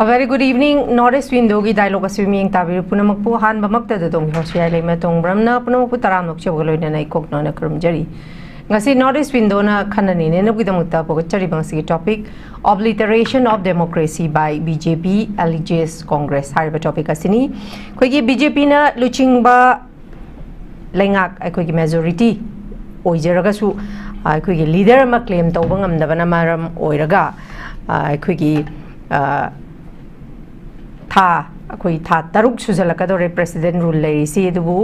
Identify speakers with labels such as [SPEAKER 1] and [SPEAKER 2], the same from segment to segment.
[SPEAKER 1] A very good evening. Northeast window gi dialogue swimming tabiru punamakpu han bamakta da dong HIYAI LEIMA tong bramna punamakpu taramnok chebgalo na nai kokno na kurumjari. Ngasi Northeast window na khanani ne na gidamukta pogachari bangsi topic obliteration of democracy by BJP Alleges Congress hariba topic asini. Koigi BJP na luchingba lengak koigi majority oijaraga su koigi leader ma claim tawba ngamdaba na maram oiraga koigi tha koi tha taruk sujalakadore president rule lei si dubu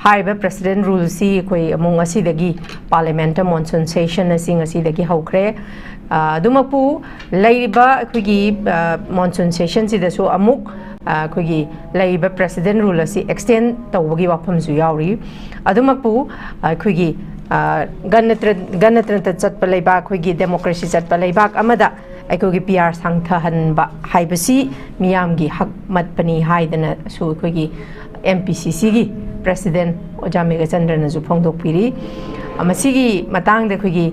[SPEAKER 1] haiba president rule si koi among asi dagi parliament monsoon session asing asi dagi haukre dumapu leiba koi monsoon session si dasu amuk koi leiba president rule asi extend tawgi wapam su yauri adumapu koi ganatra chatpa leiba koi democracy chatpa leiba amada aikogi PR sangthahan ba haibasi miyamgi hak matpani haidana su kogi MPCC gi president ojamega chandra ju phongdokpiri amasigi matang de kogi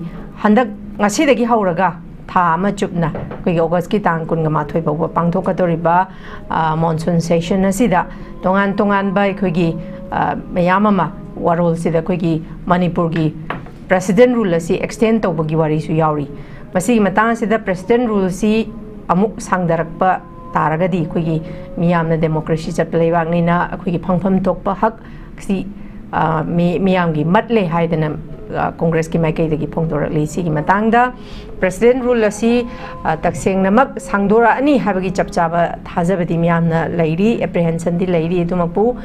[SPEAKER 1] handak ngasi dagi hauraga tha ama chupna kogi august ki tang kun ga mathoi ba pangthokadoriba monsoon session asida tongan ba kogi mayamama warol sida kogi manipur gi president rule asi extend tawbagi wari su yauri masigi matang sida president rule si amuk sangdarakpa taragadi kogi miyamna democracy chatleibak nina kogi phangpham tokpa hak si miyamgi matle haidana congress ki maikai dagi phongdorakli sigi matangda president rule asi takseng namak sangdora ani habagi chapchaba thajabadi miyamna leiri apprehension di leiri dumapu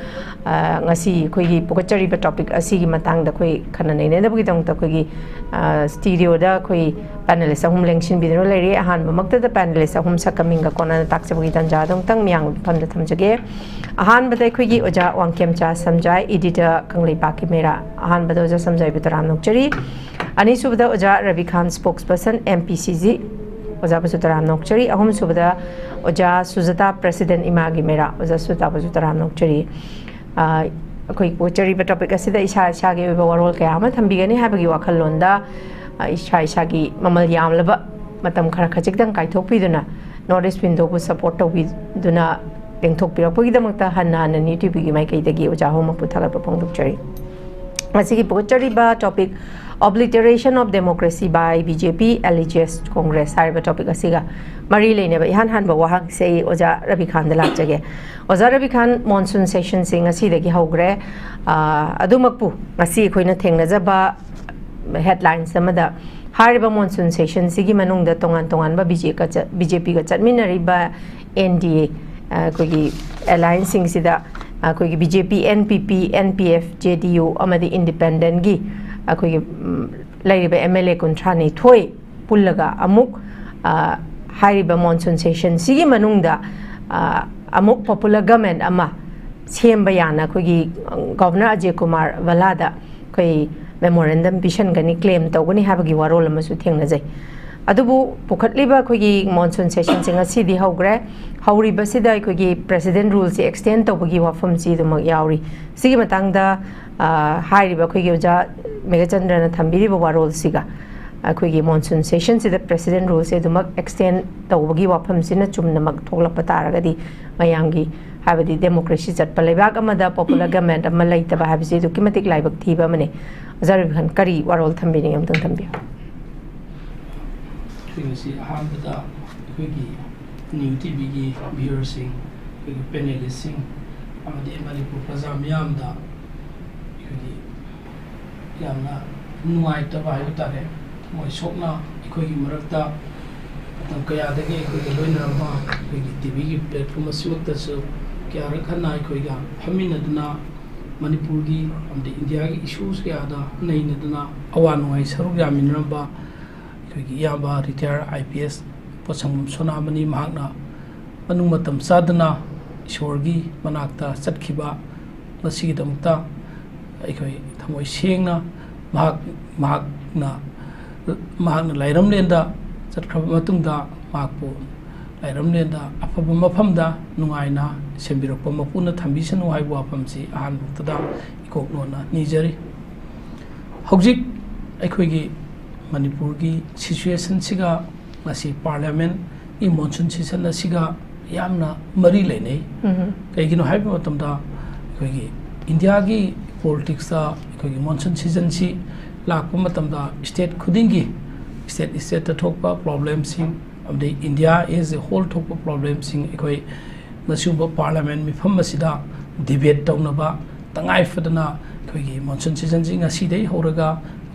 [SPEAKER 1] ngasi kogi pokachari ba topic asi gi matangda koi khananai ne dabagi dongta kogi studio da koi panelist ahum lengshin bidro leiri ahan bamakta da panelist ahum sakaminga kona taksabagi tanja dong tang miyang phamda thamjage ahan badai kogi oja wangkemcha SHAMJAI editor KANGLEIPAKI MEIRA ahan bada oja SHAMJAI bitaram nokchari ani subada oja RABI Khan spokesperson MPCC oja basutaram nokchari ahum subada oja SUJATA president IMAGI MEIRA oja SUJATA basutaram nokchari koi pochari ba topic asida isa ge ba warol kaya ama thambigani habagi wakhalonda isa gi mamal yamlaba matam khara khajik dang kaithokpiduna Northeast window bu support tawbiduna lengthokpirakpagi damakta hanna newtv gi mai kai dagi oja homa puthaga phongdokchari masigi pochari ba topic obliteration of democracy by BJP Alleges Congress hariba topic asiga mari leine ba ihan han ba wahang sei oja RABI Khan dala jage oja RABI Khan monsoon session sing asi dagi hogre adumakpu ngasi khoina thengnajaba headlines amada hariba monsoon session sigi manungda tongan ba BJP ga chatminari ba NDA kogi alliance sing sida kogi BJP NPP NPF JDU amadi independent gi kogi lairiba MLA kuntrani thoi pullaga amuk hariba monsoon session sigi manungda amuk popular government ama semba yana kogi governor Ajay Kumar Valada koi memorandum vision gani claim tawgani habagi warol amasu thengnajai adubu pukhatliba kogi monsoon session singa sidi hogre hauriba sida kogi president rule si extend tawbagi wafam si dumak yauri sigi matangda hairiba kogi oja megachandra na thambiri ba warol siga kogi monsoon session sida president rule se dumak extend tawbagi wafam sina chumna mak thoklapa taragadi mayamgi habadi democracy chatpa leibak amada popular government ama leitaba habisi du kimatik laibak thiba mane azar khan kari warol thambini amtang thambi
[SPEAKER 2] Kasi ahabada kogi newtv gi viewers kogi panelist amadi manipur pazam yamda kogi yamna nuaita ba yutare moi sokna kogi marakta tam kaya dagi kogi loina ma kogi tv gi platform asukta so kya rakhana kogi hamina duna manipur gi amdi india gi issues kya da naina duna awanoi saru yaminra ba yaba retire IPS posang sonamani mahakna manung matam sadana ishorgi manakta chatkhiba ngasi damta aikoi thamoi sengna mahakna lairam lenda chatkhaba matungda mahakpu lairam lenda afaba mafamda nungaina sembirokpa mapuna thambisanu haibu apamsi ahan buktada ikoknona nijari hojik aikoi Manipur ki situation siga ngasi parliament i monsoon season asiga यामना मरी लेने कई गिनो hype मतमदा कोई India की politics दा कोई monsoon season सी लाख मतमदा स्टेट खुदिंगी स्टेट थोकपा प्रॉब्लम सिंग अब दे इंडिया एज ए होल थोकपा प्रॉब्लम सिंग कोई मसुब पार्लियामेंट मिफम मसिदा डिबेट तौनबा तंगाई फदना कोई मॉनसून सीजन सिंग असीदे होरगा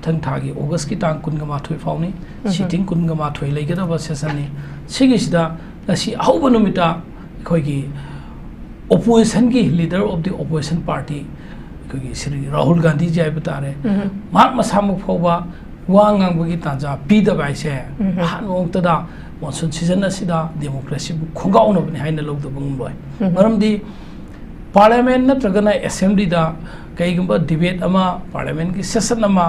[SPEAKER 2] थंग थागी अगस्त की तांग कुनगा माथोय फाउनी सिटिंग कुनगा माथोय लेगदबा सेसननी सिगिसिदा असी अहौब नुमिता कोई opposition की leader of the opposition party कोई श्री राहुल गांधी जी आए बता रहे मार्क मसामुक फोबा वांगांग बगी तांजा पीदा बाइसे हान वोंतदा मॉनसून सीजन असिदा डेमोक्रेसी बु खुगाउन बने हाइन लोग बंगलोय मरमदी पार्लियामेंट नत्रगना असेंबली दा कईगुंबा डिबेट अमा पार्लियामेंट की सेशन अमा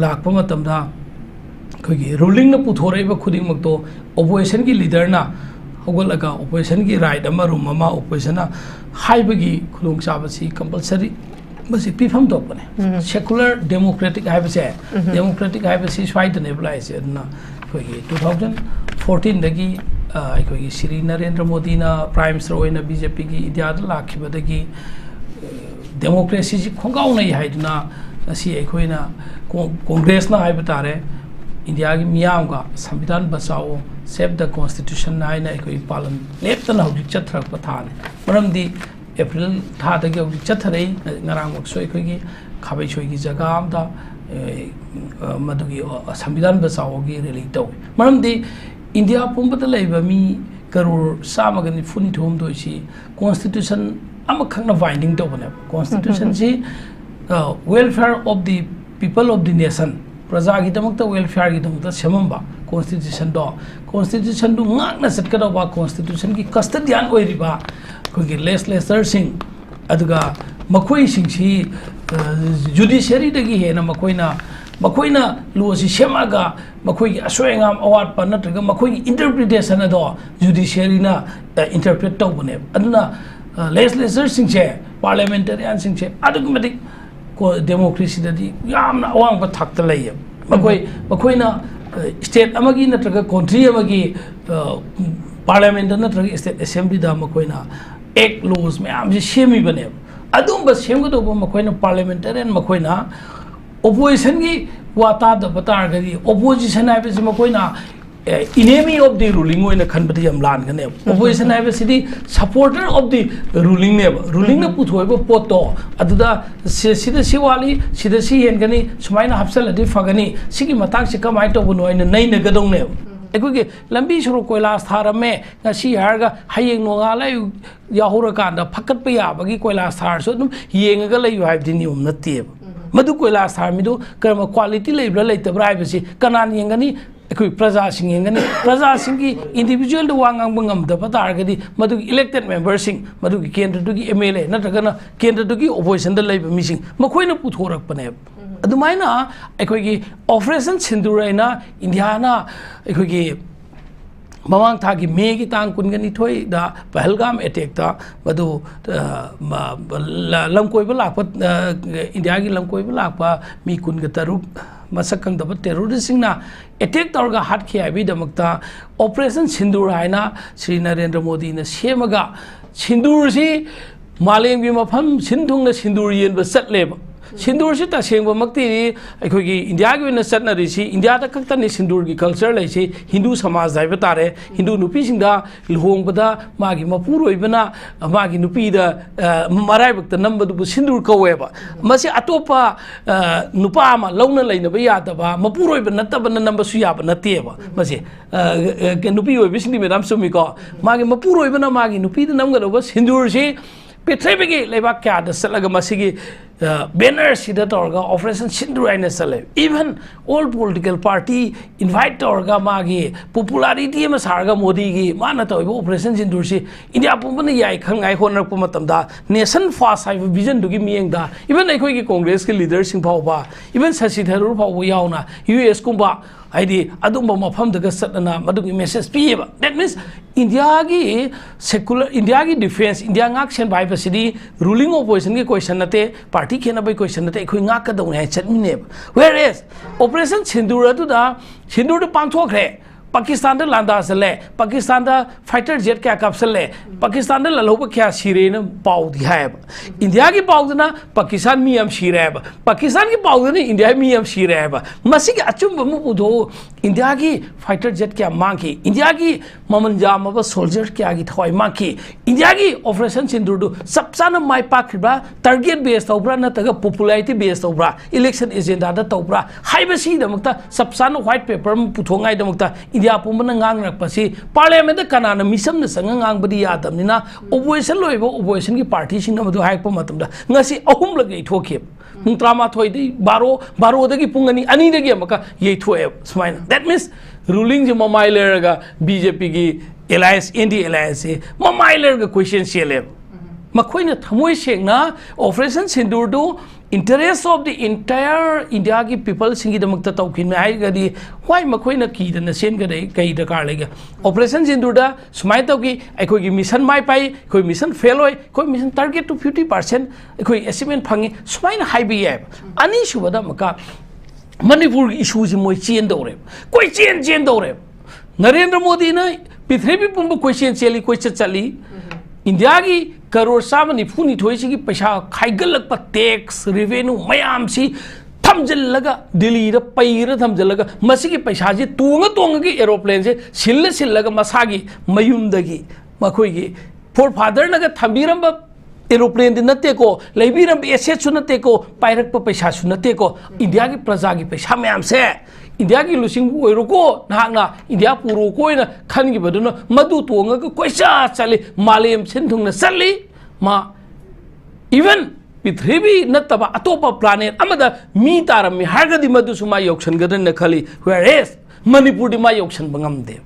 [SPEAKER 2] लाखप मतमदा कोई रूलिंग न पुथोरेबा खुदिंग मक्तो opposition की लीडर ना होगलगा ऑपोजिशन की राइट अमा रूम अमा ऑपोजिशन हाइबगी खुलुंग चाबसी कंपलसरी बस पीफम तोपने सेकुलर डेमोक्रेटिक हाइबसे डेमोक्रेटिक हाइबसी स्वाइदने ब्लाइसे ना कोई 2014 दगी कोई श्री नरेंद्र मोदी ना प्राइम मिनिस्टर ओइना बीजेपी की इंडिया लाखिबदगी डेमोक्रेसी जी खोगाउ नै हाइदना असि एकोइना कांग्रेस ना हाइब तारे इंडिया की मियाम का संविधान बचाओ सेव द कॉन्स्टिट्यूशन नाइना कोई पालन लेप्तना हौजिक चथरक थाने मरमदी अप्रैल थादगी हौजिक चथरई ngaraangmokso एकोगी खाबैछोई की जगह आमदा मदुगी संविधान बचाओ की रैली तौ मरमदी इंडिया पुंबदा लैबा मी करोड़ सामगनि फुनि थोम दोइसी कॉन्स्टिट्यूशन अमा खंगना बाइंडिंग तौबने कॉन्स्टिट्यूशन जी welfare of the people of the nation प्रजा की दमकता वेलफेयर की दमकता सेमंबा कॉन्स्टिट्यूशन दो ngakna satkadaba कॉन्स्टिट्यूशन की कस्टडियन ओइरिबा कोई लेजिस्लेचर सिंग अदुगा मखोई सिंगसी जुडिशियरी दगी हेना मखोइना लोसी सेमागा मखोई असोयंगाम अवार्ड पर नत्रगा मखोई इंटरप्रिटेशन अदो जुडिशियरी ना इंटरप्रेट तौबने अदुना लेजिस्लेचर सिंगसे पार्लियामेंटेरियन सिंगसे अदुगमदिक डेमोक्रेसी ददी यामना अवांग थाकत लैय मखोइना स्टेट अमगी नत्रगा कंट्री अमगी पार्लियामेंट नत्रगा स्टेट असेंबली दा मखोइना एक्ट लॉज मैम जे सेमी बने अदुम सेमगदोब मखोइना पार्लियामेंटेरियन मखोइना ओपोजिशन की वाता द बतारगदी ओपोजिशन हाइबसे मखोइना enemy of the ruling ओइना खनबदि यम लानगने ओपोजिशन हाइबसिदि सपोर्टर of the ruling ने ruling ना पुथोइबो पोतो अदुदा सिदा सिवाली सिदा सि हेनगनी सुमाइना हपसलदि फगनी सिगी मताक से कमाइ तोबनो ओइना नैना गदोंने एकोगे लंबी सरो कोइलास थारमे ngasi harga hayeng nongala yahura kanda phakatpa yabagi koilas thar so dum yengaga leyu haibdi nium natte madu koilas thar midu karma quality leibra leitabra haibasi kanan yengani कोई प्रजा सिंह येंगनी प्रजा सिंह की इंडिविजुअल दो वांगांग बंगम द पतारगदी मदु इलेक्टेड मेंबर सिंह मदु की केंद्र दुगी एमएलए नत्रगना केंद्र दुगी ओपोजिशन द लेब मिसिंग मखोइना पुथोरकपने अदुमाइना अखोगी ऑपरेशन सिंदूरैना इंडियाना अखोगी मवांग था कि मे की तांग कुनगनी थोई दा पहलगाम अटैक था मदु लमकोइब लाप इंडिया की लमकोइब लाप मी कुनग तरुक मसकंग दब टेररिस्टना अटैक तौरगा हाथ खियाबी दमकता ऑपरेशन सिंदूर हाइना श्री नरेंद्र मोदी ने सेमगा सिंदूर से मालेम की मफम सिंधुंग सिंदूर येन चलेब सिंदूर से तसेंगमक्ति अखोगी इंडिया की चटनरीसी इंडिया खक्तनी सिंदूर की कल्चर लेसी हिंदू समाज हाइब तारे हिंदू नुपीसिंदा लुहोंगबदा मागी मपुरोइबना मागी नुपीदा मराइबक्ता नंबदुबु सिंदूर कौवेबा मसे अतोपा नुपा अमा लौना लैनबा यादबा मपुरोइबा नत्तबना नंबसु याबा नत्तेबा मसे नुपी ओइबिसिंदी मैडम सुमिको मागी मपुरोइबना मागी नुपीदा नंगदबा सिंदूर से पेट्रेबगी लेबाक क्या दसलगा मसिगी बैनर सिदा तौरगा ऑपरेशन सिंदूर आइना चले even all political party invite तौरगा मागी पॉपुलैरिटी में सारगा मोदी की माना तौब ऑपरेशन सिंदूर से इंडिया पुंबन याई खंगाई होनरप मतमदा नेशन फास्ट हाइब विजन दुगी मियंगदा इवन अखोई की कांग्रेस के लीडर सिंह फावबा इवन शशि थरूर फावबा यावना यूएस कुंबा हाइदी अदुंबा मफमदगा सतना मदुगी मेसेज पियेबा दैट मीन्स इंडिया की सेकुलर इंडिया की defence India ngaksen bai basidi ruling opposition की क्वेश्चन नते पार्टी खेना बै क्वेश्चन नते अखोई ngak कदौने है चटमिने whereas operation सिंदूर अदुदा सिंदूर पांथोखरे पाकिस्तान दा लांदा सले पाकिस्तान दा फाइटर जेट क्या कापसले पाकिस्तान दा ललोब क्या सिरे न पाउ दिया है इंडिया की पाउ ना पाकिस्तान मियम सिरे है पाकिस्तान की पाउ ने इंडिया मियम सिरे है मसी के अचुम बमु उदो इंडिया की फाइटर जेट क्या मांगी इंडिया की ममन जाम अब सोल्जर क्या की थवाई मांगी इंडिया की ऑपरेशन सिंदूर दो सबसा न माई पाखिबा टारगेट बेस तौब्रा नतगा पॉपुलैरिटी बेस तौब्रा इलेक्शन एजेंडा दा तौब्रा हाइबसी दमकता सबसा न व्हाइट पेपर म पुथोंगाई दमकता इंडिया पुमन ngang rakpasi parliament da kanana misam na sanga ngang badi yadamnina opposition loibo opposition ki party sing na madu haik pa matamda ngasi ahum lagai thoke mung trama thoi dei baro da ki pungani ani da gi amaka yei thoe smaina that means ruling ji mamai leraga BJP ki alliance ND alliance mamai leraga question shele makhoi na thamoi sengna operation sindur do interest of the entire India ki people singi damakta tawkin me ai gadi why makhoi na ki na sen ga dei kai da kar lega operation sindur da smai taw ki ai gi mission mai pai koi mission fail hoi koi mission target to 50% koi achievement phangi smai na high bi ani shubada maka manipur issue ji moi chen dore koi chen dore Narendra Modi na pithrebi pumbu question cheli koi chali India ki crore साब निफुनी थोड़ी की पैसा खाइगलक tax revenue ma'am से थमजल्लगा दिल्ली पैर थमजल्लगा मसी की पैसा से तोंग की एरोप्लेन से सिल्लगा मसागी मयूमदगी मखोई फोर फादर नगा थमीरम एरोप्लेन नतेको लेबीरम एसेट नतेको पायरक पैसा नतेको इंडिया की प्रजा की पैसा मैम से इंडिया की लुसिंग ओइरोको नाहना इंडिया पुरो कोइना खनगिबदुना मदु तोंगा कोइसा चले मालेम सिंथुंगना चली मा इवन पृथ्वी नतबा अतोपा प्लानेट अमदा मी तारमी हारगदि मदु सुमा योक्सन गदन खली वेयर इज मणिपुर दि मा योक्सन बंगमदे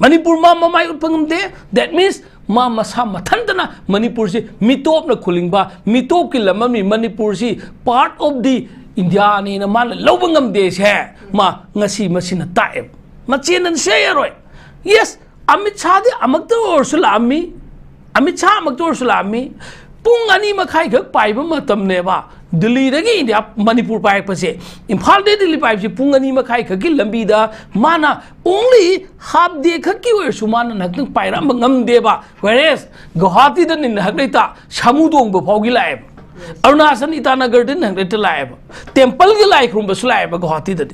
[SPEAKER 2] मणिपुर मा ममाय उत्पंगमदे दैट मींस मा मसा मथंतना मणिपुर से मितोप न खुलिंगबा मितोप की लममी मणिपुर से पार्ट ऑफ द इंडिया ने न मान लौबंगम देश है मा ngasi masina tae machen से रोय यस अमित शाह दे अमक और सुलामी अमित शाह अमक और सुलामी पुंग अनि मखाई खक पाइब मतम नेबा दिल्ली दगी इंडिया मणिपुर पाइप पसे इम्फाल दे दिल्ली पाइप से पुंग अनि मखाई खक की लंबी दा माना ओनली हाफ डे खक की वर सुमान नक पाइरा ngam देबा वेरेस गुवाहाटी द निन हक लेता समुदोंग ब फाउगी लाए अरुणाचल ईटानगर दिन हंग्रेट लाएब टेम्पल की लाई खुम बस लाएब गुवाहाटी द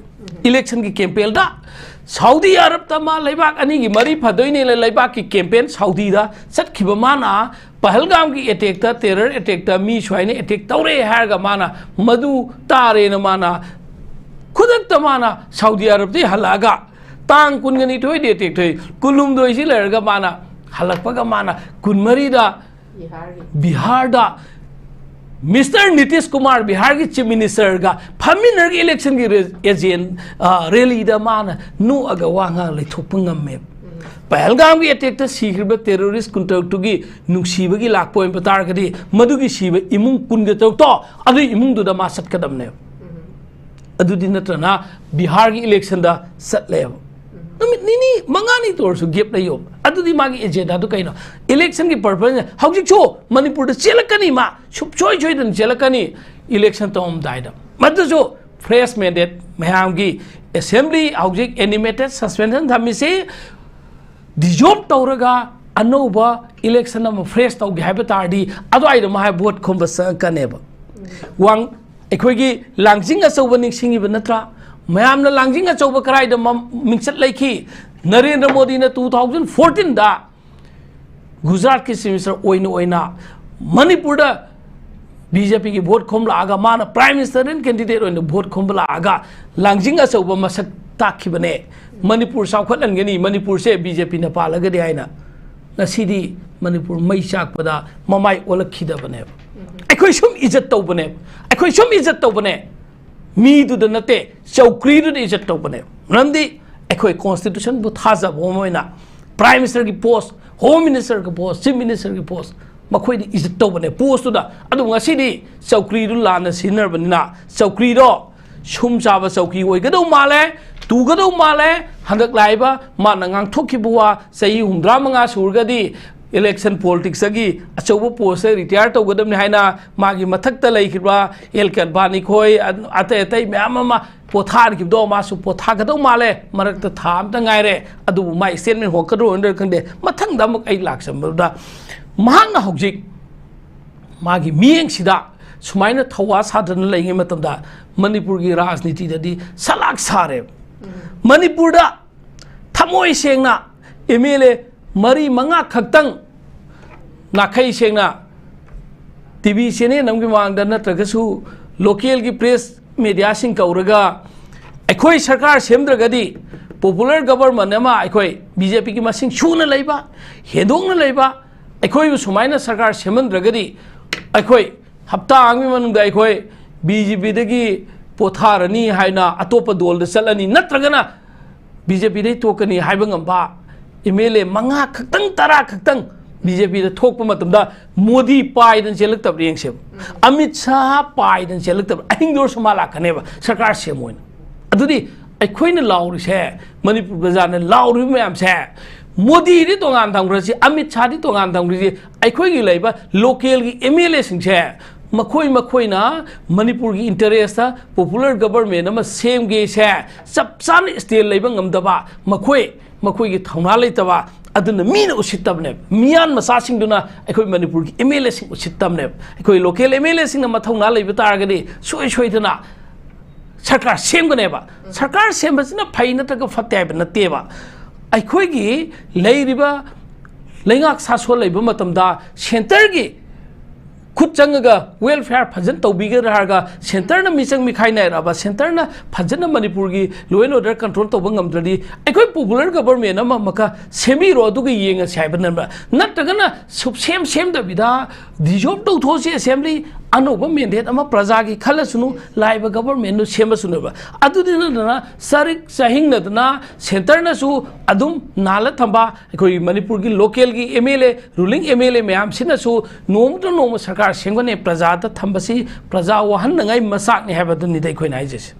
[SPEAKER 2] इलेक्शन की कैंपेन दा सऊदी अरब तमा लेबाक अनि की मरी फदोइने लेबाक की कैंपेन सऊदी दा सटखिब माना पहलगाम की अटैक ता टेरर अटैक ता मी स्वाइने अटैक तौरे हारगा माना मधु तारे न माना खुदक तमाना Saudi Arab they हलागा Thang कुनगनी थोइ they attack थोइ कुलुम दोइसि लरगा माना हलकपगा माना कुनमरी दा बिहार दा मिस्टर नीतीश कुमार बिहार की चीफ मिनिस्टर का फमिनर की इलेक्शन की एजेंट रैली दा मान नो अगा वांगा लेथोपंगमे पहलगाम की अटैक ता सीखिब टेररिस्ट कुंटक की नुसीब की लाख पॉइंट पतार कदी मधु की सीब इमुंग कुन गे तो अदु इमुंग दुदा मा सटकदमने अदु दिन नत्रना बिहार की इलेक्शन दा सटले नमित निनी मंगानी तोरसु गेप लयो अदुदी मागी एजेंडा दु कइनो इलेक्शन की पर्पस हौजिक छो मणिपुर चेलकनी मा सुप छोय छोय दन चेलकनी इलेक्शन तोम दाइदा मदजो फ्रेश मैंडेट मयाम की असेंबली हौजिक एनिमेटेड सस्पेंशन थमिसे डिजॉब तौरगा अनोबा इलेक्शन अम फ्रेश तौगे हाइब तारदी अदवाइद मा वोट खोमबस कनेबा वांग एखोगी लांजिंग अचौब निसिंगिब नत्रा मैम लांजिंग अचौब कराइद मिंगसत लेखी नरेंद्र मोदी ने 2014 दा गुजरात की चीफ मिनिस्टर मणिपुर बीजेपी की वोट खोम लागा मान प्राइम मिनिस्टर कैंडिडेट वोट खोम लागा लांजिंग अचौब मसक ताखिबने मणिपुर साउखलनगनी मणिपुर से बीजेपी ने पालगदे आइना नसीदी मणिपुर मई चाकपदा ममाई ओलखिदबने अखोय सुम इज्जत तौबने अखोय सुम इज्जत तौबने मी दुद नते चौकरी दुद इज्जत तौबने नंदी अखोय कॉन्स्टिट्यूशन बु थाजब होमोइना प्राइम मिनिस्टर की पोस्ट होम मिनिस्टर की पोस्ट चीफ मिनिस्टर की पोस्ट मखोय दी इज्जत तौबने पोस्ट दुदा अदु ngasiदी चौकरी दु लाना सिनरबनिना चौकरी दो सुम चाबा चौकी ओइगदौ माले तुगदौ माले हंदक लाइबा मा नंगांग थोखिबुवा सही 65 सुरगदी election politics agi achobo post retire to godam ni haina magi mathak ta lai khibra elkan bani khoi ate ate myam ma pothar ki do ma su potha ga do male marak ta tham ta ngai re adu mai statement ho ka ro under khande mathang da mak ai lak sam da mahang na hojik magi mieng sida sumaina thawa sadan lai nge matam da manipur gi rajniti da di salak sare manipur da thamoi sengna MLA mari manga khaktang nakai sengna TV channel namgi mangda natragasu local gi press media sing kauraga akhoi sarkar semdragadi popular government ama akhoi BJP ki masing chuna leiba hedongna leiba akhoi sumaina sarkar semandragadi akhoi hapta angmi manungda akhoi BJP dagi potharani haina atopa dol da salani natragana BJP dai tokani haibangam ba MLA manga khaktang tara khaktang BJP da thokpa matamda Modi paidan chelak tab reng se Amit Shah paidan chelak tab ahingdor samala khaneba sarkar semoin adudi aikhoina lauri se Manipur bazar na lauri mayam se Modi ri tongan thamgra si Amit Shah ri tongan thamgra si aikhoi gi leiba local gi MLA sing se makhoi na Manipur gi interest ta popular government ama sem ge se chap chan state leiba ngamdaba makhoi gi thauna leitaba aduna mina usittabne miyan masa singduna akhoi Manipur gi MLA sing usittabne akhoi local MLA sing na mathauna leiba taragadi soi dana sarkar semgane ba sarkar sembasina phaina ta fatte ba nateba akhoi gi leiriba leingak sasol leiba matamda center gi khut changaga welfare phajan tawbiga raga center na misang mikhai nai raba center na phajana Manipur gi law and order control to bangam dradi aikoi popular government ama maka semi ro du gi yenga saiban na natagana sub sem da bida dissolve to thosi assembly anoba mandate ama praja gi khalasunu laiba government nu sema sunuba adudina na sarik sahing na center na su adum nala thamba aikoi Manipur gi local gi MLA ruling MLA mayam sina su nom sarkar sengone praja ta thambasi praja wahan ngai masak ni habadu ni dai khoi nai jese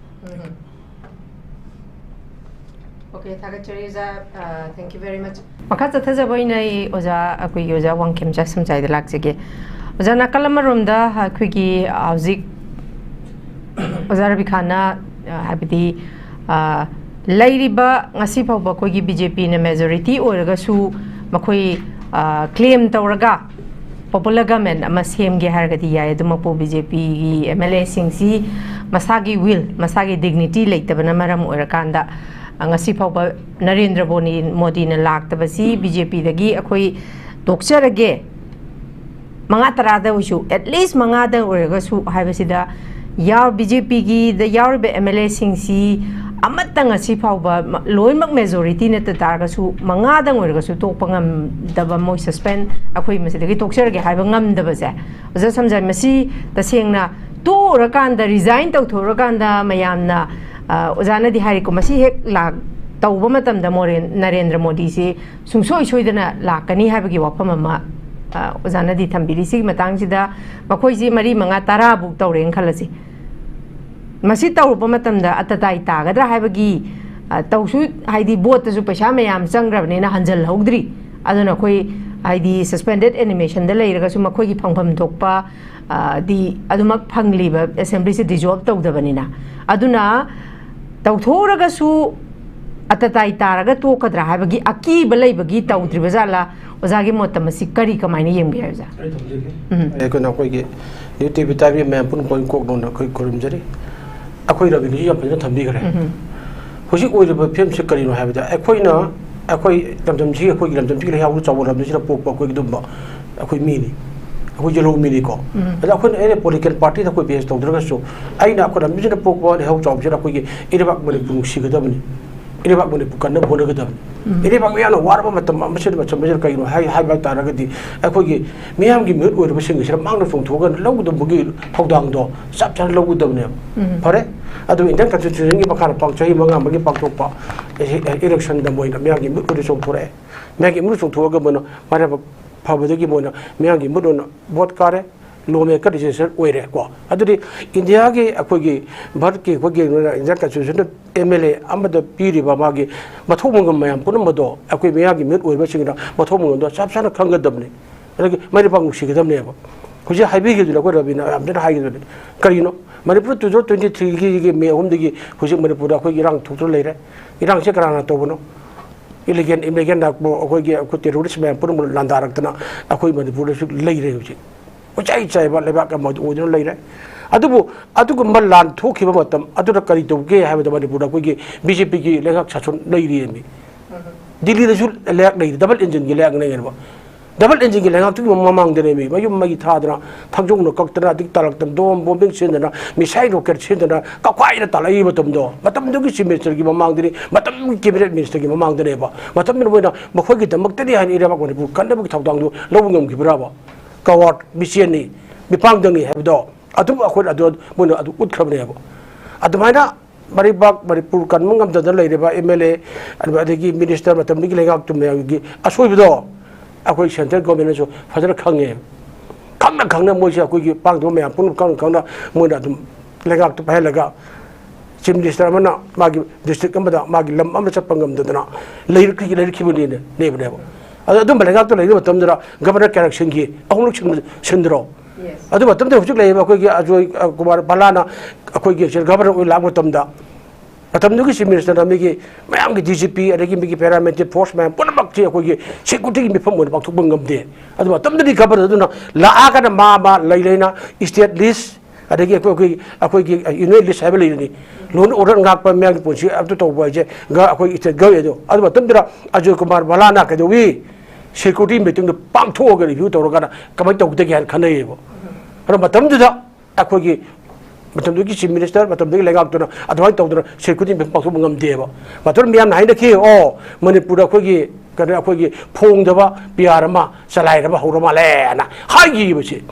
[SPEAKER 1] okay thagachariza thank you very much makha thaja boinai oja akui oja wangkhem ja samjai da lakjege oja nakalamrom da akui gi auzik oja rabi khana habidi lairiba ngasi phawba koi gi BJP na majority oraga su makoi claim tawraga popular government ama semge hargati yae dumapo BJP gi MLA singsi masagi will masagi dignity leitabana maram orakanda ngasi phawba Narendra Modi na laktabasi BJP dagi akhoi dokcharage manga tarada usu at least manga da oraga su haibasida yaw BJP gi the yaw be MLA singsi amatang ngasi phawba loimak majority na targa su manga dang oraga su tokpangam daba moi suspend akhoi masidagi tokcharage haiba ngam daba se oja samjai masi tasengna to rakanda resign tau thorakanda mayamna ojana di hari ko masi hek lak tauba matam da Narendra Modi se sungsoi dana lakani habagi wapam ma ojana di thambiri si matang sida makhoi ji mari manga tara buk tawreng khalasi masi tawrupa matam da atatai tagadra habagi tawsu haidi bot su paisa mayam changrabne na hanjal hogdri aduna khoi haidi suspended animation da leiraga su makhoi gi phangpham thokpa di adumak phangli ba assembly se dissolve tawdabani na aduna tawthoraga su atatai taraga tokadra habagi aki balai bagi tawdri bazala ozagi motamasi kari kamaini yemge haja
[SPEAKER 3] ko na koi gi newtv tabi mem pun point kok don koi korum jari akhoi rabi ni yam pajana thambi gare hosi koi ba film se kari no habida akhoi na akhoi lamjam ji akhoi lamjam ji le yawu chawu lam ji pok pok koi dum ba akhoi mi ni akhoi jelo mi ni ko ada akhoi ene political party da koi base to draga so ai na akhoi lam ji na pok ba hawu chawu ji akhoi gi ire bak mani pung si ga dabni ire bak mani pukan na bona ga dabni ire bak ya no war ba matam amse ba cham ba kai no hai ba taraga di akhoi gi miyam gi mut oi ba sing sira mang na fong thoga lawu da bugi thawdang do sap chan lawu dabne pare adu Indian constitution gi bakar pang chahi manga magi pang thokpa election da moina miyam gi mut oi so thore miyam gi mut so thoga ba no mara phawada gi moina miyam gi mut no vote kare lawmaker decision oire ko adudi India ki akogi bharat ki akogi Indian constitution MLA amada piri ba magi mathomungam mayam punamado akoi miyagi mit oiba singra mathomungam do sapsana khangadamni adagi mari pang sigidamne ba kuji haibi gi dula ko rabina amdena haigi dula karino manipur 2023 gi me homdigi kuji manipur akogi rang thukto leire irang se karana tobono illegal nak bo akogi ko terrorist mayam punam landarak tana akoi manipur su leire huji Ujai cai ba leba ka mod udun leire adugu malan thokiba matam adura kari tawge haibada manipur ko gi BJP gi lengak chachon leiri mi Delhi resul lek leiri double engine gi lek nei ba double engine gi lengak tu mamang de mi mayum magi thadra thangjong no kaktara dik talak tam dom bombing sendana misai rocket sendana ka kwai na talai matam do gi semester gi mamang de matam cabinet minister gi mamang de ba matam mi boina makhoi gi damak tani han ira ba manipur kan da gi thawdang do lobungam gi bra ba Kawat Bisiani, Bipangdangi have do. Adum Akut Adod, Muno Adu Utkabrebo. Adumana, Maribak, Maripur Kanmungam, the Ladiba, MLA, and Badigi Minister, but I'm beginning up to me, a sweep door. Akui Center Government, Father Kange. Kanga Kanga Moja, Kuki Pangdome, Punkan Kanga, Munadum, Legak to Pelaga. Chief Minister Mana, Magi, District Kamada, Magi Lam, Amachapangam, the Dana, Lady Kimulin, neighbor. Adum balaga to leiro tamdra governor correction gi ahuluk sindro adu batamde hujuk leiba ko gi ajoi kumar balana ko gi governor oi lago tamda batamdu gi minister nami gi mayam gi DGP adagi mi gi paramedic force man punamak chi ko gi security gi mifam mon bakthuk bangam de adu batamde di governor aduna la aga na ma leina state list adagi ko gi union list have leini lon order ngak pa myang punchi abtu to boy je ga ko state go edo adu batamdra ajoi kumar balana ka do wi security meeting the pang thog review to rogana kamai to de gan khanai bo ro matam du da akogi matam du ki chief minister matam du legak to na adwai to do security me pang thog ngam de bo mator miam nai da ki o manipur akogi kana akogi phong da ba piar ma salai da ba ho ma le na hai gi bo chi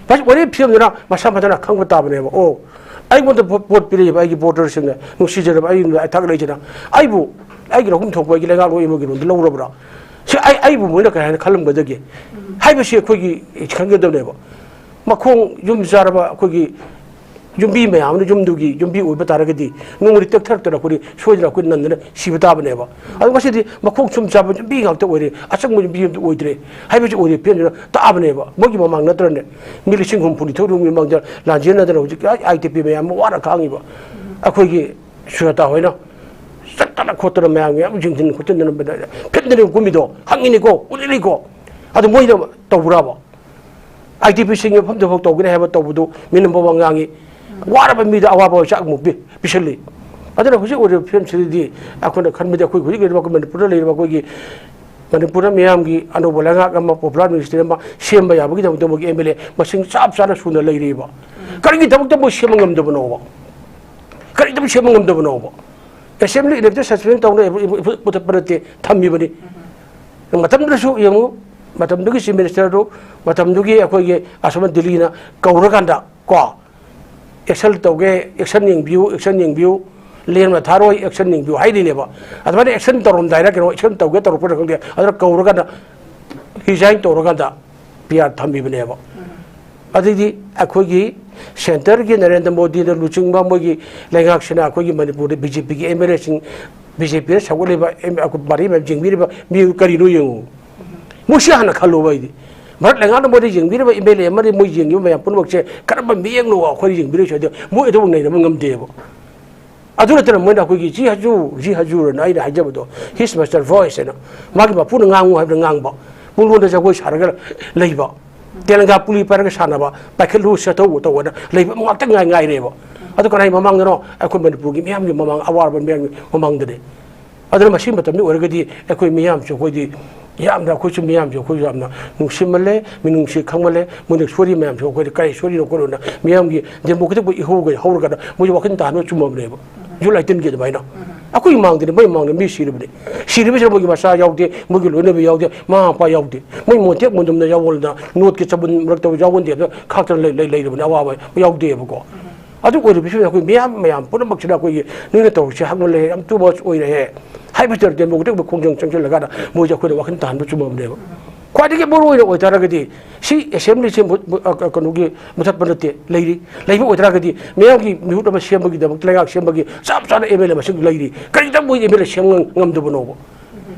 [SPEAKER 3] pas wari phiam na masa madana khang ba ta bne bo o ai mo to vote piri ba gi voter sing nu si jera ai thak lai china ai bu ai gi ro hum thok ba gi legak lo imo gi ro lo ro bra I will win a kind of column with again. Have a share quiggy, it can get the level. Macron, Jum Zaraba, Quiggy, Jumbi, may am the Jumdugi, Jumbi with Bataragadi, no detector that could show that I couldn't see with Abaneva. I was it, Macron some Jabba being out the way, I sang with being the way. Have it with the piano, the Abaneva, Mogi among Nathan, Milishing home Punitorium among the Lagina, ITP, may am what a carnival. A quiggy, SUJATA. Satana quarter man, Jington, Pendant Gumido, Hanginigo, Uligo, at the Moida Tobrava. ITP singer from the Hoto, we have a Tobudo, Minimum Wangangi. What about me, our boy Shakmu, Bishally? I don't know who would have finished. I couldn't come with a quick recommend put a little Wagi, Manipura Miamgi, and Obalanga, Popular Minister, Shamba, Abida, Domogi, Emily, but sing sharp shadows from the lady. Can you talk about Shimangam Dobanova? Can you talk Shimangam Dobanova? Assembly elected suspend town put a party, Tamibani. Matamdu Yamu, Matamduki Minister, Matamduki, Akoye, Asama Delina, Kauraganda, Qua. Excel Toge, extending view, LEIMA Taro, extending view, highly never. As well as extend on direct or extend to get a report, other Kauraganda, he's going to Roganda, Pierre Tamibani. Adidi, Akogi. Center again, and the Modi, the Luching Mamogi, Langakshana, Kogi Manipur, BJP, embracing BJP, Sawaliba, Barim, and Jingiriba, Miu Mushana Kaluway. But Langana Modi, Jingiriba, Emily, Mari Mujing, you may have put Karaba Miango, Holding British, more don't need among them. I don't know when I could see Jihaju, and I Hajabado, his master voice, and Magma Punangang have the Ngamba, Pulu as a wish Haraga labor. Telanga Puli Parasanaba, Pakalu Sato, labor more than I never. I don't know among the no, I couldn't book him among our among the day. Other machine, but I'm not already a quick miam, Jokodi, Yam, the question miam, Jokojamna, Nushimale, Minushi Kamale, Munixuri Mam, Jokodi, Kaishuri, Corona, Miamgi, the Mokati, Hoga, Mujakan, no tomorrow. You like didn't get by now. I couldn't mount the boy among the Miss Shirley. She was a Mugasa out there, Mugil never out there, Mampa out there. My motive Mundum the Yawolda, no Kitsaban, Rector Yawan, the Carter later when our way out there ago. I don't want to be sure I could be am, put a box up with you, Nunato, Shahamole, I'm too much oil hair. Hyper, then we'll take the conjunction Lagana, Moja could walk in time, but tomorrow never. ख्वाइदगी मरुओइना ओइतारगदि सी assembly से कनुगी मुथापनते लेरी लेबो ओइतारगदि मियामगी मिहुत अमा सेमबगी दमक लेगाक सेमबगी साब साना MLA मसिक लेरी करिता मोइ एमएलए सेम ngam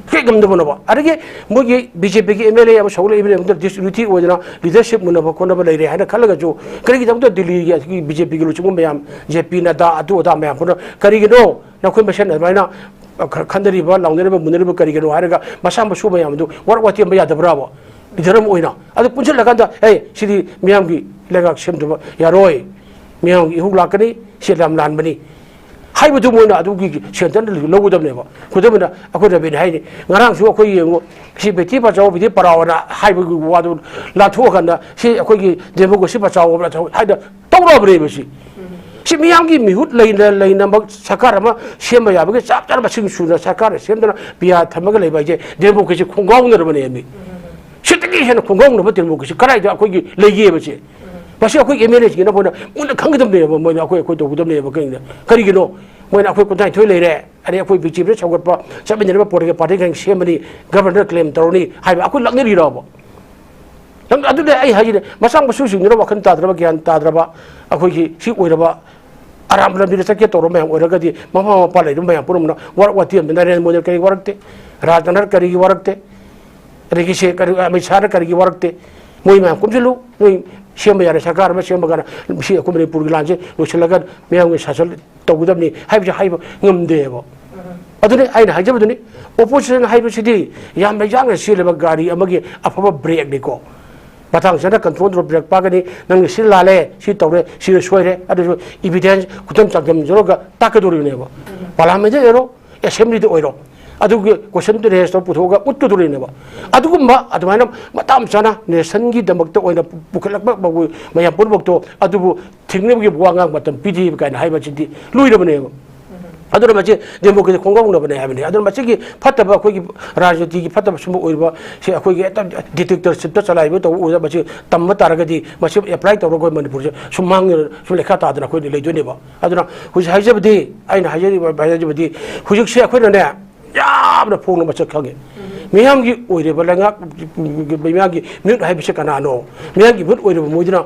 [SPEAKER 3] के गमदबनबा अरगे मोगी बीजेपी के एमएलए अब सौल एमएलए मतलब डिस्ट्रिक्ट ओजना लीडरशिप मुनबा कोनबा लेरे हाना खलगा जो करिगी दमत दिल्ली की बीजेपी के लुचुम मयाम जेपी नदा अदु ओदा मयाम पुन करिगी नो नखोय मसेन अदमाइना खंदरिबा लाउनरिबा मुनरिबा करिगी नो हारगा मसाम बसु मयाम दु वर वाति मया दबराबो लिडरम ओइना अदु पुंजल लगांदा ए सिदी मयाम की लेगाक सेमदबा यारोय मयाम की हुक लाकनी सेलाम लानबनी हाइबदु मोइना अदुगी सेंटर लौगदबनेबा खुदमना अखोदा बेन हाइनि ngarangsu अखोय येंगो सि बेटी पाचाव बिदि परावना हाइबगु वादु लाथोखना सि अखोयगी डेमोक्रेसी पाचाव बला हाइदा तौराबरेबसि सि मियामगी मिहुत लेना सरकार अमा सेम याबगे चाप चार बसिंग सुना सरकार सेमदना बिया थमगा लेबाजे डेमोक्रेसी खोंगावनरबने मी सितगी हेन खोंगावनब डेमोक्रेसी कराइदा अखोयगी लेगेबसे बस अखोय एमएलए की नबोना मुन खंगदबनेबा मोइना अखोय तौगदबनेबा करिना करिगिनो मोइना अखोय कुताइ थोय लेरे अरे अखोय बीजेपी सौगतपा चबिनरबा पोरगे पार्टी गंग सेमनी गवर्नर क्लेम तौरनी हाइबा अखोय लंगरिराबो लंग अदुदे आई हाजिने मसांग बसुसिंगना वखन ताद्रबा ज्ञान ताद्रबा अखोयगी सि ओइरबा आराम लंबिर चके तौर मयाम ओइरगदि ममा मपा लेदु मयाम पुरमना वर वातियम नरेंद्र मोदी करी वरकते राजनाथ करी वरकते रेगिसे करी अमित शाह करी वरकते मोइ मयाम कुमजलु मोइ सेम यारे सरकार में सेम बगाना सी मणिपुर की लांसे लोचलगन मयाम के सासल तौगदबनी हाइबजे हाइब ngमदेबो अदुने आइना हाइजबदुनी ओपोजिशन हाइबसिदि याम लैजांग सिलेबा गाड़ी अमगी अफबा ब्रेक निको पतांग सना कंट्रोल ब्रेक पागनी नंग सि लाले सि तौरे सि सोइरे अदु एविडेंस खुतम चगम जरोगा ताकदोरिनेबो पार्लियामेंट एरो असेंबली दे ओइरो अदुगे क्वेश्चन तो रेस्ट पुथोगा उत्तुदुरिनेबा अदुगुम्बा अदुमाइना मताम चना नेशन की दमकत ओइना पुखलकबा बगु मया पुरबक्तो अदुबु थिंगनेबगे बुवांगांग मतम पीडी काइना हाइबाचिदि लुइरबनेबा अदुर मचे डेमोक्रेसी खोंगावनबने हाइबने अदुर मचे की फतबा अखोगी राजनीति की फतबा सुम ओइबा से अखोगी डिटेक्टरशिप त चलाइबो तो ओजा मचे तम्म तारगदि मचे अप्लाई तौरगो मणिपुर से सुमांग सुम लेखा तादना अखोई लेदोनेबा अदुना हुज हाइजबदि आइना हाइजबदि हुजिक से अखोइनाने याबना फोंग मचे खगे मियामगी ओइरेबा लंगा मियामगी म्यूट हाइबसे कनानो मियामगी म्यूट ओइरेबा मोदिना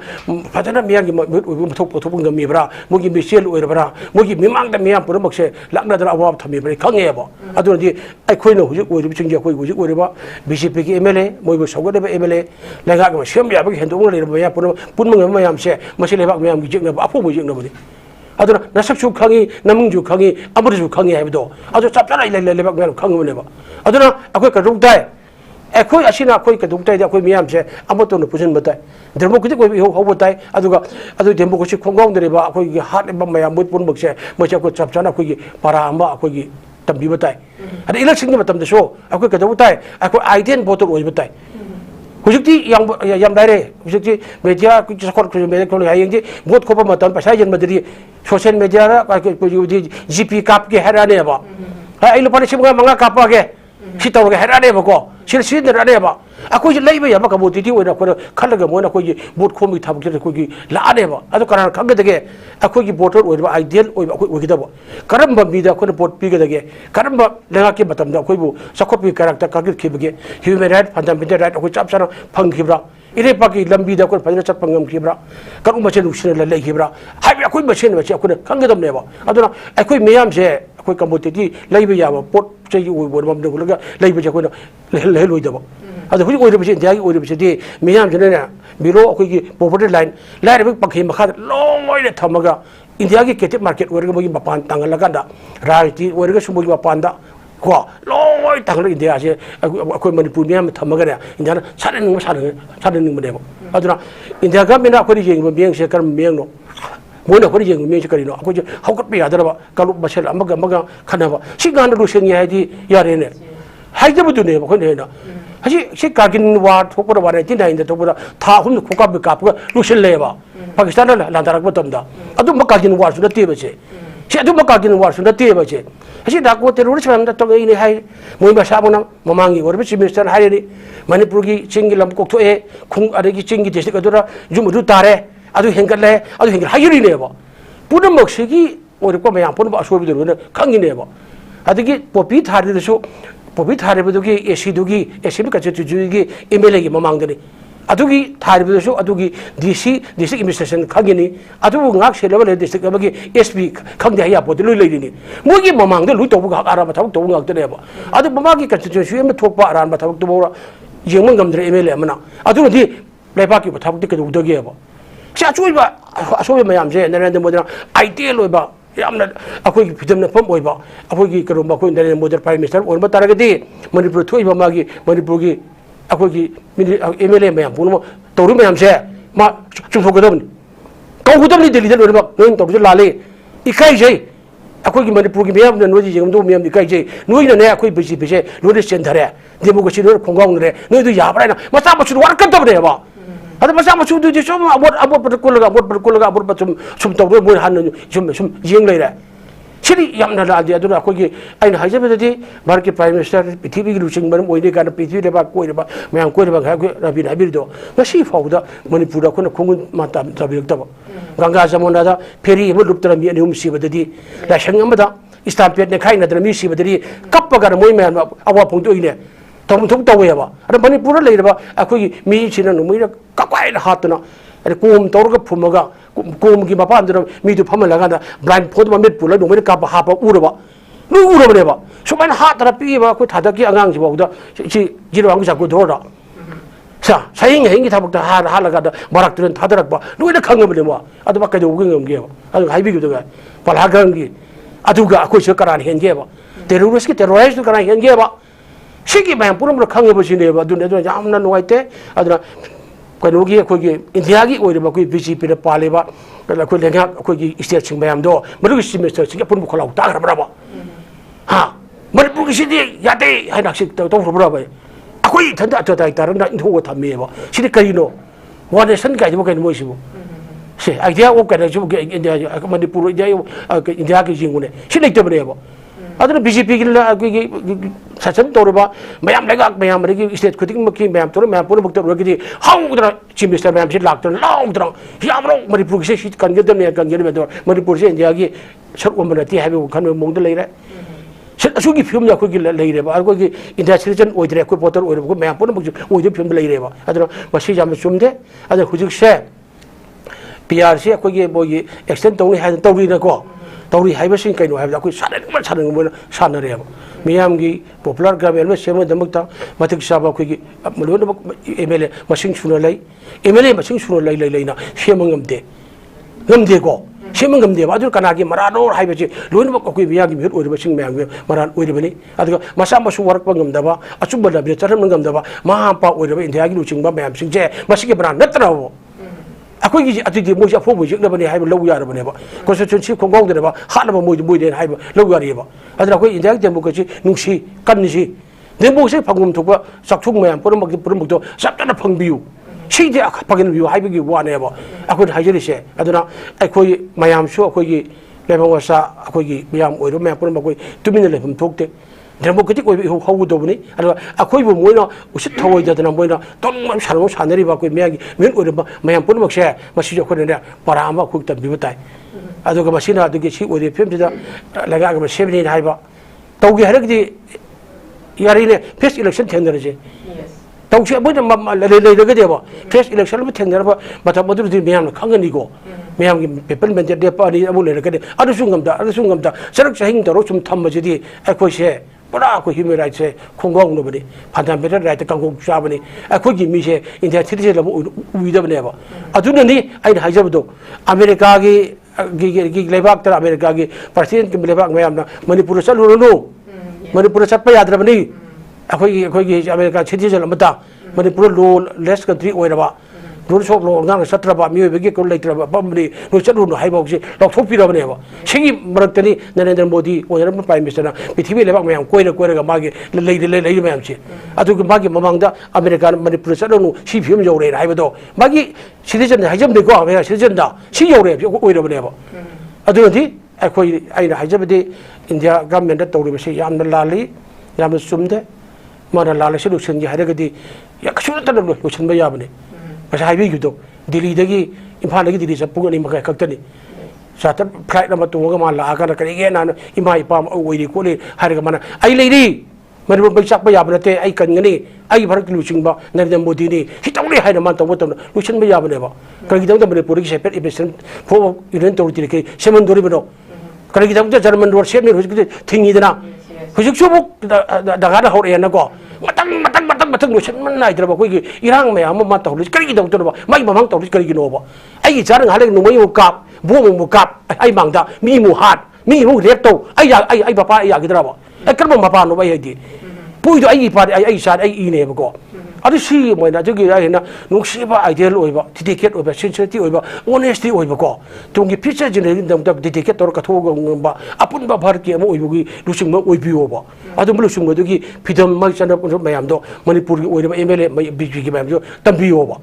[SPEAKER 3] फजना मियामगी म्यूट ओइबो मथोक पथोक गमीब्रा मोगी मिसेल ओइरबरा मोगी मिमांगदा मियाम पुरमक्से लाकनादरा अवाब थमीब्रा खंगेबा अदुनदि अखोइनो हुजिक ओइरिबि चिंगी अखोइ हुजिक ओइरेबा बीजेपी की एमएलए मोइबो सौगदेबा एमएलए लंगा सेम याबगी हेंदोंग लेरबा या पुनमंग मयामसे मसे लेबाक मियामगी जिकनबा अफोबो जिकनबनि अदुना नसकसु खंगी नमंगजु खंगी अमरजु खंगी हाइबदो अदु चपचारा लेबाक मेम खंगबनेबा अदुना अखोइ कदुंगताय अखोइ असिना अखोइ कदुंगताय द अखोइ मियामसे अमतोन पुजन बताय डेमोक्रेटिक ओइ होबताय अदुगा अदु डेमोक्रेसी खोंगावदरेबा अखोइ हाट एबा मयाम मुत पुनबक्से मसे अखोइ चपचारा अखोइ पारा अमा अखोइ तंबि बताय अदु इलेक्शन के मतम दसो अखोइ कदुंगताय अखोइ आइडेंट वोटर ओइ बताय हुजुक्ति याम दाइरे हुजुक्ति मीडिया कुछ सकोट मीडिया कोन हायंगे वोट खोप मतम पैसा जनमदरी सोशल मीडिया रा जीपी काप के हराने बा आई लुपा लिसिंग मंगा कापागे सि तौरगे हराने बको सिर सिदराने बा अखोइ लेबा याबा कबोटिटी ओइना कोन खलगा मोना कोइ वोट खोमि थाबके कोइ लाने बा अदु कारण खंगदगे अखोइ वोटर ओइबा आइडियल ओइबा अखोइ ओइगदबो करम मीदा कोन वोट पीगदगे करम लेगा के मतम अखोइबु सखोपि करक्टर कागिर खिबगे ह्यूमन राइट फंडामेंटल राइट अखोइ चापसाना फंगिब्रा इरे पाकी लंबी दा कोन फजना चप ngam खिब्रा करू मचे लुसिन लेखिब्रा हाइबे अखोइ मसेन मचे अखोइ खंगदबनेबा अदुना अखोइ मियाम से अखोइ कम्पोटिटी लेबा याबा पोट चै ओइबो ममदगुलगा लेबा जे कोन लेलोइदबो अदु हुइ ओइरबसे इंडिया की ओइरबसेदि मियाम जनेना बिरो अखोइ पॉवर्टी लाइन लाइरबे पखै मखा लोइने थमगा इंडिया की कैटिव मार्केट ओइरगा मोगी मपान तांगलगांदा राजनीति ओइरगा सुमोगी मपानदा को लोइ तांगल इंडिया से अखोइ मणिपुर मियाम थमगने इंडिया साननिंगमनेबो अदुना इंडिया गवर्नमेंट अखोइ जेंगबो बेंगसे करम मेंगनो मोना अखोइ जेंगबो मेंसे करिनो अखोइ हौगतपे यादरबा कालु मसेल अमगा खनबा सिगान रुसेंगे हाइदि यारेने हाइजबदुनेबो अखोइ हेना हजी से कारगिल वार थोपर वार 1999 थोपर था हुन खोकाब कापगा रुसेलेबा पाकिस्तान लांदारक मतमदा अदु कारगिल वार सु नतेबसे से अदु कारगिल वार सु नतेबसे हजी दाको टेररिस्ट हमदा तो गइने हाइ मोइ मासाबना ममांगी ओरबे चीफ मिनिस्टर हाइरे मणिपुर की चिंगी लम कोक्थोए खुंग अदगी चिंगी डिस्ट्रिक्ट अदुरा जुमुदु तारे अदु हेंगले अदु हेंगल हाइरिनेबा पुनमक्सिगी ओरको मयाम पुनम असोबिदुरने खंगिनेबा अदगी पोपी थारिदसु कोविड थारिबदुगी एसी कचुजुगी एमएलए की ममांगदनी अदुगी थारिबदसु अदुगी डीसी डिस्ट्रिक्ट एडमिनिस्ट्रेशन खगिनी अदुबु ngak सेलेबल डिस्ट्रिक्ट अबगी एसपी खंगदे हया पोत लुई लेदिनी मोगी ममांगद लुई तोबु आरा मथाव तोबु ngak तनेबा अदु ममागी कचुजुसु एम थोकपा आरा मथाव तोबो येंगमं गमद्रे एमएलए मना अदुदी लेबाकी मथाव तिकदुदगेबा चाचुइबा असोबे मयामजे नरेंद्र मोदी आईटीएल ओइबा यामना अखोई फिदम फम ओइबा अखोई करोम अखोई नरेंद्र मोदी प्राइम मिनिस्टर ओइबा तारगदी मणिपुर थोइबा मागी मणिपुर की अखोई एमएलए मयाम पुनो तौरु मयामसे मा चुथोगदबनी कौगदबनी दिल्ली लोइबा नोइन तौरु लाले इकाई जै अखोई मणिपुर की मयाम नोजी जेगमदो मयाम इकाई जै नोइना ने अखोई बीजेपी से लोरे सेंधरे डेमोक्रेसी लोरे खोंगाउनरे नोइदु याबराइना मसा मसु वारकदबनेबा अद मसा मसु दुदि सम अबोट पर कुलगा सुम तौर मोय हान सुम येंग लेरे सिरि यामना लादि अदुना अखोगी आइन हाइजबदि भारत के प्राइम मिनिस्टर पृथ्वी की लुचिंग बरम ओइने गाना पृथ्वी रेबा कोइरेबा मयाम कोइरेबा रबि हाबिरदो मसी फाउदा मणिपुर अखोन खुंगुन माता तबिरक्तबा गंगा जमुना दा फेरी एम लुप्तर मी अनिहुम सिबदि लाइसंग अमदा स्टाम्पेट ने खाइ नदर मी सिबदि कप्पगा मोय मयाम अवा फुंदोइने तम थुक तवेबा अरे मणिपुर लेरबा अखोगी मी सिना नुमैना कक्वाइ हातना अरे कोम तौरगा फुमगा कोम की मपान दर मी दु फम लगा ब्लाइंड फोद ममित पुल नुमैना काप हापा उरबा नु उरबनेबा सुमैना हातरा पीबा को थादकी अंगांग जिबाउदा सि जिरो अंग जाको धोरा सा साइंग हेंगी थाबक हा लगा मरक तुरन थादरकबा नुइना खंगबनेबा अदबा कदो उगंगमगेबा अदु हाइबिगुदगा पलागंगी अदुगा अखोइसो करान हेंगेबा टेररिस्ट की टेररिस्ट करान हेंगेबा सिगी मैम पुरम खंगबसिनेबा दुने दु यामना नुवाइते अदना कनोगी अखोगी इंडिया की ओइरबा कोई बीजेपी ने पालेबा अखोई लेंगा अखोगी स्टेट सिंग मैम दो मरुगी सेमेस्टर सिंग पुन खलाउ तागरबराबा हा मणिपुर की सिदि याते हाइना सिक तौरबराबा अखोई थंदा अतताइ तारना इंथोग थमेबा सिदि करिनो वन नेशन गाइदबा कइन मोइसिबो से आइडिया ओ कने जु इंडिया मणिपुर इंडिया की जिंगुने सिलेक्टबनेबा अदना बीजेपी की शासन तौरबा मैम लेगा मैम स्टेट खुदिंग मैम तौर मैम पुर भक्त रोगी हाउद्रा चीफ मिनिस्टर मैम से लाक्तर लाउद्रा यामरो मणिपुर से सीट कंगेदने मणिपुर से इंडिया की सर ओमनती है खन मोंग लेरे असुगी फिल्म अखोगी लेरेबा अखोगी इंडिया सिटीजन ओइद्रे अखोई वोटर ओइरबो मैम पुर भक्त ओइदे फिल्म लेरेबा अदना मसी जाम सुमदे अदना हुजुक से पीआर से अखोगी बोगी एक्सटेंड तौनी है तौरीनको तौरी हाइबसिंग कइनो हाइबदा अखोई सानरेबा मियाम की पॉपुलर गवर्नमेंट सेमदमक्ता मतिक साबा अखोगी लोन एमएलए मसिंग सुनो लै एमएलए मसिंग सुनो लै लेना सेमंगमदे को सेमंगमदे बादु कनागी मरानो हाइबसे लोन अखोई मियागी मिहुत ओइरबसिंग मियाम मरान ओइरबनी अदुगा मसा मसु वरकपा ngमदबा अचुबदा बे चरम ngमदबा महापा ओइरबा इंडिया की लुचिंगबा मियाम सिंजे मसिगे बरा नत्रबो अखोई अति मोई अफोब जिक्नबने हाइब लौ यारबनेबा कॉन्स्टिट्यूंसी खोंगाउदनेबा हानबा मोई हाइब लौ यारिबा अदना अखोई इंडिया डेमोक्रेसी नुंसी कन्निसी डेमोक्रेसी फंगम थोबा चाकथुग मयाम पुरमक्तो सबतना फंगबियु सिजे फगनबियु हाइबगी वानेबा अखोई हाइजरिसे अदना अखोई मयामसु अखोई लेबवसा अखोई मयाम ओइरो मयाम पुरमक्कोई तुमिन लेफम थोकते डेमोक्रेटिक हौदबनी अखोई मोइना उसित थवैदना मोइना तोंग सानो सानरिबा कोई मियागी मेन ओइरबा मयाम पुनमक्से मसी अखोइने परा अमा खुक तबिबा ताइ अदुगा मसिना अदुगी सी ओइरे फिल्मदा लगागा सेबनी हाइबा तौगे हरगदि यारिने फेस इलेक्शन थेंदरजे तौसे मोइना लेगदेबा फेस इलेक्शन म थेंदरबा मथा मदुदि मियाम खंगनिगो मियाम की पेपल मेंटे देपानी अबु लेरगदि अदुसुंगमदा सरक सहिंग तरो सुम थमबजिदि अखोइसे पूरा अखोई ह्यूमन राइट्स से खोंगाउनबनी फंडामेंटल राइट कांगो चाबनी अखोई मिसे इंडिया सिटीजन लब उइदबनेबा अदुननी आइन हाइजबदो अमेरिका की लेबाक तर अमेरिका की प्रेसिडेंट की लेबाक मयामना मणिपुर चलुनो मणिपुर चप्पा याद्रबनी अखोई अमेरिका सिटीजन अमता मणिपुर लो लेस कंट्री ओइरबा रूल ऑफ लॉ गांग सत्रबा मियोबेगी को लेत्रबा बमनी नो चलुनो हाइबोक्सी लौथोपिरबनेबा सिगी मरक्तनी नरेंद्र मोदी ओइरब प्राइम मिनिस्टर पृथ्वी लेबाक मयाम कोइरगा मागे लेइ मयामसी अदुग मागे ममांगदा अमेरिका मणिपुर चलुनो सी फिल्म जौरे हाइबदो मागे सिटीजन हाइजमदेको अमेरिका सिटीजन दा सी जौरे ओइरबनेबा अदुनदि अखोई आइना हाइजबदि इंडिया गवर्नमेंट तौरिबसे यामना लाली यामना सुमदे माना लालसे लुसनगी हाइरगदि yakshuna lo luchen ba yabne basa highway gudo Delhi dagi imphal dagi Delhi sapung ani makai kaktani sata flight number 2 ga ma la ka kari ge na imai pam oiri ko le har ga mana ai leiri Manpur मै चाप याब नते आई कनगनी आई भारत की लुचिंगबा नरेंद्र मोदी ने हितौले हाय मान तब तब लुचिन मै याब नेबा करिगिदम मनपुर की separate election फो union तौरती के semen दोरी बनो करिगिदम जर्मन रोड सेम ने हुजिक थिंगीदना हुजिक सुबु दगा हौरे नको मतंग लुचिन मन नाइद्रबा कोई इरांग मै हम मा तौली करिगिदम तोबा मै ममंग तौली करिगिनोबा आई चारंग हाले नुमै काप बो मु काप आई मांगदा मी मु हाट मी मु लेक्तो आई बापा आई आगिद्राबा आई कर्म मपा नो बाई दी पुइदो आई पार्टी आई सार आई इनेबको अदु सी मोइना जगी आइना नुक्सीबा आइडियल ओइबा डेडिकेट ओइबा सिंसियरिटी ओइबा ऑनेस्टी ओइबको तुंगी फ्यूचर जनरेशन दम तक डेडिकेट तोर कथोगंबा अपुनबा भारत की अमो ओइबगी लुसिंग ओइबियोबा अदु लुसिंग दुगी फिदम मै चना मयाम दो मणिपुर की ओइबा एमएलए बीजेपी की मयाम जो तंबियोबा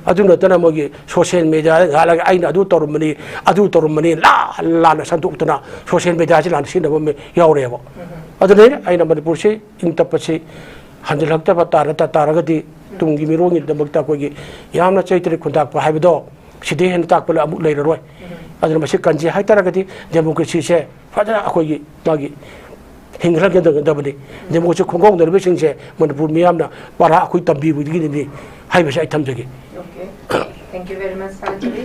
[SPEAKER 3] अदु नतना मोगी सोशल मीडिया गाला आइना अदु तोरमनी ला लाना संतुक्तना सोशल मीडिया से लान सिनबा में यावरेबा अदुने आइना मणिपुर से इंतपसे हंजलक्तब तारगदी तुंगी मिरोंगी दमक्ता कोगी यामना चैत्र खुंदाक हाइबदो सिदे हेन ताकपल अमु लेररोय अदुन मसे कंजे हाइतरगदी डेमोक्रेसी से फजना अखोगी मागी हिंगलग दबदे डेमोक्रेसी खुंगोंग दरबे सिंसे मणिपुर मियामना पारा अखोई तंबीबुगी नि हाइबसे आई थमजगे
[SPEAKER 1] okay thank you very much साजरी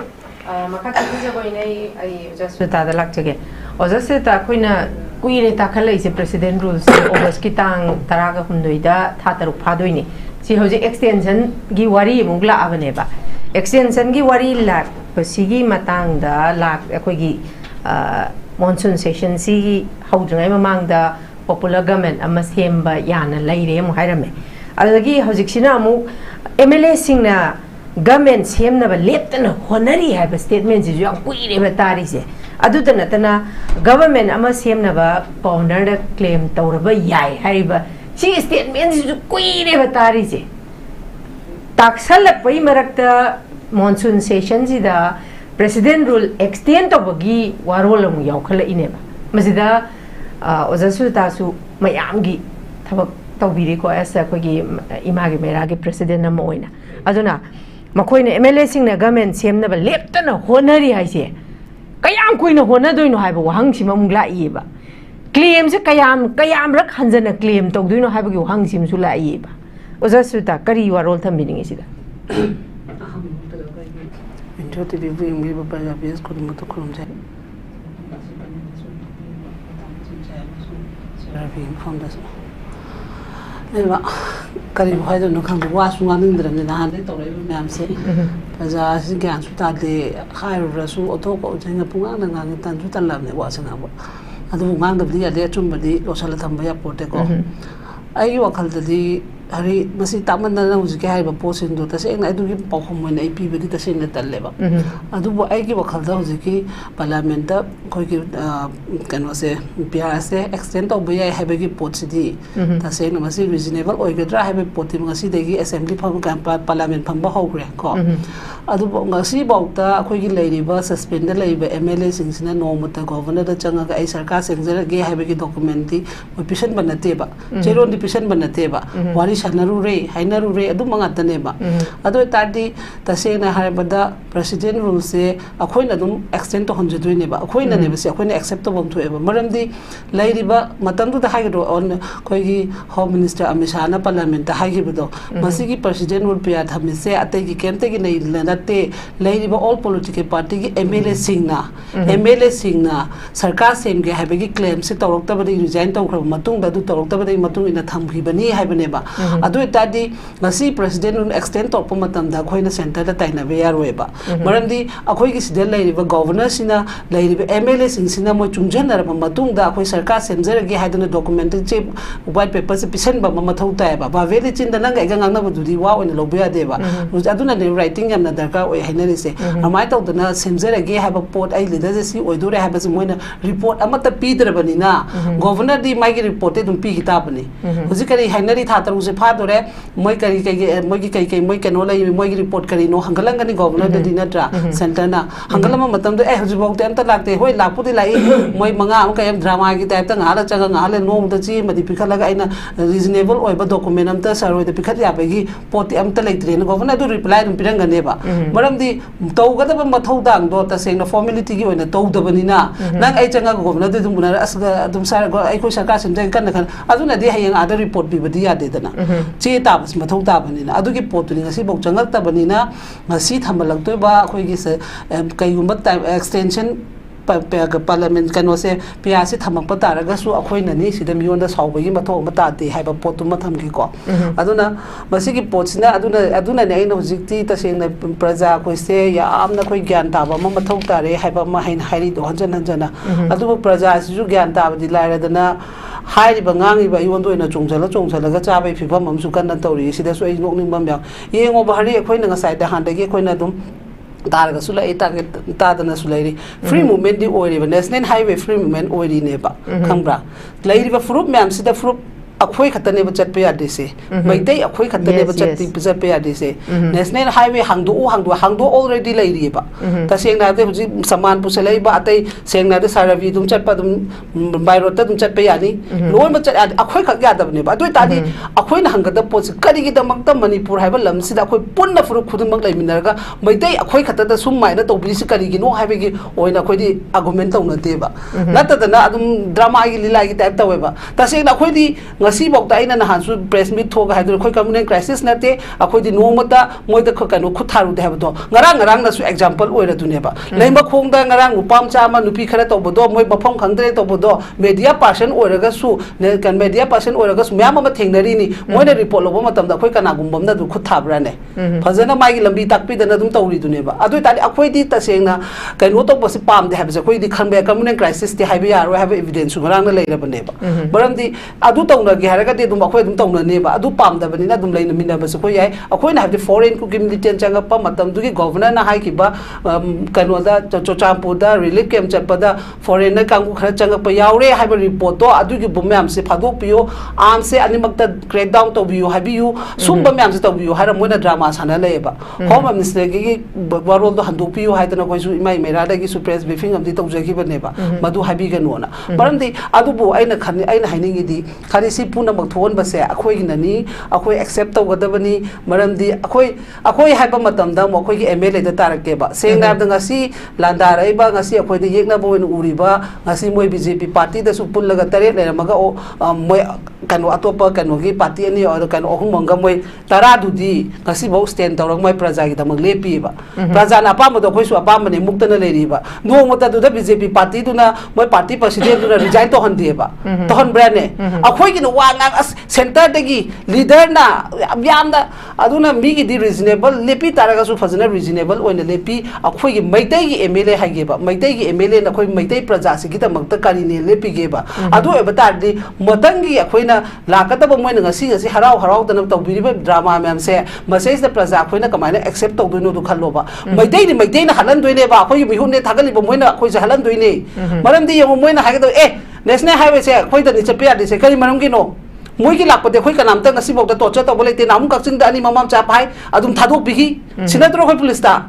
[SPEAKER 1] मखा तजबोइने आई जसुता दा लाक्चगे ओजसुता अखोइना कुइरे ताखलैसे प्रेसिडेंट रूल्स ऑगस्ट की तांग तरागा हुंदोइदा था तरुक फादोइने सि होजे एक्सटेंशन गी वारी मुगला आबनेबा एक्सटेंशन की वारी लाख पसीगी मतंगदा लाख अखोगी मॉनसून सेशन सी हौद्रङै ममांगदा पॉपुलर गवर्नमेंट अमा सेमबा याना लैरे मु हाइरमे अदगी हौजिक्सिना अमु MLA सिंगना government सेमनबा लेप्तना honorary HYBE statement जिजु याम कुइरेबा तारिसे अदुदा नतना गवर्नमेंट अमा सेमनबा गवर्नर क्लेम तौरबा याय हाइबा सी स्टेटमेंट जिजु कुइरेबा तारिसे ताक्सलपै मरक्ता मॉनसून सेशन जिदा प्रेसिडेंट रूल एक्सटेंड तौबगी वारोल अमु यावखला इनेबा मजिदा ओजसुतासु मयामगी थबक तौबिरिको एसा कोगी इमागी मेरागी प्रेसिडेंट अमा ओइना अदुना मखोइना एमएलए सिंगना गवर्नमेंट सेमनबा लेप्तना होनरी हाइसे कयाम कोइना होनदोइनो हाइबा वहांगसिम अमु लाइएबा क्लेम से कयाम रक हंजना क्लेम तौदोइनो हाइबगी वहांगसिमसु लाइएबा ओजसुता करी वारोल थम्बिनिंगे सिदा
[SPEAKER 4] newtv बुइंगी बाबा बेस खुदमतो खुरुमजे RABI फाउंडेशन एबा करी हाइदो नो खांग वासु गानिंद्रने नान दे तोरे मैम से प्रजा से ज्ञान सु तादे खाइरसु ओथो को जेंगा पुंगा नंगा तन सु तलमने वासना बा अदु गांग दबदी अदे चुंबदी लोसल थंबा या पोटे को आई वखल ददी हरी मसी तामन ना हुजिके हाइबा पोसिन दो तसेंग अदुगी पाखम मोइन आई पीबदी तसेंग तल्लेबा अदुबो आइगी वखल दा हुजिकी पार्लियामेंट दा खोइकी कनो से पीआर से एक्सटेंड तो बया हाइबगी पोटसिदी तसेंग मसी रीजनेबल ओइगद्रा हाइबे पोति मसी देगी असेंबली फम पार्लियामेंट फम बा होग्रे को अदुबो ngasi bauta खोइगी लेरिबा सस्पेंड लेरिबा एमएलए सिंगसिना नोमता गवर्नर दा चंगा आई सरकार सेंजर गे हाइबगी डॉक्यूमेंट दी पिशन बनतेबा जेरोन दी पिशन बनतेबा वारी सनरुरे हाइनरुरे अदु मंगातनेबा अदो तादी तसेना हारबदा प्रेसिडेंट रूल से अखोइना दुम एक्सटेंड तो हंजदुइनेबा अखोइना नेबसे अखोइना एक्सेप्टेबल थोएबा मरमदी लेरिबा मतंदु दा हाइगदो ऑन खोइगी होम मिनिस्टर अमिशाना पार्लियामेंट दा हाइगिबदो मसिगी प्रेसिडेंट रूल पिया थमिसे अतेगी केमतेगी नै लनते लेरिबा ऑल पॉलिटिकल पार्टी की एमएलए सिंगना सरकार सेमगे हाइबगी क्लेम से तौरक्तबदी रिजाइन तौखरब मतुंग ददु तौरक्तबदी मतुंग इना थमखिबनी हाइबनेबा अदु तादी ngasi president un extend to pamatam da khoina center da taina be yaroeba maramdi akhoi gi sidel leiriba governor sina leiriba mla sing sina mo chungjan ra matung da akhoi sarkar semjera gi haiduna document che white paper se pisan ba mathau ta ba ba veli chin da nanga ga ngangna bududi wa oina lobuya de ba aduna ne writing yamna darkar oi hainari se amai to dana semjera gi ha ba pot ai leader se si oidure ha ba se moina report amata pidrabani na governor di mai gi report e dum pi kitabani hujikari hainari tha taru se फादोरे मोई कई मोई कनो लई मोई report करी no हंगलंगनी governor दि नत्रा centre ना हंगलम मतम दो हजिबोक अमता लागते होय लापुदी लाई मोई मंगा am kayam drama ki type ta ngala chaga ngale nom ta chi madi pikhala ga aina reasonable oiba document am ta saroi ta pikhat ya bagi poti am ta leitre no governor du reply dum piranga ne ba maram di tau ga da mathau dang do ta seng na formality gi oina tau da bani na nang ai changa governor du dum buna asga dum sar go ai ko sarkar samjai kan kan aduna di hayang ada report bi badi ya de da na che ta bas mathau ta bani na adu gi pot ni ngasi bok changal ta bani na ngasi thamalak toi ba khoi gi se kai gumba time extension parliament kano se piasi thamang patara ga su akhoi na ni sida mion da saw gi matho mata de haiba potu matham gi ko aduna masi gi potsina aduna ne aina hojikti ta seng na praja khoi se ya amna khoi gyan ta ba ma matho tare haiba ma hain hairi do hanjana adu praja su gyan ta ba di laira dana hairi ba ngangi ba yon do ina chongchala ga cha bai phibam am su kan na tori sida so ai nok ning bam ya yengo ba hari akhoi na ngasai da han da gi akhoi na dum Targa sula tadana sulai free movement di ori national highway free movement ori ne ba khambra lai ba fruit ma'am sida fruit akhoi khatane ba chat pe ya dise mai dai akhoi khatane ba chat pe ya dise national highway hangdo already lai ri ba ta seng na de huji saman pu selai ba atai seng na de saravi dum chat pa dum by road ta dum chat pe ya ni loi ma chat akhoi khat ya da ne ba doi ta di akhoi na hangada po kari gi da mak ta manipur haiba lam sida akhoi punna furu khudum mak lai minar ga mai dai akhoi khat da sum mai na to bi si kari gi no haiba gi oina akhoi di argument ta na de ba na ta da na adum drama gi lila gi type ta we ba ta seng na akhoi di ngasi bok ta ina na han su press meet thoga haidu khoi communal crisis na te akhoi di no mata moi da khokanu khutharu de haiba do ngarang na su example oira du ne ba leima khong da ngarang upam cha ma nupi khara to bodo moi bafam khangdre to bodo media person oira ga su ne kan media person oira ga su myam ma thengnari ni moi na report lobo matam da khoi kana gumbam na du khuthabra ne phajana mai gi lambi takpi da na dum tawri du ne ba adu tali akhoi di ta seng na kaino to bosi pam de haiba ja khoi di khanbe communal crisis te haiba ya ro have evidence su ngarang na leira ba ne ba baram di adu tawna gi haraga de dum akhoi dum tawna ne ba adu pam da bani na dum leina minna ba su khoi ai akhoi na have the foreign ku gi militant changa pa matam du gi governor na hai ki ba kaino da chochampur da relief camp chat pa da foreigner kangu khara changa pa yaure haiba report to adu gi bum myam se phadok piyo am se animak ta crack down to biyo habi yu sum ba myam se to biyo hara moina drama sana le ba home minister gi warol do handuk piyo hai tana koi su imai mera da gi su press briefing am di to jagi ba ne ba madu habi ga no na baram di adu bu aina khani aina haining gi khari si puna mak thon ba se akhoi gi nani akhoi accept to gadabani maram di akhoi haiba matam da mo khoi gi MLA da tarak ke ba seng na da ngasi landa rai ba ngasi akhoi de yekna bo uri ba ngasi moi BJP party da su pul laga tare le maga o moi kanu atopa kanu gi party ani or kanu ohum manga moi tara du di ngasi bo stand tawrang moi praja gi da mag lepi ba praja na pa mo do khoi su apa mane mukta na le ri ba no mo ta du da BJP party du na moi party president du na resign to han di ba to han brand ne akhoi gi no wa ngang center de gi leader na yam da aduna mi gi di reasonable lepi tara ga su fazana reasonable oina lepi akhoi gi maitai gi MLA ha ge ba maitai gi MLA na khoi maitai praja si gi da mak ta kari ne lepi ge ba adu e bata di matang gi akhoi na la ka ta ba moi na ngasi harau da na to bi ba drama mem se message da praja akhoi na kamai na accept to do no du khalo ba maitai na halan doi ne ba akhoi mi hun ne thagali ba moi na akhoi ja halan doi ne maram di yong moi na ha ga do national highway se akhoi da ni che pe di se kari maram gi no moi gi lak pa de khoi kanam ta ngasi bok da torture to bole te nam ka ching da ani mamam cha pai adum thadok bi gi sinatro khoi police ta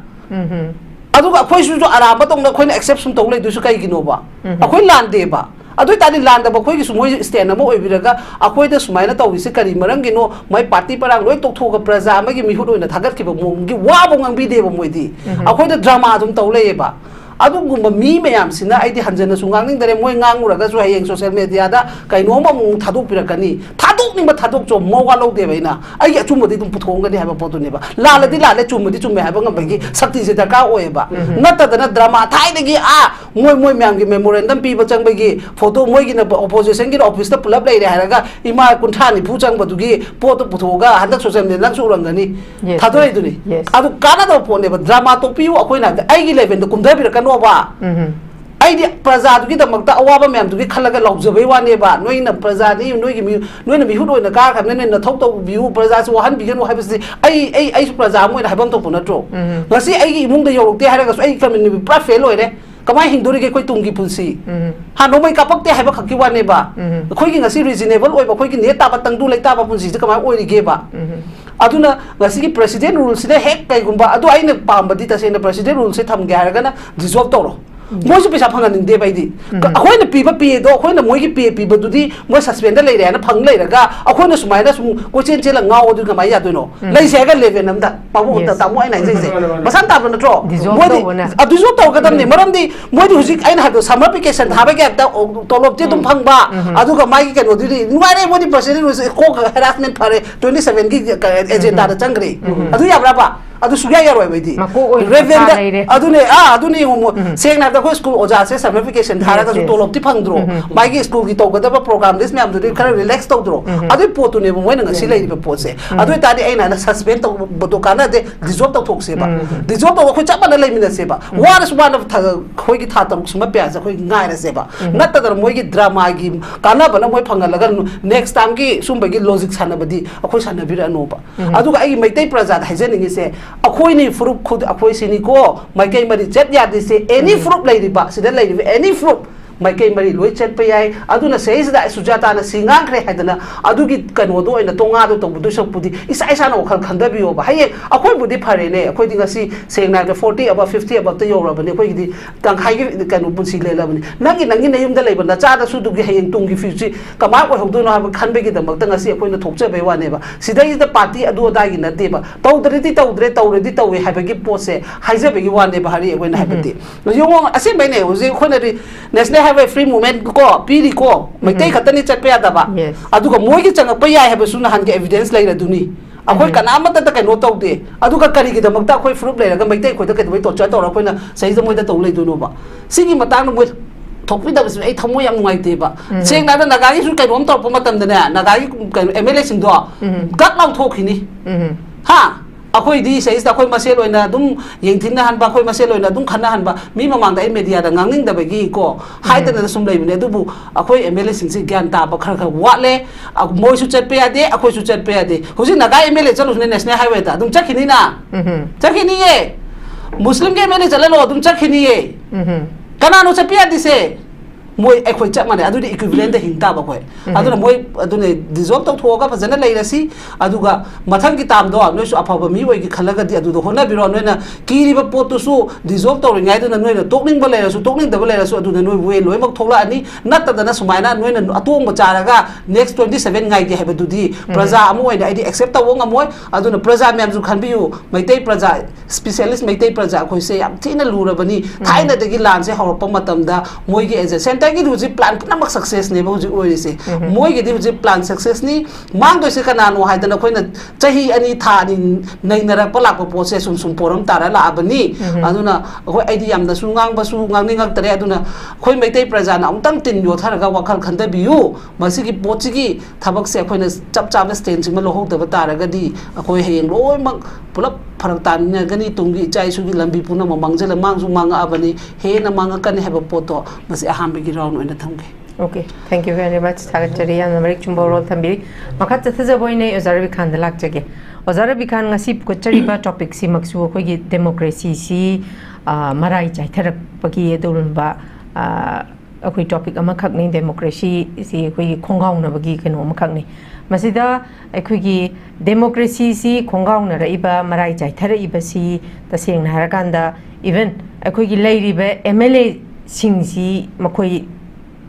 [SPEAKER 4] adu ka khoi su jo ara ba tong da khoi na accept sum to le du su kai gi no ba akhoi lan de ba adu ta ni lan da ba khoi gi su moi stand mo oi bi ga akhoi da sumai na to wi se kari maram gi no mai party parang loi tok tho ga praja ma gi mi hu do na thagat ki ba mong gi wa bo ngang bi de ba moi di akhoi da drama dum to le ba adu gumba mi mayam sina aidi hanjana su ngang dare moi ngang ura ga su hayeng social media da kai no ma mung thaduk pirakani thaduk ning ba thaduk cho mo ga lo de baina ai ya chumodi dum puthong ga ni haba potu ne ba la di la le chumodi chumme haba ngam bagi sakti se daka oe ba nata da na drama thai de gi moi myam gi memorandum pi ba chang bagi photo moi gi na opposition gi office ta pulap lai re haraga ima kuntha ni phu chang ba du gi potu puthoga handak social media lang su rang ga ni thadoi du ni adu kana do phone ne ba drama to pi akoi na ai gi level da kumda bi ba ai di praja du gi da mak ta awa ba myam du gi khalaga lawjabai wa ne ba noi na praja ni noi gi noi na mi hu doi na ka kham ne na thok to view praja su han bi gen ha bi ai su praja moi na habam to puna tro ngasi ai gi mung da yorok te haraga su ai family bi pra fail oi re कमाई हिंदोरी के कोई तुंगी पुंसी हाँ नोमई कापकते है खकी वाने बा कोई की ngasi reasonable ओइ बा कोई की नेता बा तंगदु लेता बा पुंसी से कमाई ओइ गे बा अदुना ngasi की president rules ने हेक कई गुंबा अदु आइने पामबदी तसे ने president rules से थम गया रगना dissolve तोरो मोइ से पैसा फंगन दे बाइदी अखोइ ने पीबा पी दो अखोइ ने मोइ की पी पीबा दुदी मोइ सस्पेंड ले रे ना फंग ले रगा अखोइ ने सुमाइना सुम कोचेन चेला गाओ दु कमाई या दुनो ले सेगा लेवे नमदा पाबु त तामो आइना जे मसान ताब नत्रो मोइ अदुजो तो गदम ने मरमदी मोइ हुजिक आइना हादो समर वेकेशन थाबा के त तोलोब जे दुम फंगबा अदुगा माइ के नो दुदी नुवारे मोइ प्रेसिडेंट को हरासमेंट फरे 27 की एजेंडा द चंगरे अदु याब्राबा अदु सुया यारोय बैदी रेवेंड अदुने अदुने सेंगना द को स्कूल ओजा से समर वेकेशन थारा का तोलोब ति फंगद्रो माइगी स्कूल की तोगदब प्रोग्राम दिस मैम दुदी खरा रिलैक्स तौद्रो अदु पोतुने मोइ न ngasi लेइबे पोसे अदु तादि आइना सस्पेंड तो बदो काना दे डिजॉल्व तो थोकसेबा डिजॉल्व तो खो चापना लेमिनसेबा वारस वान ऑफ खोइ की था तरुक सुम प्याज खोइ गायरसेबा नत्तदर मोइ की ड्रामा की काना बना मोइ फंगलगा नेक्स्ट टाइम की सुमबगी लॉजिक सानबदी अखोइ सानबिर अनोबा अदुगा आई मैतै प्रजा हाइजनिंग से अखोइ नि फ्रूट खुद अखोइ सिनी को मैकै मरि चट यादि से एनी फ्रूट लेरिबा सिदा लेरिबा एनी फ्रूट मैकै मरि लोइ चट याय अदुना सेइसदा सुजाता ना सिंगांख्रे हाइदना अदुगी कनोदो ओइना तोंगा दो तबुदु सकपुदी इसा इसा नो खल खंदबियो बा हाये अखोइ बुदि फरेने अखोइ दिगसी सेंगना 40 अब 50 अब त योरबने अखोइ दि तंखाइ के कनो पुंसी लेलबने नंगी नयुमदा लेबना चादा सुदुगी हायें तुंगी फ्यूची कमा को होदुनो हाब खनबेगी दमक तंगसी अखोइना थोकचबे वानेबा सिदैदा पार्टी अदु अदागी नतेबा तौदरेदि तौदरे तौरेदि तौवे हाबगी पोसे हाइजबेगी वानेबा हारि अखोइना हाबति योंग असे बेने होजे खोना नेशनल हाईवे फ्री मूवमेंट को पीरी को मैतै खतनी चटपे यादबा अदुगा मोइगी चंगप याय हाबसु नहान के एविडेंस लेरदुनी अखोइ कनामत त कनो तौदे अदुगा करी के दमकता अखोइ प्रूफ लेरगा मैतै खोइदा केदबै टॉर्चर तौरा अखोइना सहीदा मोइदा तौ लेदुनोबा सिगी मतंग मोइ थोकपिदबसु ए थमो याम नुवाइतेबा सेंगना द नगागी सु कैरोम तौरप मतमदने नगागी एमएलए सिंगदो गट लाउ थोखिनी हा अखोइ दी सहीस अखोइ मसेल ओइना दुम येंथिना हनबा अखोइ मसेल ओइना दुम खना हनबा मी ममांगदा ए मीडिया दा ngang दबगी को हाइदना सुम लेबिने दुबु अखोइ एमएलए सिंगसि ज्ञान ताब खर खर वाले मोइ सु चटपे यादे अखोइ सु चटपे यादे हुजि नगा एमएलए चलुने नेशनल हाईवे दा दुम चखिनी ना चखिनी ये मुस्लिम के एमएलए चललो दुम चखिनी ये कनानो चपे यादे से मोइ एखोइ चप माने अदुदि इक्विवेलेंट हिंता बा खोइ अदुना मोइ अदुने डिजॉल्व तो थोगा फजना लेरसी अदुगा मथंग की ताम दो नोइसु अफाबा मी ओइ की खलगदि अदुदो होना बिरो नोइना कीरिबा पोतुसु डिजॉल्व तो रिंगाइ दुना नोइना टोकनिंग बा लेरसु टोकनिंग दबा लेरसु अदुना नोइ वे लोइ मक थोला अनि नत्तदना सुमाइना नोइना अतोंग बचारागा नेक्स्ट 27 गाइ के हेबदुदि प्रजा अमो ओइना आइदि एक्सेप्ट तवो ngमोइ अदुना प्रजा म्याम जु खनबियु मैतै प्रजा स्पेशलिस्ट मैतै प्रजा खोइसे याम थिना लुरबनी थाइना दगी लान से हरप मतमदा मोइगे एज सेंटर की हुजी प्लान पुनमक सक्सेस ने हुजी ओइसे मोइगे दि हुजी प्लान सक्सेस नि मांग दोइसे कनानो हाइदना खोइना चाहि अनि थानि नैनरा पलाक पोसे सुम पोरम तारा लाबनी अदुना खोइ आइदि यामदा सुंगांग बसु ngang तरे अदुना खोइ मैतै प्रजाना अमतंग तिन यो थारगा वखल खंदबियु मसिगी पोचिगी थबक से खोइना चप चाब स्टेन सिम लोहोदब तारगदि खोइ हेंग लोइमक पुलप फरक तानगनी तुंगी चाइसुगी लंबी पुनम मंगजल मांगसु मांगाबनी हेना मांगकनि हेब पोतो मसि अहामबगी round ओइना थंगे
[SPEAKER 1] Okay, thank you very much. Thagachari and Americ Chumbo roll thambi. Makat thazaboine Ozarabi Khan the lakjage. Ozarabi Khan ngasi kochariba topic si maksu kogi democracy si marai chai tharak pagi edulba akoi topic amakhak ni democracy si kogi khongaung na bagi keno amakhak ni. Masida akoi democracy si khongaung na raiba marai chai tharak iba si taseng na harakanda even akoi lairiba MLA singsi makoi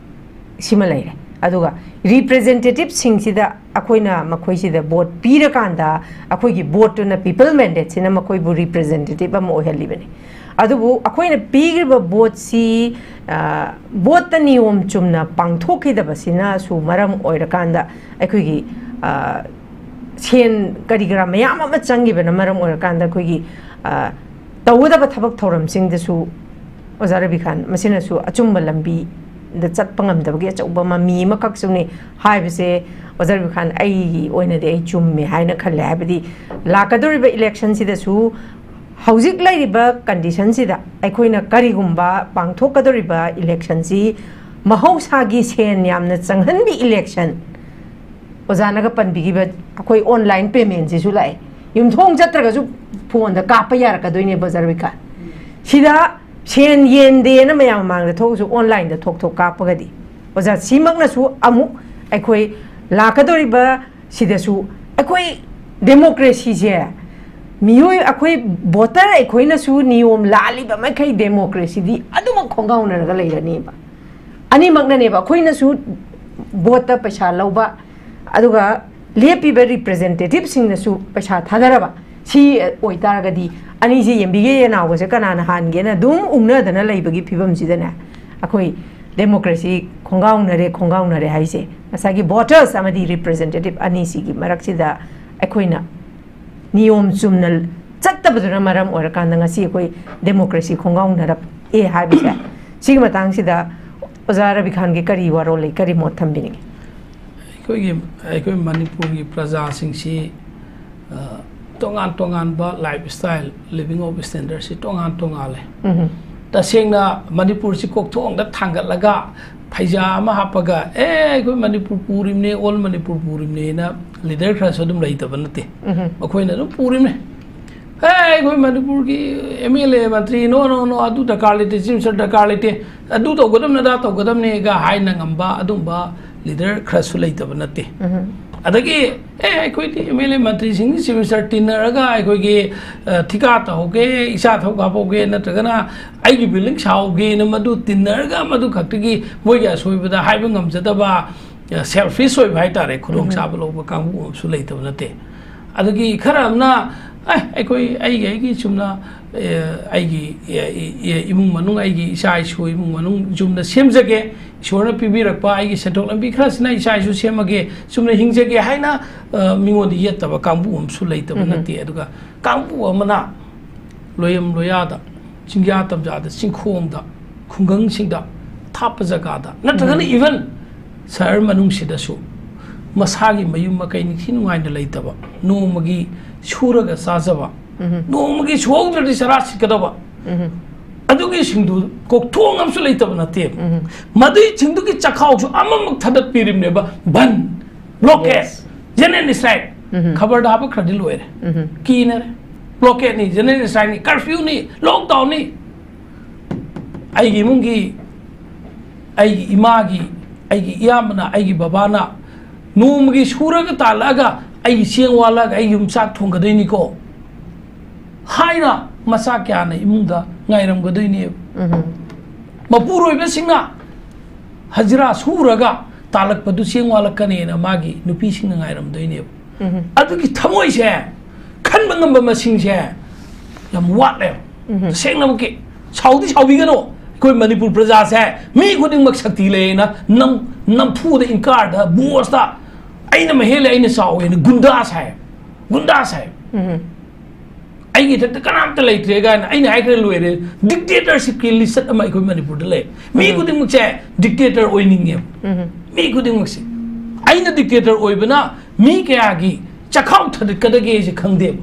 [SPEAKER 1] सिमलाइरे अदुगा representative सिंगसिदा अखोइना मखोइसिदा vote पीरकांदा अखोइगी vote ना people mandate सिना मखोइबु रिप्रेजेंटेटिव अम ओहलिबने अदुबु अखोइना पीगिरबा वोट सी वोट नियम चुमना पांगथोखिदबसिना सु मरम ओइरकांदा अखोइगी सेन करिगरा मयाम अमा चंगिबना मरम ओइरकांदा अखोइगी तौदबा थबक थौरम सिंगदसु ओजारबी खान मसिनासु अचुम्बा लंबी द चटपंगमदबगे अचौबा ममी मकक्सुने हाइबसे ओजारबी खान आई ओइनदे आई चुम्मे हाइना खले हाबदी लाकदोरिबा इलेक्शन सिदसु हौजिक लाइरिबा कंडीशन सिदा अखोइना करिगुम्बा पांगथोकदोरिबा इलेक्शन सि महौसागी सेन यामना चंगहनबी इलेक्शन ओजानागा पनबिगिबा अखोइ ऑनलाइन पेमेंट सिसु लाइ युमथोंग जत्रगसु फोन द कापा यारकदोइने ओजारबी खान सिदा ꯁꯦꯟ ꯌꯦꯟꯗꯦꯅ ꯃꯌꯥꯝ ꯃꯃꯥꯡꯗ ꯊꯣꯛꯁꯨ ꯑꯣꯟꯂꯥꯏꯟꯗ ꯊꯣꯛ ꯀꯥꯞꯄꯒꯗꯤ ꯑꯣꯖꯥ ꯁꯤꯃꯛꯅꯁꯨ ꯑꯃꯨꯛ ꯑꯩꯈꯣꯏ ꯂꯥꯛꯀꯗꯧꯔꯤꯕ ꯁꯤꯗꯁꯨ ꯑꯩꯈꯣꯏ ꯗꯦꯃꯣꯀ꯭ꯔꯦꯁꯤꯁꯦ ꯃꯤꯑꯣꯏ ꯑꯩꯈꯣꯏ ꯚꯣꯇꯔ ꯑꯩꯈꯣꯏꯅꯁꯨ ꯅꯤꯌꯣꯝ ꯂꯥꯜꯂꯤꯕ ꯃꯈꯩ ꯗꯦꯃꯣꯀ꯭ꯔꯦꯁꯤꯗꯤ ꯑꯗꯨꯃꯛ ꯈꯣꯡꯒꯥꯎꯅꯔꯒ ꯂꯩꯔꯅꯦꯕ ꯑꯅꯤꯃꯛꯅꯅꯦꯕ ꯑꯩꯈꯣꯏꯅꯁꯨ ꯚꯣꯠꯇ ꯄꯩꯁꯥ ꯂꯧꯕ ꯑꯗꯨꯒ ꯂꯦꯞꯄꯤꯕ ꯔꯤꯄ꯭ꯔꯖꯦꯟꯇꯦꯇꯤꯚꯁꯤꯡꯅꯁꯨ ꯄꯩꯁꯥ ꯊꯥꯗꯔꯕ ꯁꯤ ꯑꯣꯏꯇꯥꯔꯒꯗꯤ ꯑꯅꯤꯁꯤ ꯌꯦꯡꯕꯤꯒꯦ ꯌꯦꯅꯥꯎꯕꯁꯦ ꯀꯅꯥꯅ ꯍꯥꯟꯒꯦꯅ ꯑꯗꯨꯝ ꯎꯪꯅꯗꯅ ꯂꯩꯕꯒꯤ ꯐꯤꯕꯝꯁꯤꯗꯅꯦ ꯑꯩꯈꯣꯏ ꯗꯦꯃꯣꯀ꯭ꯔꯦꯁꯤ ꯈꯣꯡꯒꯥꯎꯅꯔꯦ ꯍꯥꯏꯁꯦ ꯉꯁꯥꯏꯒꯤ ꯚꯣꯇꯔꯁ ꯑꯃꯗꯤ ꯔꯤꯄ꯭ꯔꯖꯦꯟꯇꯦꯇꯤꯚ ꯑꯅꯤꯁꯤꯒꯤ ꯃꯔꯛꯁꯤꯗ ꯑꯩꯈꯣꯏꯅ ꯅꯤꯌꯣꯝ ꯆꯨꯝꯅ ꯆꯠꯇꯕꯗꯨꯅ ꯃꯔꯝ ꯑꯣꯏꯔꯀꯥꯟꯗ ꯉꯁꯤ ꯑꯩꯈꯣꯏ ꯗꯦꯃꯣꯀ꯭ꯔꯦꯁꯤ ꯈꯣꯡꯒꯥꯎꯅꯔꯛꯑꯦ ꯍꯥꯏꯕꯁꯦ ꯁꯤꯒꯤ ꯃꯇꯥꯡꯁꯤꯗ ꯑꯣꯖꯥ ꯔꯕꯤ ꯈꯥꯟꯒꯤ ꯀꯔꯤ ꯋꯥꯔꯣꯜ ꯂꯩ ꯀꯔꯤ ꯃꯣꯠ ꯊꯝꯕꯤꯅꯤꯡꯉꯤ
[SPEAKER 2] ꯑꯩꯈꯣꯏ ꯃꯅꯤꯄꯨꯔꯒꯤ ꯄ꯭ꯔꯖꯥꯁꯤꯡꯁꯤ ꯇꯣꯉꯥꯟꯕ ꯂꯥꯏꯐ ꯁ꯭ꯇꯥꯏꯜ ꯂꯤꯕꯤꯡ ꯑꯣꯐ ꯁ꯭ꯇꯦꯟꯗꯔꯗꯁꯤ ꯇꯣꯉꯥꯜꯂꯦ ꯇꯁꯦꯡꯅ ꯃꯅꯤꯄꯨꯔꯁꯤ ꯀꯣꯛꯊꯣꯡꯗ ꯊꯥꯡꯒꯠꯂꯒ ꯐꯩꯖꯥ ꯑꯃ ꯍꯥꯞꯄꯒ ꯑꯩꯈꯣꯏ ꯃꯅꯤꯄꯨꯔ ꯄꯨꯔꯤꯕꯅꯦ ꯑꯣꯜ ꯃꯅꯤꯄꯨꯔ ꯄꯨꯔꯤꯕꯅꯦꯅ ꯂꯤꯗꯔ ꯈꯔꯁꯨ ꯑꯗꯨꯝ ꯂꯩꯇꯕ ꯅꯠꯇꯦ ꯃꯈꯣꯏꯅ ꯑꯗꯨꯝ ꯄꯨꯔꯤꯕꯅꯦ ꯑꯩꯈꯣꯏ ꯃꯅꯤꯄꯨꯔꯒꯤ MLA ꯃꯟꯇ꯭ꯔꯤ ꯅꯣ ꯑꯗꯨ ꯗꯔꯀꯥꯔ ꯂꯩꯇꯦ ꯆꯤꯐ ꯃꯤꯅꯤꯁꯇꯔ ꯗꯔꯀꯥꯔ ꯂꯩꯇꯦ ꯑꯗꯨ ꯇꯧꯒꯗꯕꯅꯤ ꯑꯗꯥ ꯇꯧꯒꯗꯕꯅꯤꯒ ꯍꯥꯏꯅ ꯉꯝꯕ ꯑꯗꯨꯝꯕ ꯂꯤꯗꯔ ꯈꯔꯁꯨ ꯂꯩꯇꯕ ꯅꯠꯇꯦ ꯑꯗꯒꯤ ꯑꯩꯈꯣꯏꯗꯤ MLA ꯃꯟꯇ꯭ꯔꯤꯁꯤꯡꯒꯤ ꯆꯤꯐ ꯃꯤꯅꯤꯁꯇꯔ ꯇꯤꯟꯅꯔꯒ ꯑꯩꯈꯣꯏꯒꯤ ꯊꯤꯀꯥ ꯇꯧꯍꯧꯒꯦ ꯏꯆꯥ ꯊꯧ ꯍꯥꯞꯍꯧꯒꯦ ꯅꯠꯇ꯭ꯔꯒꯅ ꯑꯩꯒꯤ ꯕꯤꯜꯗꯤꯡ ꯁꯥꯍꯧꯒꯦꯅ ꯃꯗꯨ ꯇꯤꯟꯅꯔꯒ ꯃꯗꯨ ꯈꯛꯇꯒꯤ ꯃꯣꯏꯒꯤ ꯑꯁꯣꯏꯕꯗ ꯍꯥꯏꯕ ꯉꯝꯖꯗꯕ ꯁꯦꯜꯐꯤꯁ ꯑꯣꯏꯕ ꯍꯥꯏꯇꯥꯔꯦ ꯈꯨꯗꯣꯡꯆꯥꯕ ꯂꯧꯕ ꯀꯥꯡꯕꯨ ꯑꯃꯁꯨ ꯂꯩꯇꯕ ꯅꯠꯇꯦ ꯑꯗꯒꯤ ꯈꯔ ꯑꯃꯅ ꯑꯩꯈꯣꯏ ꯑꯩꯒꯤ ꯆꯨꯝꯅ ꯑꯩꯒꯤ ꯏꯃꯨꯡ ꯃꯅꯨꯡ ꯑꯩꯒꯤ ꯏꯆꯥ ꯏꯁꯨ ꯏꯃꯨꯡ ꯃꯅꯨꯡ ꯆꯨꯝꯅ ꯁꯦꯝꯖꯒꯦ ꯏꯁꯣꯔꯅ ꯄꯤꯕꯤꯔꯛꯄ ꯑꯩꯒꯤ ꯁꯦꯟꯊꯣꯛ ꯂꯝꯕꯤ ꯈꯔꯁꯤꯅ ꯏꯆꯥ ꯏꯁꯨ ꯁꯦꯝꯃꯒꯦ ꯆꯨꯝꯅ ꯍꯤꯡꯖꯒꯦ ꯍꯥꯏꯅ ꯃꯤꯉꯣꯟꯗ ꯌꯦꯠꯇꯕ ꯀꯥꯡꯕꯨ ꯑꯃꯁꯨ ꯂꯩꯇꯕ ꯅꯠꯇꯦ ꯑꯗꯨꯒ ꯀꯥꯡꯕꯨ ꯑꯃꯅ ꯂꯣꯌꯝ ꯂꯣꯌꯥꯗ ꯆꯤꯡꯌꯥ ꯇꯝꯖꯥꯗ ꯆꯤꯡꯈꯣꯡꯗ ꯈꯨꯡꯒꯪꯁꯤꯡꯗ ꯊꯥꯞꯄ ꯖꯒꯥꯗ ꯅꯠꯇ꯭ꯔꯒꯅ ꯏꯚꯟ ꯁꯍꯔ ꯃꯅꯨꯡꯁꯤꯗꯁꯨ ꯃꯁꯥꯒꯤ ꯃꯌꯨꯝ ꯃꯀꯩ ꯅꯤꯡꯊꯤ ꯅꯨꯡꯉꯥꯏꯅ ꯂꯩꯇꯕ ꯅꯣꯡꯃꯒꯤ ꯁꯨꯔꯒ ꯆꯥꯖꯕ ꯅꯣꯡꯃꯒꯤ ꯁꯨꯍꯧꯗ꯭ꯔꯗꯤ ꯆꯔꯥ ꯁꯤꯠꯀꯗꯕ ꯑꯗꯨꯒꯤ ꯁꯤꯡꯗꯨ ꯀꯣꯛꯊꯣꯡ ꯑꯃꯁꯨ ꯂꯩꯇꯕ ꯅꯠꯇꯦ ꯃꯗꯨꯏ ꯁꯤꯡꯗꯨꯒꯤ ꯆꯈꯥꯎꯁꯨ ꯑꯃꯃꯛ ꯊꯥꯗꯠꯄꯤꯔꯤꯕꯅꯦꯕ ꯕꯟ ꯕ꯭ꯂꯣꯀꯦꯠ ꯖꯦꯅꯔꯦꯜ ꯁ꯭ꯇ꯭ꯔꯥꯏꯛ ꯈꯕꯔꯗ ꯍꯥꯞꯄꯈ꯭ꯔꯗꯤ ꯂꯣꯏꯔꯦ ꯀꯤꯅꯔꯦ ꯕ꯭ꯂꯣꯀꯦꯠꯅꯤ ꯖꯦꯅꯔꯦꯜ ꯁ꯭ꯇ꯭ꯔꯥꯏꯛꯅꯤ ꯀꯔꯐ꯭ꯌꯨꯅꯤ ꯂꯣꯛꯗꯥꯎꯟꯅꯤ ꯑꯩꯒꯤ ꯏꯃꯨꯡꯒꯤ ꯑꯩꯒꯤ ꯏꯃꯥꯒꯤ ꯑꯩꯒꯤ ꯏꯌꯥꯝꯕꯅ ꯑꯩꯒꯤ ꯕꯕꯥꯅ ꯅꯣꯡꯃꯒꯤ ꯁꯨꯔꯒ ꯇꯥꯜꯂꯛꯑꯒ ꯑꯩꯒꯤ ꯆꯦꯡ ꯋꯥꯜꯂꯒ ꯑꯩ ꯌꯨꯝ ꯆꯥꯛ ꯊꯣꯡꯒꯗꯣꯏꯅꯤꯀꯣ ꯍꯥꯏꯅ ꯃꯆꯥ ꯀꯌꯥꯅ ꯏꯃꯨꯡꯗ ꯉꯥꯏꯔꯝꯒꯗꯣꯏꯅꯦꯕ ꯃꯄꯨꯔꯣꯏꯕꯁꯤꯡꯅ ꯍꯖꯤꯔꯥ ꯁꯨꯔꯒ ꯇꯥꯜꯂꯛꯄꯗꯨ ꯆꯦꯡ ꯋꯥꯜꯂꯛꯀꯅꯦꯅ ꯃꯥꯒꯤ ꯅꯨꯄꯤꯁꯤꯡꯅ ꯉꯥꯏꯔꯝꯗꯣꯏꯅꯦꯕ ꯑꯗꯨꯒꯤ ꯊꯃꯣꯏꯁꯦ ꯈꯟꯕ ꯉꯝꯕ ꯃꯁꯤꯡꯁꯦ ꯌꯥꯝ ꯋꯥꯠꯂꯦꯕ ꯇꯁꯦꯡꯅꯃꯛꯀꯤ ꯁꯥꯎꯕꯤꯒꯅꯣ ꯑꯩꯈꯣꯏ ꯃꯅꯤꯄꯨꯔ ꯄ꯭ꯔꯖꯥꯁꯦ ꯃꯤ ꯈꯨꯗꯤꯡꯃꯛ ꯁꯛꯇꯤ ꯂꯩꯌꯦꯅ ꯅꯝꯐꯨꯗ ꯏꯟꯀꯥꯔꯗ ꯕꯣꯁꯇ ꯑꯩꯅ ꯃꯍꯦꯜꯂꯦ ꯑꯩꯅ ꯆꯥꯎꯋꯦꯅ ꯒꯨꯟꯗꯥꯁ ꯍꯥꯏ ꯑꯩꯒꯤ ꯏꯊꯛꯇ ꯀꯅꯥꯝꯇ ꯂꯩꯇ꯭ꯔꯦ ꯀꯥꯏꯅ ꯑꯩꯅ ꯍꯥꯏꯈ꯭ꯔꯦ ꯂꯣꯏꯔꯦ ꯗꯤꯛꯇꯦꯇꯔꯁꯤꯞꯀꯤ ꯂꯤꯁꯠ ꯑꯃ ꯑꯩꯈꯣꯏ ꯃꯅꯤꯄꯨꯔꯗ ꯂꯩ ꯃꯤ ꯈꯨꯗꯤꯡꯃꯛꯁꯦ ꯗꯤꯛꯇꯦꯇꯔ ꯑꯣꯏꯅꯤꯡꯉꯦꯕ ꯃꯤ ꯈꯨꯗꯤꯡꯃꯛꯁꯦ ꯑꯩꯅ ꯗꯤꯛꯇꯦꯇꯔ ꯑꯣꯏꯕꯅ ꯃꯤ ꯀꯌꯥꯒꯤ ꯆꯈꯥꯎ ꯊꯥꯗꯠꯀꯗꯒꯦꯁꯦ ꯈꯪꯗꯦꯕ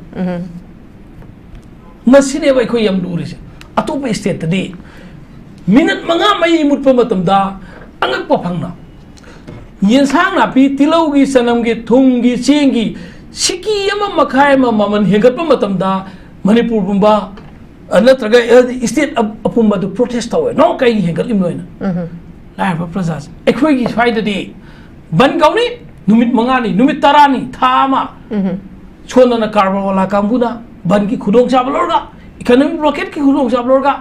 [SPEAKER 2] ꯃꯁꯤꯅꯦꯕ ꯑꯩꯈꯣꯏ ꯌꯥꯝ ꯂꯨꯔꯤꯁꯦ ꯑꯇꯣꯞꯄ ꯁ꯭ꯇꯦꯠꯇꯗꯤ ꯃꯤꯅꯠ 5 ꯃꯩ ꯃꯨꯠꯄ ꯃꯇꯝꯗ ꯑꯉꯛꯄ ꯐꯪꯅ ꯌꯦꯟꯁꯥꯡ ꯅꯥꯄꯤ ꯇꯤꯜꯍꯧꯒꯤ ꯆꯅꯝꯒꯤ ꯊꯨꯝꯒꯤ ꯆꯦꯡꯒꯤ ꯁꯤꯀꯤ ꯑꯃ ꯃꯈꯥꯏ ꯑꯃ ꯃꯃꯜ ꯍꯦꯟꯒꯠꯄ ꯃꯇꯝꯗ ꯃꯅꯤꯄꯨꯔꯒꯨꯝꯕ ꯅꯠꯇ꯭ꯔꯒ ꯁ꯭ꯇꯦꯠ ꯑꯄꯨꯝꯕꯗꯨ ꯄ꯭ꯔꯣꯇꯦꯁ ꯇꯧꯋꯦ ꯅꯣ ꯀꯩꯒꯤ ꯍꯦꯟꯒꯠꯂꯤꯕꯅꯣ ꯂꯥꯏꯔꯕ ꯄ꯭ꯔꯖꯥꯁꯦ ꯑꯩꯈꯣꯏꯒꯤ ꯁ꯭ꯋꯥꯏꯗꯗꯤ ꯕꯟ ꯀꯧꯅꯤ ꯅꯨꯃꯤꯠ 5ꯅꯤ ꯅꯨꯃꯤꯠ 10ꯅꯤ ꯊꯥ ꯑꯃ ꯁꯣꯟꯗꯅ ꯀꯥꯔꯕꯥꯔ ꯀꯥꯡꯕꯨꯅ ꯕꯟꯒꯤ ꯈꯨꯗꯣꯡꯆꯥꯕ ꯂꯧꯔꯒ ꯏꯀꯣꯅꯣꯃꯤꯛ ꯕ꯭ꯂꯣꯀꯦꯠꯀꯤ ꯈꯨꯗꯣꯡꯆꯥꯕ ꯂꯧꯔꯒ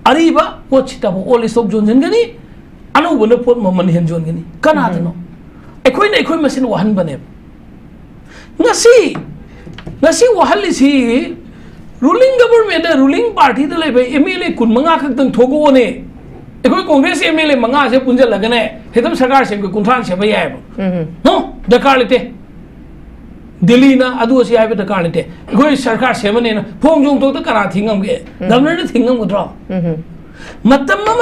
[SPEAKER 2] ꯑꯔꯤꯕ ꯄꯣꯠ ꯁꯤꯠꯇꯕ ꯑꯣꯜ ꯁ꯭ꯇꯣꯛ ꯌꯣꯟꯁꯤꯟꯒꯅꯤ ꯑꯅꯧꯕꯅ ꯄꯣꯠ ꯃꯃꯜ ꯍꯦꯟꯖꯣꯟꯒꯅꯤ ꯀꯅꯥꯗꯅꯣ ꯑꯩꯈꯣꯏꯅ ꯑꯩꯈꯣꯏ ꯃꯁꯦꯟ ꯋꯥꯍꯟꯕꯅꯦꯕ ngasi wahalisi ruling government ruling party da lebe MLA 15 khakdang thogo ne ekoi congress MLA 5 se punjal lagane hedam sarkar se ko kuntran se baya no dakar lete delhi na adu se ai dakar lete ekoi sarkar se mane na phong jong to da kara thingam ge governor da thingam godro matam ma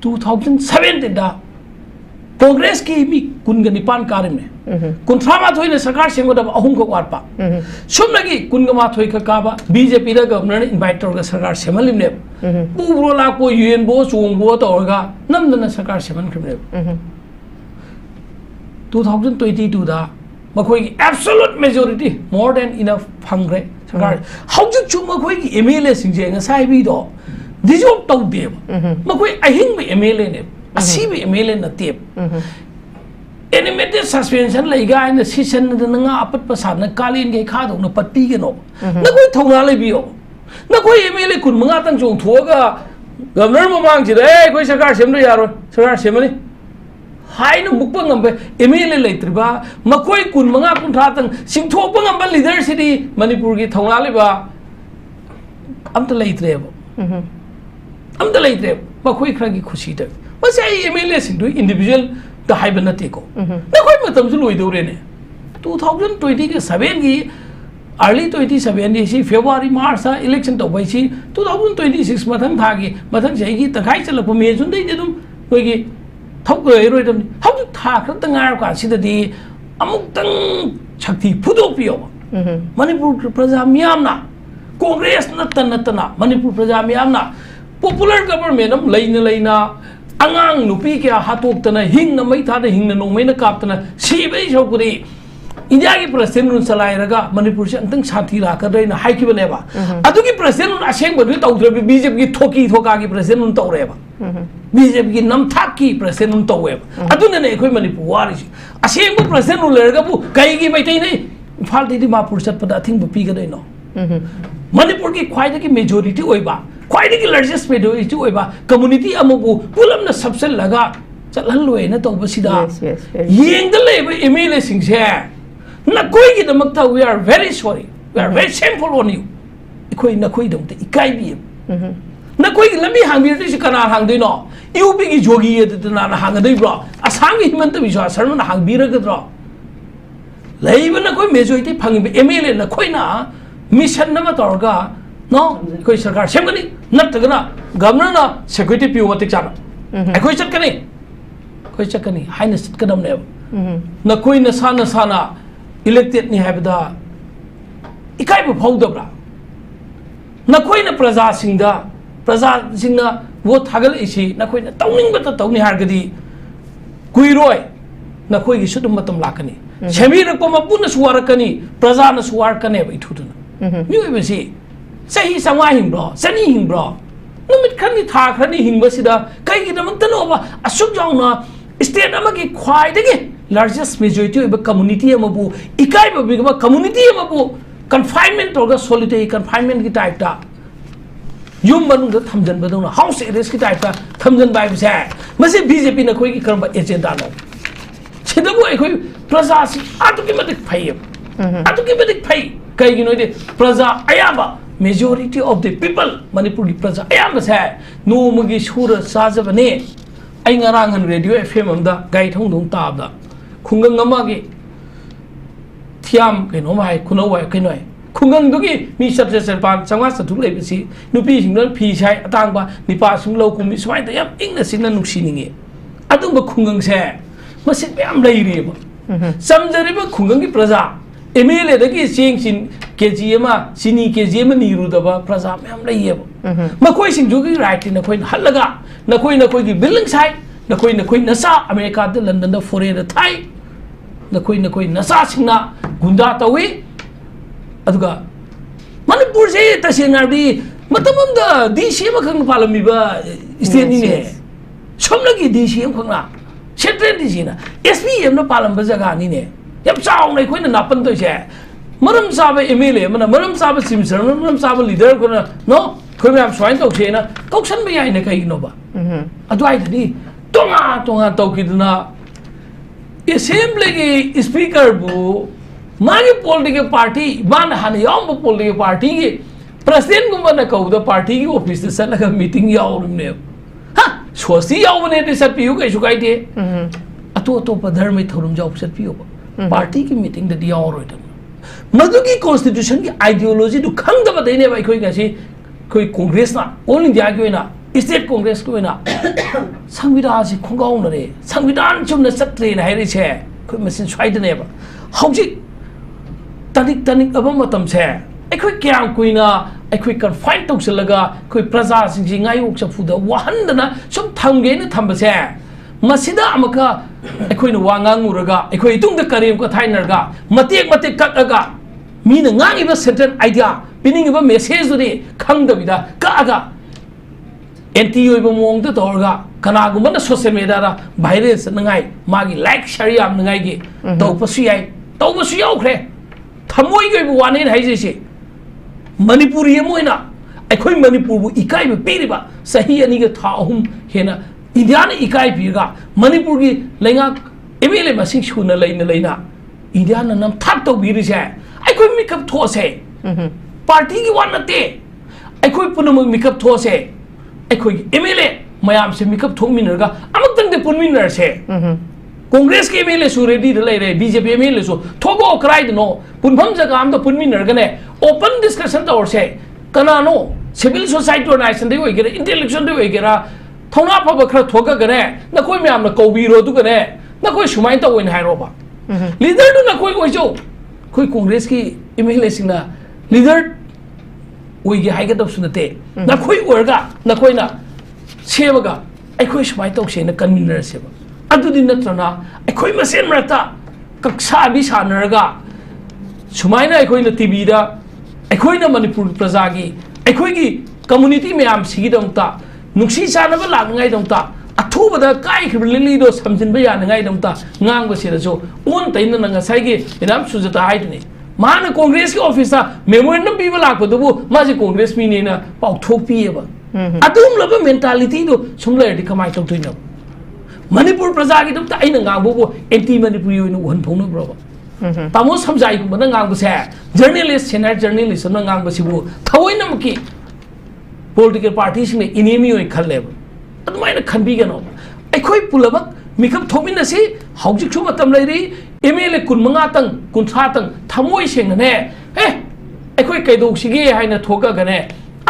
[SPEAKER 2] 2017 da Congress ki mi kunga nipan karim ne kuntra ma thoi ne sarkar sengo da ahum ko warpa sumnagi kunga ma thoi ka kaba BJP da governor ne invite tor ga sarkar semalim ne bu bro la ko UN bo chung bo tor ga nam na sarkar seman khrim ne 2022 da makhoi ki absolute majority more than enough phangre sarkar hauju chu makhoi ki MLA sing je nga sai bi do dissolve taude makoi ahing bi MLA ne asi bi MLA na tep animated suspension lai ga na season na nga apat pasad na kalin ge kha do na patti ge no na koi thona lai bi yo na koi MLA kun manga tang chong thoga governor mamang ji re koi sarkar sem do yaro sarkar sem ni hai na mukpa ngambe MLA lai triba makoi kun manga kun tha tang sing thok pa ngamba leader city manipur gi thona lai ba amta lai tre ba amta lai tre makoi khra gi khushi ta bas ai MLA sing do individual the high benatico. The quite matam Louis 2027 early 27 February March election to by 2026 Matang Tagi, Matang Jagi, the Kaisel of Majun, they did them. We talk how to talk the Narca, see the day Amutang Chakti Pudopio, Manipur Prazamiamna, Congress Natana, Manipur Prazamiamna, popular government, Laina. Angang nupi kaya hatok tana hing na may tada hing na nung may nakap tana sibay siya kuri India ki president nun salay raga Manipur siya antang sati raka rin na hai ki ba neba ato ki president nun asyeng ba rin tau trabi BJP ki thoki thoka ki president nun tau reba BJP ki namthak ki president nun tau reba ato na na ekoy Manipur wari siya asyeng ba president nun lerga po kaya ki may tayo na ifal di mapur sat pada ating bupi ka rin no Manipur ki kwaya ki majority oy ba quite a largest majority to a community amobu, Pulam the subset laga, Chatlanway, not over Sida. Ying the labor emailing here. Nakoi the Makta, we are very sorry. We are very shameful on you. Equate Nakoidum, the Ikaibi. Nakoi, let me hang this canal hang the no. You big jogi at the Nana hang a day bra. As hanging meant to be a sermon hang beer a draw. Labor Nakoi majority hanging emailing Nakoina, Mission Namatorga. No, koi sarkar sem kani nat tagana governor na security piu matik chana koi chat kani hai na sit kadam ne na koi na sana elected ni habda ikai bu phau dabra na koi na praja singna vote thagal isi na koi na tawning bata tawni har gadi kui roi na koi gi sudum matam lakani semi rak pa mapuna suwar kani praja na suwar kane bai thuduna mi oi basi Say he's a wine bro, sending him bro. No, it can't be talk, running Basida, Kaiki Damantanova, a Sujana, state Amaki quiet again. Largest majority of a community amabu, Ikaiba big community amabu, confinement or solitary confinement guitar. Human the Tamjan Badona, house it is guitar, Tamjan by his hair. Must it be in a quick curve agent? Chidabu, Plaza, automatic pay. Automatic pay. Kaigi Plaza, Ayaba. Majority of the people Manipuri Praja ayam hai no magi shura sajabane ai ngarang radio FM amda gai thong dong tab da khungang amagi thiam kaino mai kuno wai kainoi khungang dugi mi sat pan changwa sathuk lei bisi nupi singna phi sai atang ba nipa sing lo kum swai da yam ingna singna nuksi ninge adung ba khungang se masit yam lei re ba samjari ba khungang ki praja MLA dagi sing sin KGM sini KGM niru daba praja me am laiye ma koi sing jogi right na koi halaga na koi gi building side na koi nasa America de London da foreign da thai na koi nasa singna gunda tawi aduga Manipur se ta sinardi matamam da DC ma khang palami ba state ni ne somlagi DC am khangna central DC na SPM na palam ba jaga ni ne yam chao nei khoi na napan to se maram saba MLA mana maram saba simsar maram saba leader ko na no khoi ma swain to se na kausan ba yai na kai no ba adwai di tonga to kidna assembly ki speaker bu magi political party ban han yom political party ki president ko na ko da party ki office se la meeting yaw ne ha sosi yaw ne de sat piu kai su kai de ato pa dharma thorum jaw sat piu party की meeting the दिया और होता है मधु की constitution की ideology तो खंग दबा देने भाई कोई कैसी कोई कांग्रेस ना all इंडिया की ना state कांग्रेस को ना संविधान से खुंगाऊं ना रे संविधान चुन न सकते ना है रे छे कोई मशीन स्वाइड नहीं बा हाउजी तनिक अब मतम छे कोई क्या कोई ना कोई confine तो चल लगा कोई प्रजा सिंगाई उक्ष फुदा वाहन ना सब थंगे न थंब छे masida amaka ekoi na wangang uraga ekoi tung da karim ko thainer ga matek kak aga mina ngang iba certain idea pining iba message ri khang da bida ka aga anti होइबो मोंग त तोरगा कनागुम न social media रा virus नंगाई मागी like share याम नंगाई गे तौपसु याई तौबसु याउख्रे थमोई गे वाने हाइजेसे मणिपुरी मोइना अखोई मणिपुर बु इकाई बे पेरिबा सही अनि गे था अहुम हेना इंडिया ने इकाई पिगा मणिपुर की लेंगा एमएलए मसिंग सुना लेना इंडिया ने नम थाप तो बिरिसे अखोई मिकअप थोसे पार्टी की वन नते अखोई पुनम मिकअप थोसे अखोई एमएलए मयाम से मिकअप थोमिनरगा अमक्तंग दे पुनमिनरसे कांग्रेस के एमएलए सु रेडी ले रे बीजेपी एमएलए सु थोगो क्राइड नो पुनभम जगह हम तो पुनमिनरगने ओपन डिस्कशन तोरसे कनानो सिविल सोसाइटी ऑर्गेनाइजेशन दे होइगेरा इंटेलेक्चुअल दे होइगेरा थोना फब खर थोगगने नकोई म्याम कौबीरो दुगने नकोई सुमाइन तौइन हाइरोबा लीडर दु नकोई ओइजो कोई कांग्रेस की एमएलए सिंगना लीडर ओइगे हाइगे तब सुनते नकोई ओरगा नकोइना सेबगा अखोई सुमाइ तौसेना कन्वीनर सेबा अदुदि नत्रना अखोई मसेन मरता कक्षा बि सानरगा सुमाइना अखोइना टीवी दा अखोइना मणिपुर प्रजा की अखोइगी कम्युनिटी म्याम सिगिदंता नुक्सी चानब लांगनाइदंता अथुबदा काइखिब लिलीदो समजिनबा यानगाइदंता ngang ओन तैन नंगासाइगे इनाम सुजता हाइदने माना कांग्रेस के ऑफिस मेमोरेंडम पीबा लाखबदबु माजे कांग्रेस मीनेना पाउथोक पिएबा अदुम लब मेंटालिटी दो सुमलैदि कमाइ तौथैनो मणिपुर प्रजा की दंता आइना ngangbो एंटी मणिपुरी ओइनो वहनफौनो ब्रोबा तामो समजाइ गुबना ngangbसे जर्नलिस्ट सेनियर जर्नलिस्ट न ngangbसिबु थवैनमकी political parties ने इनेमी होई खल्लेब अदुमाइना खनबीगनो अखोई पुलबक मिकअप थोमिनसी हौजिक छु मतम लैरी एमएलए 15 तंग 30 तंग थमोई सेंगने ए अखोई कैदौसिगे हाइना थोगगने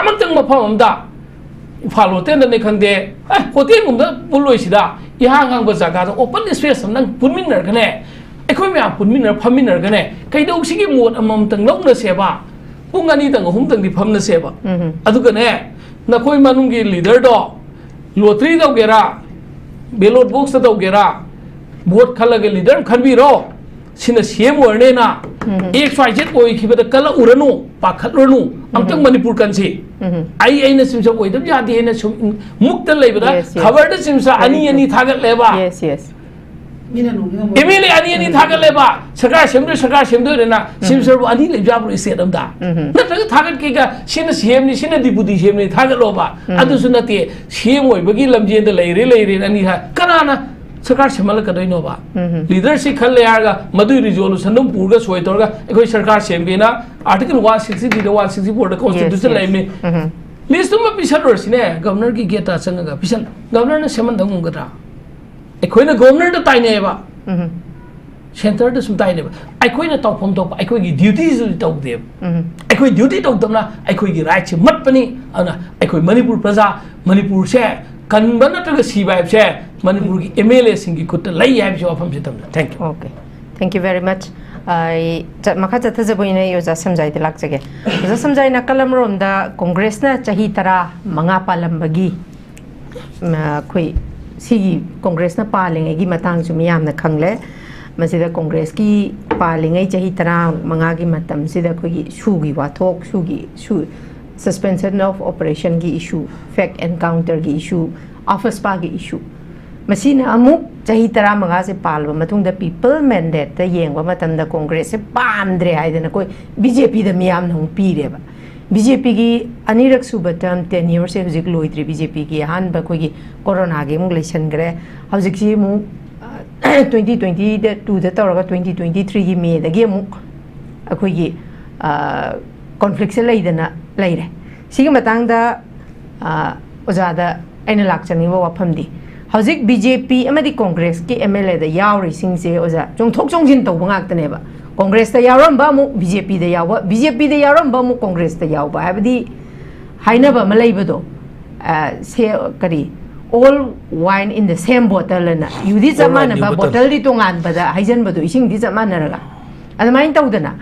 [SPEAKER 2] अमतंग मफम अमदा इम्फाल होटेल ने खंदे ए होटेल गुमदा पुलोइसिदा इहा ngang जगह ओपन स्पेस नंग पुनमिनरगने अखोई म्या पुनमिनर फमिनरगने कैदौसिगे मोड अममतंग लौना सेबा पुंग अनि तंग अहुम तंग दि फमना सेबा अदुगने नकोई मनुंगी लीडर दो लोटरी तौगेरा बेलोट बॉक्स तौगेरा वोट खलगे लीडर खनबीरो सिना सीएम ओरनेना एक फाइजेट ओइखिबद कल उरनु पाखलरनु अमतंग मणिपुर कंसी आई आइना सिमसा ओइदब यादि हेना सुम मुक्त लेबदा खबर द सिमसा अनि अनि थागत लेबा
[SPEAKER 1] यस यस
[SPEAKER 2] एमएलए अनि थागलेबा सरकार सेमदो रेना सिमसर अनि लेजाबु स्टेट अमदा नत्रग थागत केगा सिना सीएम नि सिना डिप्यूटी सीएम नि थागलोबा अदुसु नते सीएम ओइबगी लमजेन द लेरे अनि कनाना सरकार सेमल कदोइनोबा लीडरशिप खल्ले यारगा मदु रिजोल्यूशन दम पुरगा सोयतोरगा एखोइ सरकार सेमगेना आर्टिकल 160 द 164 द कॉन्स्टिट्यूशन लाइमे लिस्ट तुम पिसलरसिने गवर्नर की गेटा संगगा पिसल गवर्नर न सेमन दंगुगरा अखोइना गवर्नर द ताइनेबा सेंटर द सुम ताइनेबा अखोइना तौफम तौप अखोइगी ड्यूटीज तौदेब अखोइ ड्यूटी तौदमना अखोइगी राइट से मतपनी अना अखोइ मणिपुर प्रजा मणिपुर से कनबा नत्रग सीबाइब से मणिपुर की एमएलए सिंगी खुद लई हाइब से वफम से तमना thank you
[SPEAKER 1] okay thank you very much मखा चथजबोइना योजा समजाइ द लाक्चगे योजा समजाइ ना कलम रोमदा कांग्रेस ना चाही तरा मंगा पालंबगी खोइ सिगी कांग्रेस ना पालेंगे मतंग मियामना खंगले मसिदा कांग्रेस की पालेंगे चाही तरा मंगा की मतम सिदा कोई सुगी वाथोक सुगी सस्पेंशन ऑफ ऑपरेशन की इशू फेक एनकाउंटर की इशू ऑफिस पा की इशू मसीना अमुक चाही तरा मंगा से पालबा मतुंग द पीपल मैंडेट द येंगबा मतम द कांग्रेस से पामद्रे हाइदना कोई बीजेपी द मियाम नंग पीरेबा बीजेपी की अनिरक सुब टर्म 10 years से हुजिक लोइद्री बीजेपी की हान बकोगी कोरोना के मुग लेसनग्रे हुजिक सी मु 2022 द तौरगा 2023 की मे दगे मु अखोगी कॉन्फ्लिक्ट से लेदना लेरे सिगे मतंग द ओजादा अइना लाक्चनिबा वाफमदी हुजिक बीजेपी अमदी कांग्रेस के एमएलए द यावरी सिंगसे ओजा जोंथोक जोंजिन तौबा गाक्तनेबा कांग्रेस द यावरंबा मु बीजेपी द यावा बीजेपी द यावरंबा मु कांग्रेस द यावा हाबदी हाइनबा मलैबदो से करी all wine in the same बोतल ना युदी जमाना बा बोतल दी तोंगान बदा हाइजन बदो इसिंग दी जमाना रगा अदमाइन तौदना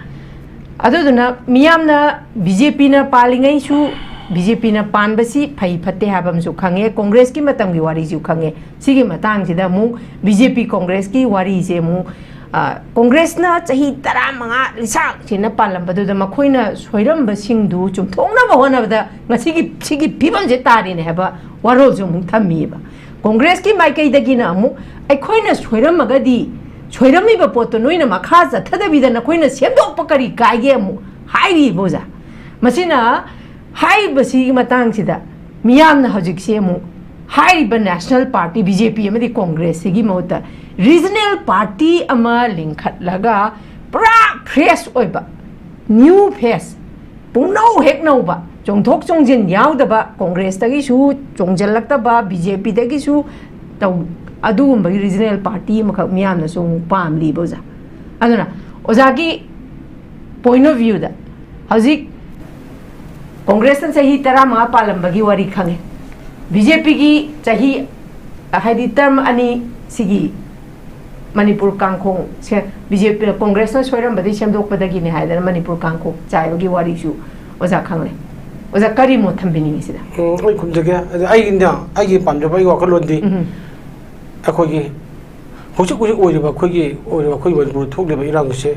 [SPEAKER 1] अदुदना मियामना बीजेपी ना पालिंगै सु बीजेपी ना पानबसी फै फते हाबमसु खंगे कांग्रेस की मतम की वारी जु खंगे सिगे मतंग सिदा मु बीजेपी कांग्रेस की वारी से मु Congressna chahi tara manga lisak china palam badu da makoina soiram basingdu chumthongna ba hona da sigi pibam je tari ne haba warol jum thammi ba Congress ki maikai da gina amu aikoina soiram magadi soiram mi ba poto noina makha za thada bi da na koina semdok pakari kaige amu hairi boza masina hai basi matang sida miyam na hajik se amu high national party BJP Congress की मौत regional party लिंखलगा पूरा fresh new face पुनौ हेक नौब चोंथोक Chonzin यावदबा Congress तगिसु चोंजलक्तबा BJP तगिसु तौ अदुगुंबगी regional party मखक मियामना सो पामली बोजा अदुना ओजागी point of view दा हजिक कांग्रेस सही तरह मा पालंबगी वारी खंगे बीजेपी की चाही हाइदी टर्म अनी सिगी मणिपुर कांगखों से बीजेपी कांग्रेस ने सोरम बदे सेमदोकपदगी ने हाइदर मणिपुर कांगखों चाइबगी वारीसु ओजा खांगले ओजा करी मो थंबिनी सिदा
[SPEAKER 3] ओइ खुमजगे आइगी पामजबाई वाखलोंदी अखोगी होजिक होजिक ओइरबा खोई मणिपुर थोकलेबा इरांगसे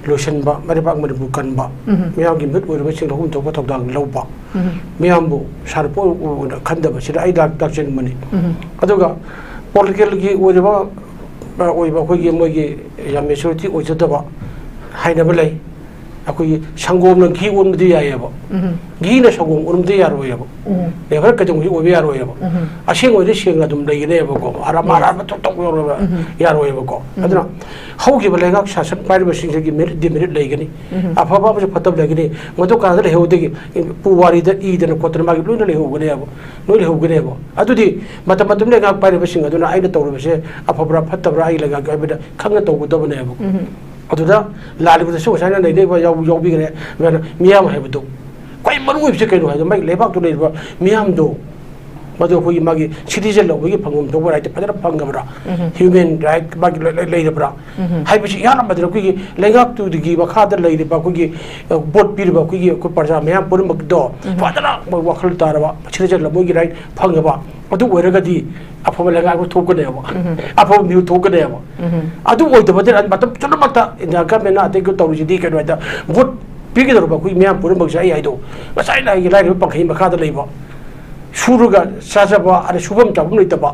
[SPEAKER 3] लोशनबा मरिबाक मणिपुर कनबा मियामगी मिट ओइरबा सिंग हुम थोक थोकदांग लौबा मियामबु सारपो खंदबा सिदा आई दाक्चेन मनी अदुगा पॉलिटिकल की ओइरबा खोई मोगी या मेजॉरिटी ओइजदबा हाइनबा लई अखोई संगोम न घी ओनबदि यायबा घी न संगोम ओनबदि यारोयबा नेवर कदम घी ओबे यारोयबा असेंग ओइदे सेंग अदुम लैगनेबा को आरा थोक थोक योरबा यारोयबा को अदुना हौगी बलेगा शासन पारिबा सिंगगी मेरिट डिमेरिट लैगनी अफबा बजे फतब लैगनी मदो कादर हेवदेगी पुवारी द ईदन कोतन मागी लोइन लेहोगनेबा लोइन लेहोगनेबा अदुदि मतम लेगा पारिबा सिंग अदुना आइना तौरबसे अफबरा फतबरा आई लगा गबदा खंग तौगदबनेबा अदुदा लालिबदसु साना नैनेबा यावबिगने मेना मियाम हाइबदो कोइ मरुइबसे कैनो हाइदो माइ लेबाक तो लेबा मियाम दो मदो कोइ मागी सिटिजन लौबगी फंगम तो राइट फदर फंगबरा ह्यूमन राइट मागी लेइरबरा हाइबसी याना मदर कोइ लेगाक तु दिगी बखाद लेइरबा कोइ बोट पिरबा कोइ को प्रजा मियाम पुरमक दो फदरा वखल तारबा सिटिजन लौबगी राइट फंगबा अदु ओइरगदी अफब लेगा को थोकनेबा अफब न्यू थोकनेबा अदु ओइदबदे मतम चलमता इंडिया गवर्नमेंट अते को तौरिजदी कैनोदा वोट पिगदरबा कोइ मियाम पुरमक जाई आइदो मसाइ लाइ लाइ पंखै मखाद लेबा सुरुगा साजबा अरे सुबम चाबम लेतबा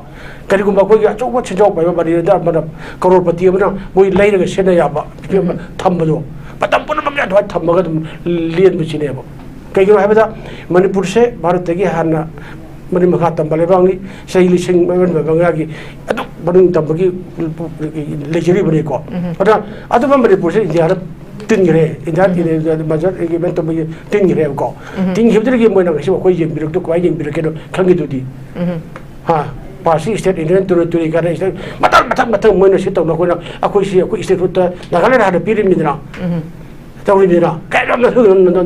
[SPEAKER 3] करिगुंबा कोइ अचौबा छिजौ पाइबा बरिदा मन करोड़पति अमना मोइ लैरगा सेना याबा थम्बदो पतम पुरमक या धवा थम्बगा लेन बिचिनेबा कइगो हाबदा मणिपुर से भारत तगी हाना मनि मखा तंबा लेबांगनी सही लिसिंग मन बंगागी अदु बनुंग तंबगी लेजरी बने को अदा अदु मणिपुर से इंडिया तिनगरे इंडिया मजर एग्रीमेंट तंबगी तिनगरे को तिन हिबदगी मोइना गसि कोइ जें बिरक तो कोइ जें बिरक खंगी दुदी हा पार्टी स्टेट इंडियन टूरी का मत मोइना से तौना कोना अखोइ स्टेट रुट नागालैंड हाद पिरिमिदना तौरिमिदना काइरम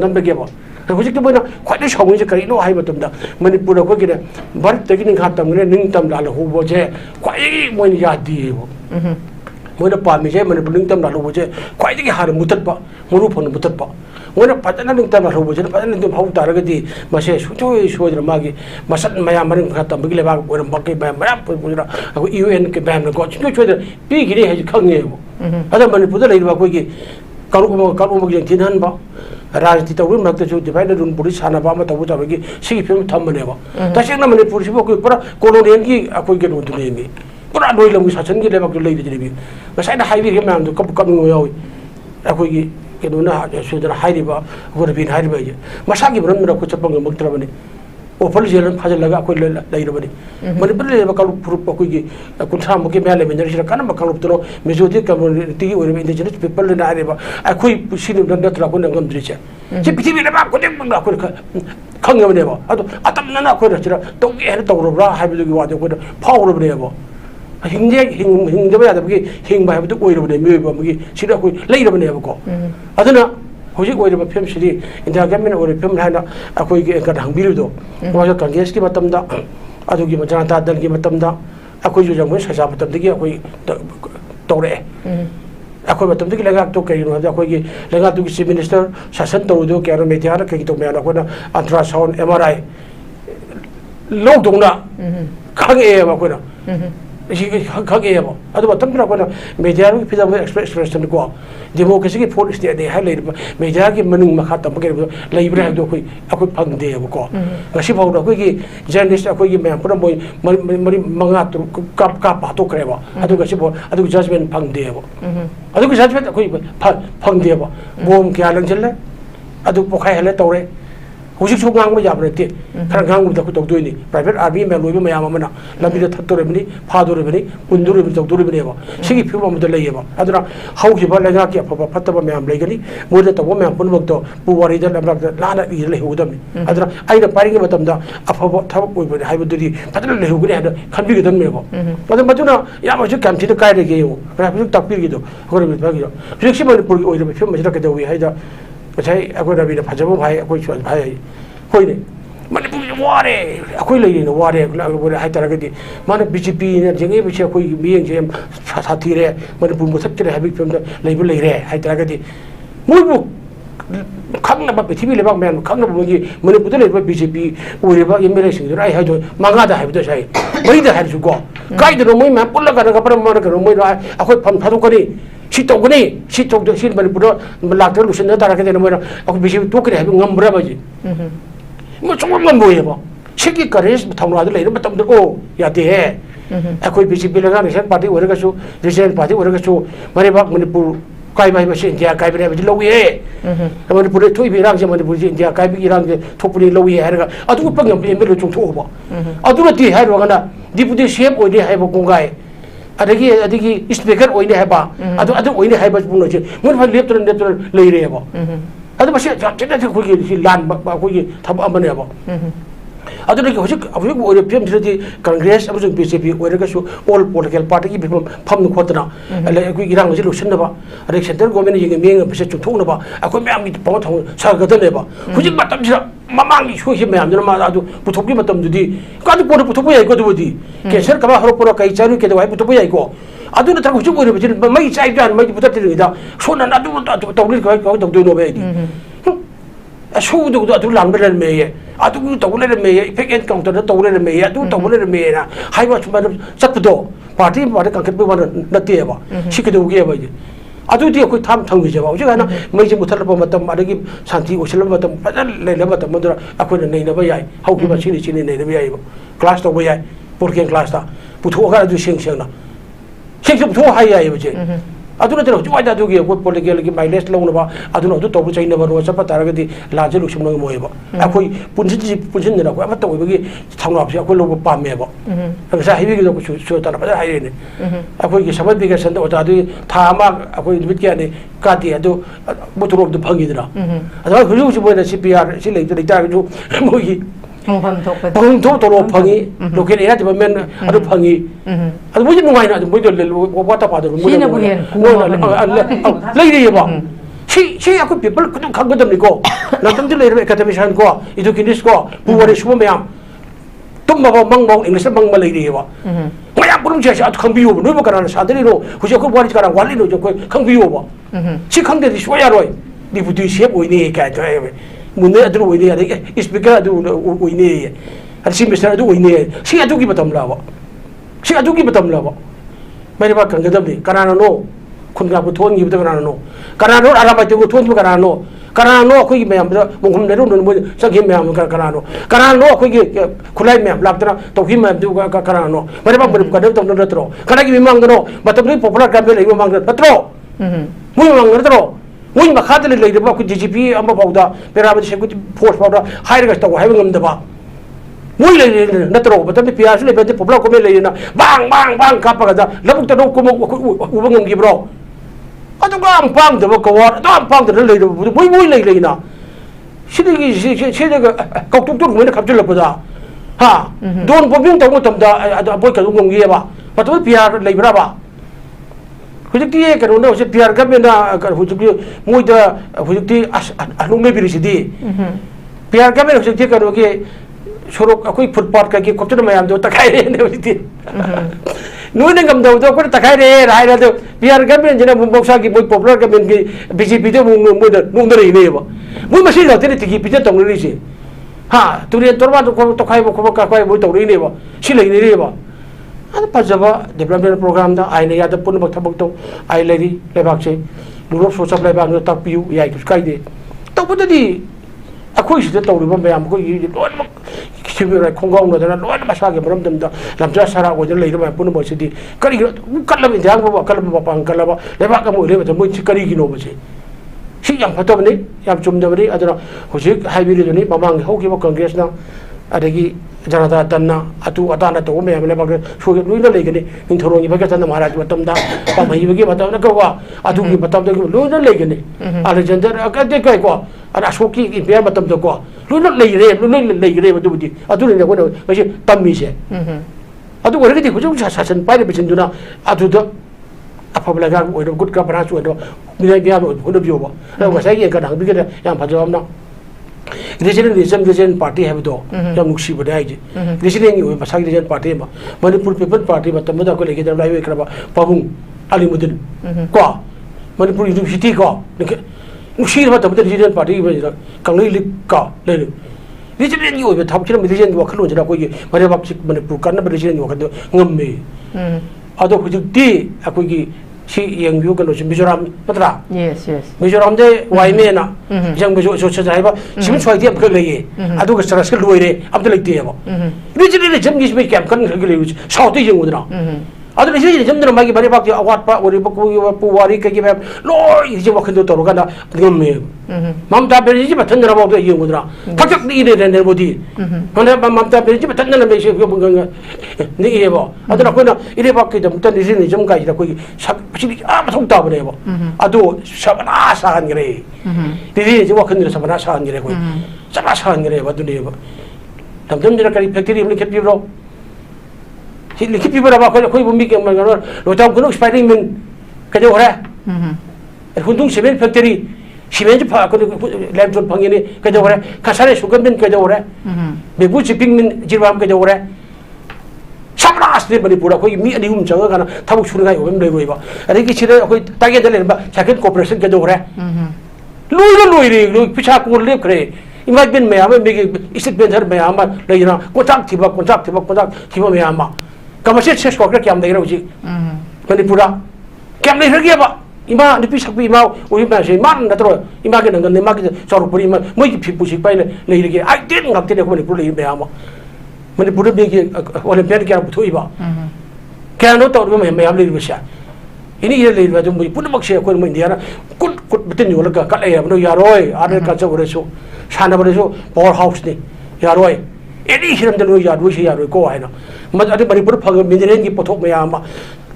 [SPEAKER 3] नंबगेबो हजिक तो मोइना ख्वाइ साउंगे करिनो हाइ मतमदा मणिपुर को गिने भारत तगी निखा तमने निंग तम लाल होबो जे ख्वाइ मोइन यादिबो मोइना पामी जे मणिपुर निंग तम लाल होबो जे ख्वाइ दगी हार मुततबा मुरु फोन मुततबा मोइना पतना निंग तम लाल होबो जे पतना निंग हाउ तारगदी मसे सुचोय सोदर मागी मसत मया मरिंग खा तम बिगले बाग ओरम बके बा मया पुरा UN के बैम को चिनो सोदर पी गिरे हे खंगेबो अदा मणिपुर लेबा कोगी कारुम जे थिनहनबा राजनीति तौर मक्तसु डिवाइड रूल पुलिस सानबा म तबु तबगी सिगी फिल्म थम्बनेबा तसेंना मणिपुर सिबो कोइ पूरा कॉलोनियल की अकोइ के नोतुनेमी पूरा लोइलम शासन की लेबक लेइ दिबी गसाइना हाइवे के नाम कप कप यावी अकोइ की केनोना सुदर हाइरिबा गोरबिन हाइरिबा मसागी ब्रम रखो चपंग मक्त्रबने ओफल जेल फाजल लगा कोइ लेइरबने मणिपुर लेबा कालु पुरुप कोइ की कुंथा मुके मेले मेनर सिरा काना मकालु तरो मेजोरिटी कम्युनिटी ओरबे इंडिजिनस पीपल लेना आरेबा अकोइ सिनु नत्र को नंगम द्रिचे जे पृथ्वी लेबा को देम मंगा को खंगबनेबा अदो अतमना को रचरा तोगे हेर तौरबरा हाइबदुगी वादो को फावरबनेबा हिंगदबा यादबगी हिंगबा हाइबदु ओइरबने मेबा मगी सिरा को लेइरबनेबा को अदना होजिक ओइरबा फिल्म सिरी इंडिया गवर्नमेंट ओइर फिल्म हाना अकोइ के एंकर हंगबिरुदो वाजा कांग्रेस की मतमदा अदुगी जनता दल की मतमदा अकोइ जो जंग सजा मतमदगी अकोइ तौरे अकोइ मतमदगी लगा तो करिनो अकोइ की लगा तो चीफ मिनिस्टर शासन तौदो केरो मेथियार के तो मेना कोना अल्ट्रासाउंड MRI लोग दोंना खंगे बा कोना khagebo adu batam pra kona media ru pida expression ko democracy ki fourth state de ha le media ki manung makha tam ke leibre do khoi akoi phang de ko ngasi phau do ki journalist akoi ki mem pura moi mari manga tu kap pa to kreba adu ngasi bo adu judgment phang de bo adu judgment akoi phang de bo bom kya lang chelle adu pokhai hele tore hujik chu ngang ma yab rete khar ngang da ku tok doi ni private army me loi ma yam ma na lambi da thatto re bani pha do re bani undu re tok do re bani ba sigi phi ma da lei ba adura hau ki ba la nga ki pha phatta ba me am lei gani mo da to me am pun bak to pu wari da lam da la na i lei hu da mi adura ai da pari ngi matam da apha ba thab oi ba hai ba duri phatta lei hu gani da khan bi ga dan me ba ma ma tuna ya ma ju kam chi da kai re ge yo ra phi tak pi gi do ko re ba gi do phi si ma pur oi da phi ma da ka da wi hai daใช่อคุยระบีนะพัชบุภัยอคุยชวนภัยคุยเนี่ยมันเป็นว่าเนี่ยอคุยเลยเนี่ยว่าเนี่ยเราให้ตระกันดีมันบีจีพีเนี่ยยังไงไม่ใช่คุยมีอย่างเช่นสาธิตเลยมันเป็นมุสลิมเลยให้บิ๊กฟิล์มเลยเป็นเลยให้ตระกันดีมุ่งบุกครั้งนั้นแบบที่มีเลยบางแมนครั้งนั้นบางทีมันเป็นตัวเลยว่าบีจีพีอุ้ยว่ายังไม่ได้สิ่งที่ไอ้ให้ด้วยมังงะได้ให้ด้วยใช่ไม่ได้ให้สุกก็ไอ้เรื่องไม่แม้ปุ่นละกันนะครับเพราะมันก็เรื่องไม่ได้อคุยพันธุ์กันนี่ชิตกนี่ชิตกชิตมันปุ่นมันหลักตัวลูกศิษย์ตาระกันเนี่ยมันเอาไปชิตัวกันให้งำบราบจีมันชงมันบ่อยบ่ชิกิการ์สทำอะไรเลยมันทำตัวโอ้ยาดีเอคุยบีจีพีแล้วกันริเซนพาร์ตี้วันนี้ก็ชูริเซนพาร์ตี้วันนี้ก็ชูมันนี่บักมันนี่ปุ่นใครไม่มาเช่นเดียร์ใครไม่ได้ไปลอยมันนี่ปุ่นทุยไปร่างเช่นมันนี่ปุ่นเช่นเดียร์ใครไปร่างเช่นทุบปุ่นลอยอะไรกันเอาทุกปังยังเป็นไม่รู้จงทุบบ่เอาทุกที่ให้รู้กันนะดีปุ่นเชฟโอ้ยดีให้บอกงงไงadagi speaker oine haba adu oine haba bunno che mun fa leptron lei re ba adu ba che chena ko gi lan ba ko gi thab amane ba adu ne hojik hojik ore pm thidi congress amsung bjp ore ga su all political party ki bifam pham nu khotna ale ko irang ji lusin ba ade center government ji meng ba se chu thong na ba ako me am gi pa thong sa ga de ba hojik ba tam ji mamang gi shu hi me am ma adu puthok gi matam du di ka du por puthok ya ko du di cancer ka ba haro por kai charu ke da wai puthok ya ko adu na thak hojik ore ba ji mai chai jan mai puthok ti da so na adu to ri ko to du no be diชูดูตัวหลังเป็นเมย์ตัวตัวเล่นเมย์เพ็กเอ็นกองตัวตัวเล่นเมย์ตัวเล่นเมย์นะให้ว่าชุมันสักตัวปาร์ตี้กังเก็บไปวันนั่นเตี้ยบ่ชิคกี้ดูเกี่ยบ่ตัวที่คุยทำวิจัยบ่ใช่ไหมนะไม่ใช่มุทะเลปมาตั้มอะไรกี่สันติอุชลมาตั้มอะไรเลยมาตั้มมันตัวคุยในนั้นไม่ใหญ่เขาคิดว่าชิ้นในนั้นไม่ใหญ่บ่คลาสตัวไม่ใหญ่โปรแกรมคลาสตัวผู้ทั่วกันดูเชียงนะเชียงผู้ทั่วให้ใหญ่บ่ใช่aduna tero juwa da dugi ko political ki mileage long ba aduna to to chaina ba ro sa pata ra gi la je lu shum no mo ba akoi punjin ne ko amata ko gi thangna ba ko lo pa me ba sa hi gi ko chu ta ba hai ne akoi gi samad bi ga san da ta du tha ma akoi bit kya ne ka ti adu buturo du phangi dra adu hu ju bo na cpr si le ta ju mo gi Pang to to pangi local area development adu pangi adu mo jinu ngai na adu mo do wa ta pa do mo
[SPEAKER 1] Sina buhen
[SPEAKER 3] lai ri ba si aku people ku khang gadam ni ko la tam dile re academician ko idu kinis ko pu wari shu me am tum ba mang bang english mang ma lai ri ba ma ya purum che at khang bi yo no ba kana sa de no hu je ko wari kana wali no je ko khang bi yo ba si khang de shi ya roi di bu tu she oi ni ka to munne adu oi ni ade speaker adu oi ni ar si mister adu oi ni si adu ki batam la ba si adu ki batam la ba mai ba kan gadam ni kana no kun ga bu thon gi bu kana no ara ba tu thon bu kana no ko gi me am mo hum ne ro no mo sa gi me am kana no ko gi khulai me am lak tra to gi me du ka kana no mai ba bu ka de to no tro kana gi mang no matam ni popular ka be le mang no tro mu mang no tro Wing Makatali later about GGP, Amabauda, Peramid Force Powder, Hydras, having the bar. We not all, but the Piazza, but the Pobla Comelina, bang, bang, bang, Capagada, Labuta no Kumo Gibro. I don't go and punk the book of water, don't punk the lady, we will lay now. She go to win a Capilla. Ha, don't put the boy Giva, but with Pierre Labrava. Hujukti kan udah usia biar kami na hujukti muda hujukti anu me biri sidi biar kami hujukti kan oke sorok aku footpath kaki kopter mayam do takai re ne hujukti nu ne ngam do ko takai re rai ra do biar kami jena boksa ki boy popular kami ki BJP do muda nungdar ini ba mu masih lo tene tiki pija tong ri si ha turian torba to kai bo ko ka kai bo tong ri ne ba si le ni re ba Pajava development program da I ne yada pun baktabakto I lady lebakche Lurop so sab lebak no tapiu yai kuskai de to put di akoi si to riba bayam ko yi lo kibira khongong no da lo ma sa ge bram dam da lamja sara go lei ba pun bo si di kari kallam injang ba kallam ba pang kalaba lebak ka mo le ba mo chi kari gi no ba si si yang phato ni yang chum da ni adra hojik haibiri ni mamang ho ki ba congress na adagi janata tanna atu atana to me amle bag so luina legani nin thoroni bage tanna maharaj batam da pamai bage batam na ko atu ki batam da luina legani alexander akade kai ko ara shoki ki be batam da ko luina legre badu budi atu ne ko ba shi tammi se atu gore ki ko sa san pai be cinduna atu da apabila ga o good ka bara so do mi ga o do bio ba ko sai ye ka dang bi ga yang phajam na Region Party have do yang nuksi badai je Region ini pasal Region Party ma Manipur People Party ma tamu da ko lagi dalam live keraba pahung alimudin ko Manipur University ko nuksi ma tamu da Region Party ba kanglei ka le Region ini oi thap kira Region wa khalo jara ko ye mare bak Manipur kan ba Region wa kan ngamme ado hujuk ti akoi gi si yang view kalau Mizoram betul
[SPEAKER 1] yes
[SPEAKER 3] Mizoram de waime na yang bejo so saya ba simin suai dia betul lagi adu ke secara skill luar ni abdul lagi dia ba ini jadi jam ni sebagai camp kan lagi sauti yang udara adu ni jadi jam ni magi bari bak awat pa ori bak puwari ke gimana lo ini jam waktu itu tahu kan ngam mamta beri je betul nara bak yang udara tak ni ini dan bodi mana mamta beri je betul nara besi ke bunga ni iya ba adu nak kena ini bak kita betul di sini jam kai kita koi sini apa tahu tahu berapa? Aduh, sabana sahan gere. Jadi je waktu ni sabana sahan gere koi, sabana sahan gere apa tu ni apa? Tamam dia kali factory ni kepi bro. Sini kepi berapa koi bumi ke mana? Lo tahu kau spiring men kerja orang. Kuntung semen factory, semen je pak kau lab job panggil ni kerja orang. Kasar sugar men kerja orang. Bebu shipping men jirwam kerja orang. Sabana asli Manipur aku ini ada jangan karena tahu suruh kaya orang lebih bah. Ada kisah aku tanya jalan bah, second cooperation kerja orang. Lui pisah aku lep kere. Imagine ben meama begi isit bentar meama lagi na kontrak tiba meama. Kamu sih ses kokrak kiam daerah uji. Manipur kiam daerah kia bah. Ima di pisah ima uri masih man datro. Ima kita dengan ima kita sorok puri ima mau pusing pai lagi lagi. Aiden ngap tidak aku Manipur lagi meama. Manipur begi Olympiad kira betul iba. Kira no tahu rumah yang lebih besar. Ini ia lebih macam pun maksud aku rumah India na kut betul ni orang kat ayam no yaroi ada kaca beresu sana beresu powerhouse ni yaroi. Ini hiram dalu yaroi ko ayah na. Macam ada Manipur pagi minjeran ki potok mayama.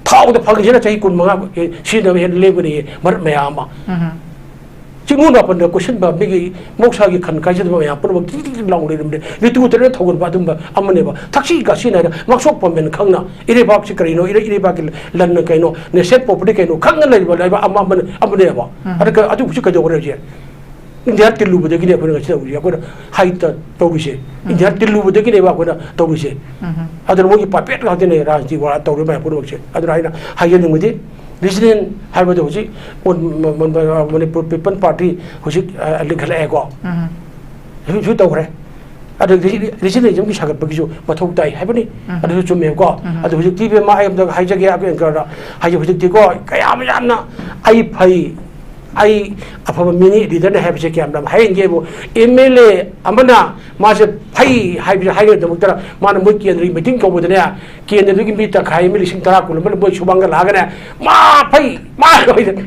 [SPEAKER 3] Tahu tu pagi jenak cai kun manga sini yang lebih ni mar mayama. Cuma apa nak question bah bagi moksa ki kan kaji tu yang pun begitu lang leh rumde. Itu tu terus tahu batum bah amane bah. Taksi kasih nada maksud pemain kangna. Ini bak si kerino, ini bak lan kerino, neset property kerino. Kangna lagi bah amane bah. Ada tu kucing kerja orang je. India tilu betul gini apa nak cakap? Aku dah high tahu sih. India tilu betul gini aku dah tahu sih. Ada mungkin papet kau ni rajin wala tahu rumah pun macam. Ada lain high yang mudi. Resident hari itu hujan, Manipur People Party hujan lihat ego. Hujan tahu re. Ada resident jam kisah begitu, macam tai, apa ni? Ada hujan ego. Ada hujan TV macam tu, hari jaga aku yang kerana, hari hujan tiga, kayak macam na, ai apa mini di dalam hari jaga amlam, hari ini bu, MLA amana masih hari itu mungkin mana mungkin dari meeting kau buat ni, kian dari kita kaya MLA singtara kulo, mana buat subang laga ni,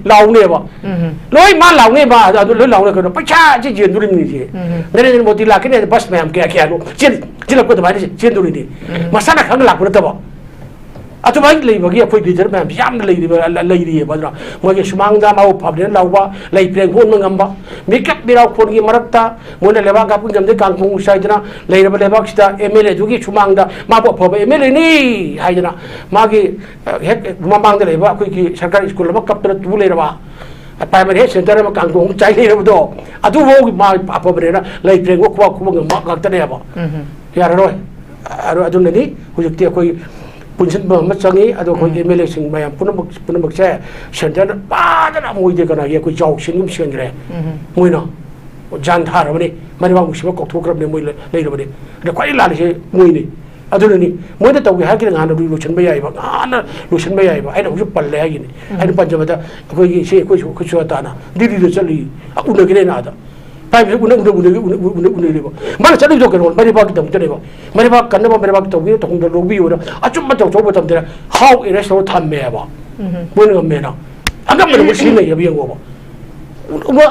[SPEAKER 3] lau ni ba, loi lau ni ba, ada lau ni kau, pecah je jendur ni je, dari moti lagi ni bas macam kaya lu, jen aku tu mana jendur ni, masalah kau laku tu ba. Atau baik lagi bagi apa itu macam jam lagi dia badra. Mungkin semangda mau pabrik lawa, lagi pilihan pun mengamba. Makeup birau pun ni merata, mula lewat kapun jam dekat kampung saya jena, lagi lewat kita MLA juga semangda mau pabrik MLA ni, hai jena. Magi memang dah lewat aku ki sarkari sekolah mak kapten tu boleh lewat. Primary center mak kampung saya ni lewat tu. Atau mau apa berena, lagi pilihan aku mengamba kapten apa. Ya roy, ada ni, hujung tiap aku punchen macam ni, ada kau MLA sing macam pun saya center pada nak mui dia kena ia kau jauh sini mesti kan mui na, jangan thar apa ni, mana bang mesti kau tu kerap ni mui lagi apa ni, ada kau ilah ni mui ni, ꯑꯗꯨꯅꯅꯤ ꯃꯣꯏꯅ ꯇꯧꯒꯦ ꯍꯥꯏꯔꯒꯅ ꯉꯥꯟꯅ ꯂꯣꯏꯁꯤꯟꯕ ꯌꯥꯏꯕ ꯉꯥꯟꯅ ꯂꯣꯏꯁꯤꯟꯕ ꯌꯥꯏꯕ ꯑꯩꯅ ꯍꯧꯖꯤꯛ ꯄꯜꯂꯦ ꯍꯥꯏꯒꯤꯅꯤ ꯑꯩꯅ ꯄꯟꯖꯕꯗ ꯑꯩꯈꯣꯏꯒꯤ ꯁꯤ ꯑꯩꯈꯣꯏ ꯁꯨꯖꯥꯇꯥꯅ ꯗꯤꯜꯂꯤꯗ ꯆꯠꯂꯤ ꯎꯅꯒꯤꯅꯦꯅ ꯑꯥꯗ ꯄꯥꯏꯕꯁꯦ ꯎꯅꯔꯤꯕ ꯃꯥꯅ ꯆꯠꯂꯤꯗꯣ ꯀꯩꯅꯣ ꯃꯔꯤꯕꯥꯛꯀꯤꯗꯃꯛꯇꯅꯦꯕ ꯃꯔꯤꯕꯥꯛ ꯀꯟꯅꯕ ꯃꯔꯤꯕꯥꯛ ꯇꯧꯕꯤꯌꯨ ꯇꯧꯍꯨꯝꯗ ꯂꯧꯕꯤꯌꯨꯅ ꯑꯆꯨꯝꯕ ꯇꯧꯊꯣꯛꯄ ꯃꯇꯝꯗ ꯍꯥꯎ ꯑꯦꯔꯦꯁ ꯇꯧꯔ ꯊꯝꯃꯦꯕ ꯃꯣꯏꯅ ꯉꯝꯃꯦꯅ ꯑꯉꯝꯕꯗ ꯃꯣꯏ ꯁꯤꯖꯤꯟꯅꯩꯌꯦꯕ ꯌꯦꯡꯉꯣꯕ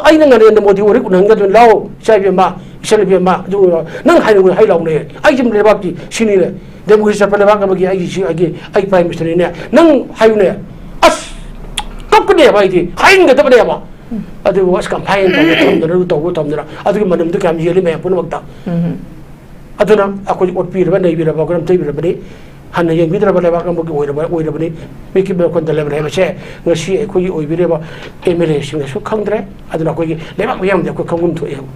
[SPEAKER 3] ꯑꯩꯅ ꯉꯥꯅꯦꯟꯗ ꯃꯣꯗꯤ ꯋꯥꯔꯤ ꯎꯅꯍꯟꯒꯗꯣꯏꯅꯤ ꯂꯥꯛꯑꯣ ꯏꯆꯥꯏꯕꯦꯝꯃ ꯏꯆꯟꯅꯨꯄꯤꯃ ꯑꯗꯨ ꯅꯪ ꯍꯥꯏꯅꯤꯡꯕ ꯍꯩ ꯂꯥꯎꯅꯦ ꯑꯩꯁꯤ ꯂꯩꯕꯥꯛꯀꯤ ꯁꯤꯅꯤꯅꯦ ꯗꯦꯃꯣꯀ꯭ꯔꯦꯁꯤ ꯆꯠꯄ ꯂꯩꯕꯥꯛ ꯑꯃꯒꯤ ꯑꯩ ꯄ꯭ꯔꯥꯏꯝ ꯃꯤꯅꯤꯁꯇꯔꯅꯤꯅꯦ ꯅꯪ ꯍꯥꯏꯌꯨꯅꯦ ꯑꯁ ꯀꯞꯀꯅꯦꯕ ꯑꯩꯗꯤ ꯍꯥꯏꯅꯤꯡꯒꯗꯕꯅꯦꯕ ꯑꯗꯨꯕꯨ ꯑꯁ ꯀꯝꯐꯥꯏꯟ ꯇꯧꯕ ꯇꯝꯗꯅ ꯑꯗꯨꯒꯤ ꯃꯅꯝꯗꯨ ꯀꯌꯥꯝ ꯌꯦꯜꯂꯤ ꯃꯌꯥꯝ ꯄꯨꯝꯅꯃꯛꯇ ꯑꯗꯨꯅ ꯑꯩꯈꯣꯏ ꯑꯣꯠꯄꯤꯔꯕ ꯅꯩꯕꯤꯔꯕ ꯀꯔꯝ ꯇꯩꯕꯤꯔꯕꯅꯤ ꯍꯟꯅ ꯌꯦꯡꯕꯤꯗ꯭ꯔꯕ ꯂꯩꯕꯥꯛ ꯑꯃꯒꯤ ꯑꯣꯏꯔꯕꯅꯤ ꯃꯤꯀꯤ ꯃꯈꯣꯟꯗ ꯂꯩꯕ ꯍꯥꯏꯕꯁꯦ ꯉꯁꯤ ꯑꯩꯈꯣꯏꯒꯤ ꯑꯣꯏꯕꯤꯔꯤꯕ ꯑꯦꯝ ꯑꯦꯜ ꯑꯦꯁꯤꯡꯅꯁꯨ ꯈꯪꯗ꯭ꯔꯦ ꯑꯗꯨꯅ ꯑꯩꯈꯣꯒꯤ ꯂꯩꯕꯥꯛ ꯃꯌꯥꯝꯗꯤ ꯑꯩꯈꯣꯏ ꯈꯪꯐꯝ ꯊꯣꯛꯑꯦꯕ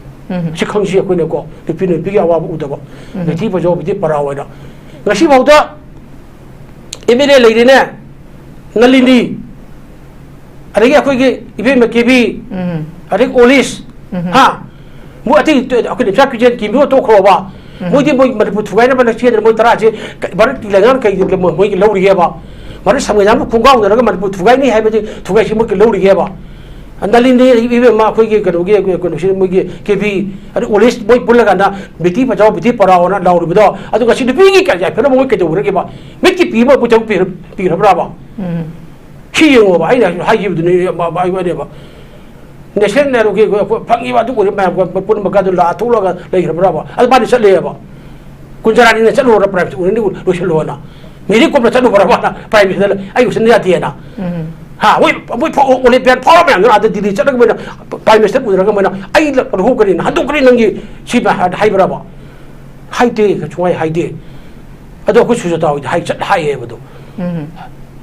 [SPEAKER 3] ꯁꯤ ꯈꯪꯁꯤ ꯑꯩꯈꯣꯏꯅꯀꯣ ꯅꯨꯄꯤꯒꯤ ꯑꯋꯥꯕ ꯎꯗꯕ ꯕꯦꯇꯤ ꯕꯆꯥꯎ ꯕꯦꯇꯤ ꯄꯔꯥꯎ ꯑꯣꯏꯅ ꯉꯁꯤꯐꯥꯎꯗ ꯑꯦꯝ ꯑꯦꯜ ꯑꯦ ꯂꯩꯔꯤꯅꯦ ꯅꯂꯤꯅꯤ ꯑꯗꯒꯤ ꯑꯩꯈꯣꯏꯒꯤ ꯏꯕꯦꯝꯃ ꯀꯦꯕꯤ ꯑꯗꯒꯤ ꯑꯣꯂꯤꯁ ꯍꯥ ꯃꯣꯏ ꯑꯇꯩ ꯑꯩꯈꯣꯏꯅ ꯆꯥꯛ ꯄꯤꯖꯦꯟ ꯀꯤꯃꯤꯌꯣ ꯇꯣꯛꯈ꯭ꯔꯣꯕ ꯃꯣꯏꯗꯤ ꯃꯣꯏ ꯃꯅꯤꯄꯨꯔ ꯊꯨꯒꯥꯏꯅꯕ ꯆꯦꯟꯗꯅ ꯃꯣꯏ ꯇꯔꯥꯁꯦ ꯚꯥꯔꯠꯀꯤ ꯂꯩꯉꯥꯛꯅ ꯀꯩ ꯃꯣꯏꯒꯤ ꯂꯧꯔꯤꯒꯦꯕ ꯚꯥꯔꯠ ꯁꯪꯕꯤꯙꯥꯟꯕꯨ ꯈꯣꯡꯒꯥꯎꯅꯔꯒ ꯃꯅꯤꯄꯨꯔ ꯊꯨꯒꯥꯏꯅꯤ ꯍꯥꯏꯕꯁꯤ ꯊꯨꯒꯥꯏꯁꯤ ꯃꯣꯏꯒꯤ ꯂꯧꯔꯤꯒꯦꯕ ꯅꯂꯤꯅꯤ ꯏꯕꯦꯝꯃ ꯑꯩꯈꯣꯏꯒꯤ ꯀꯩꯅꯣꯁꯤ ꯃꯣꯏꯒꯤ ꯀꯦꯕꯤ ꯑꯗꯩ ꯑꯣꯂꯤꯁ ꯃꯣꯏ ꯄꯨꯜꯂꯀꯥꯟꯗ ꯕꯦꯇꯤ ꯕꯆꯥꯎ ꯕꯦꯇꯤ ꯄꯔꯥꯎꯅ ꯂꯥꯎꯔꯤꯕꯗꯣ ꯑꯗꯨ ꯉꯁꯤ ꯅꯨꯄꯤꯒꯤ ꯌꯥꯏꯐꯅꯕ ꯃꯣꯏ ꯀꯩꯗꯧꯔꯒꯦꯕ ꯃꯤꯠꯀꯤ ꯄꯤꯕ ꯄꯨꯊꯣꯛ ꯄꯤꯈ꯭ꯔꯕ꯭ꯔꯥꯕ ꯁꯤ ꯌꯦꯡꯉꯣꯕ ꯑꯩꯅ ꯍꯥꯏꯈꯤꯕꯗꯨꯅꯤ ꯑꯩꯅꯦꯕ ꯅꯦꯁꯅꯦꯜꯒꯤ ꯐꯪꯉꯤꯕ ꯑꯗꯨ ꯑꯣꯏꯔꯤꯕ ꯃꯌꯥꯝ ꯄꯨꯝꯅꯃꯛ ꯑꯗꯨ ꯂꯥꯊꯣꯛꯂꯒ ꯂꯩꯈ꯭ꯔꯕ꯭ꯔꯥꯕ ꯑꯗꯨ ꯃꯥꯗꯤ ꯆꯠꯂꯦꯕ ꯀꯨꯟꯖꯔꯥꯅꯤꯅ ꯆꯠꯂꯨꯔ ꯄ꯭ꯔꯥꯏꯝ ꯎꯅꯅꯤ ꯂꯣꯏꯁꯤꯜꯂꯣꯅ ꯃꯦꯔꯤ ꯀꯣꯝꯅ ꯆꯠꯂꯨꯕ꯭ꯔꯥꯕ ꯄ꯭ꯔꯥꯏꯝ ꯃꯤꯅꯤꯁꯇꯔ ꯑꯩ ꯎꯁꯤꯟꯕ ꯌꯥꯗꯦꯅ ꯍꯥ ꯃꯣꯏ ꯑꯣꯂꯦꯝꯄꯤꯌꯥꯟ ꯐꯥꯎꯔ ꯃꯌꯥꯝꯗꯨꯅ ꯑꯥꯗ ꯗꯤꯜꯂꯤ ꯆꯠꯂꯒ ꯃꯣꯏꯅ ꯄ꯭ꯔꯥꯏꯝ ꯃꯤꯅꯤꯁꯇꯔ ꯎꯅꯔꯒ ꯃꯣꯏꯅ ꯑꯩ ꯂꯧꯍꯧꯒꯅꯤꯅ ꯍꯟꯗꯣꯛꯀꯅꯤ ꯅꯪꯒꯤ ꯁꯤ ꯍꯥꯏꯕ꯭ꯔꯥꯕ ꯍꯥꯏꯗꯦ ꯁꯨꯡꯍꯥꯏ ꯍꯥꯏꯗꯦ ꯑꯗꯣ ꯑꯩꯈꯣꯏ ꯁꯨꯖꯥꯇꯥ ꯍꯣꯏꯗꯤ ꯍꯥꯏꯌꯦꯕꯗꯣ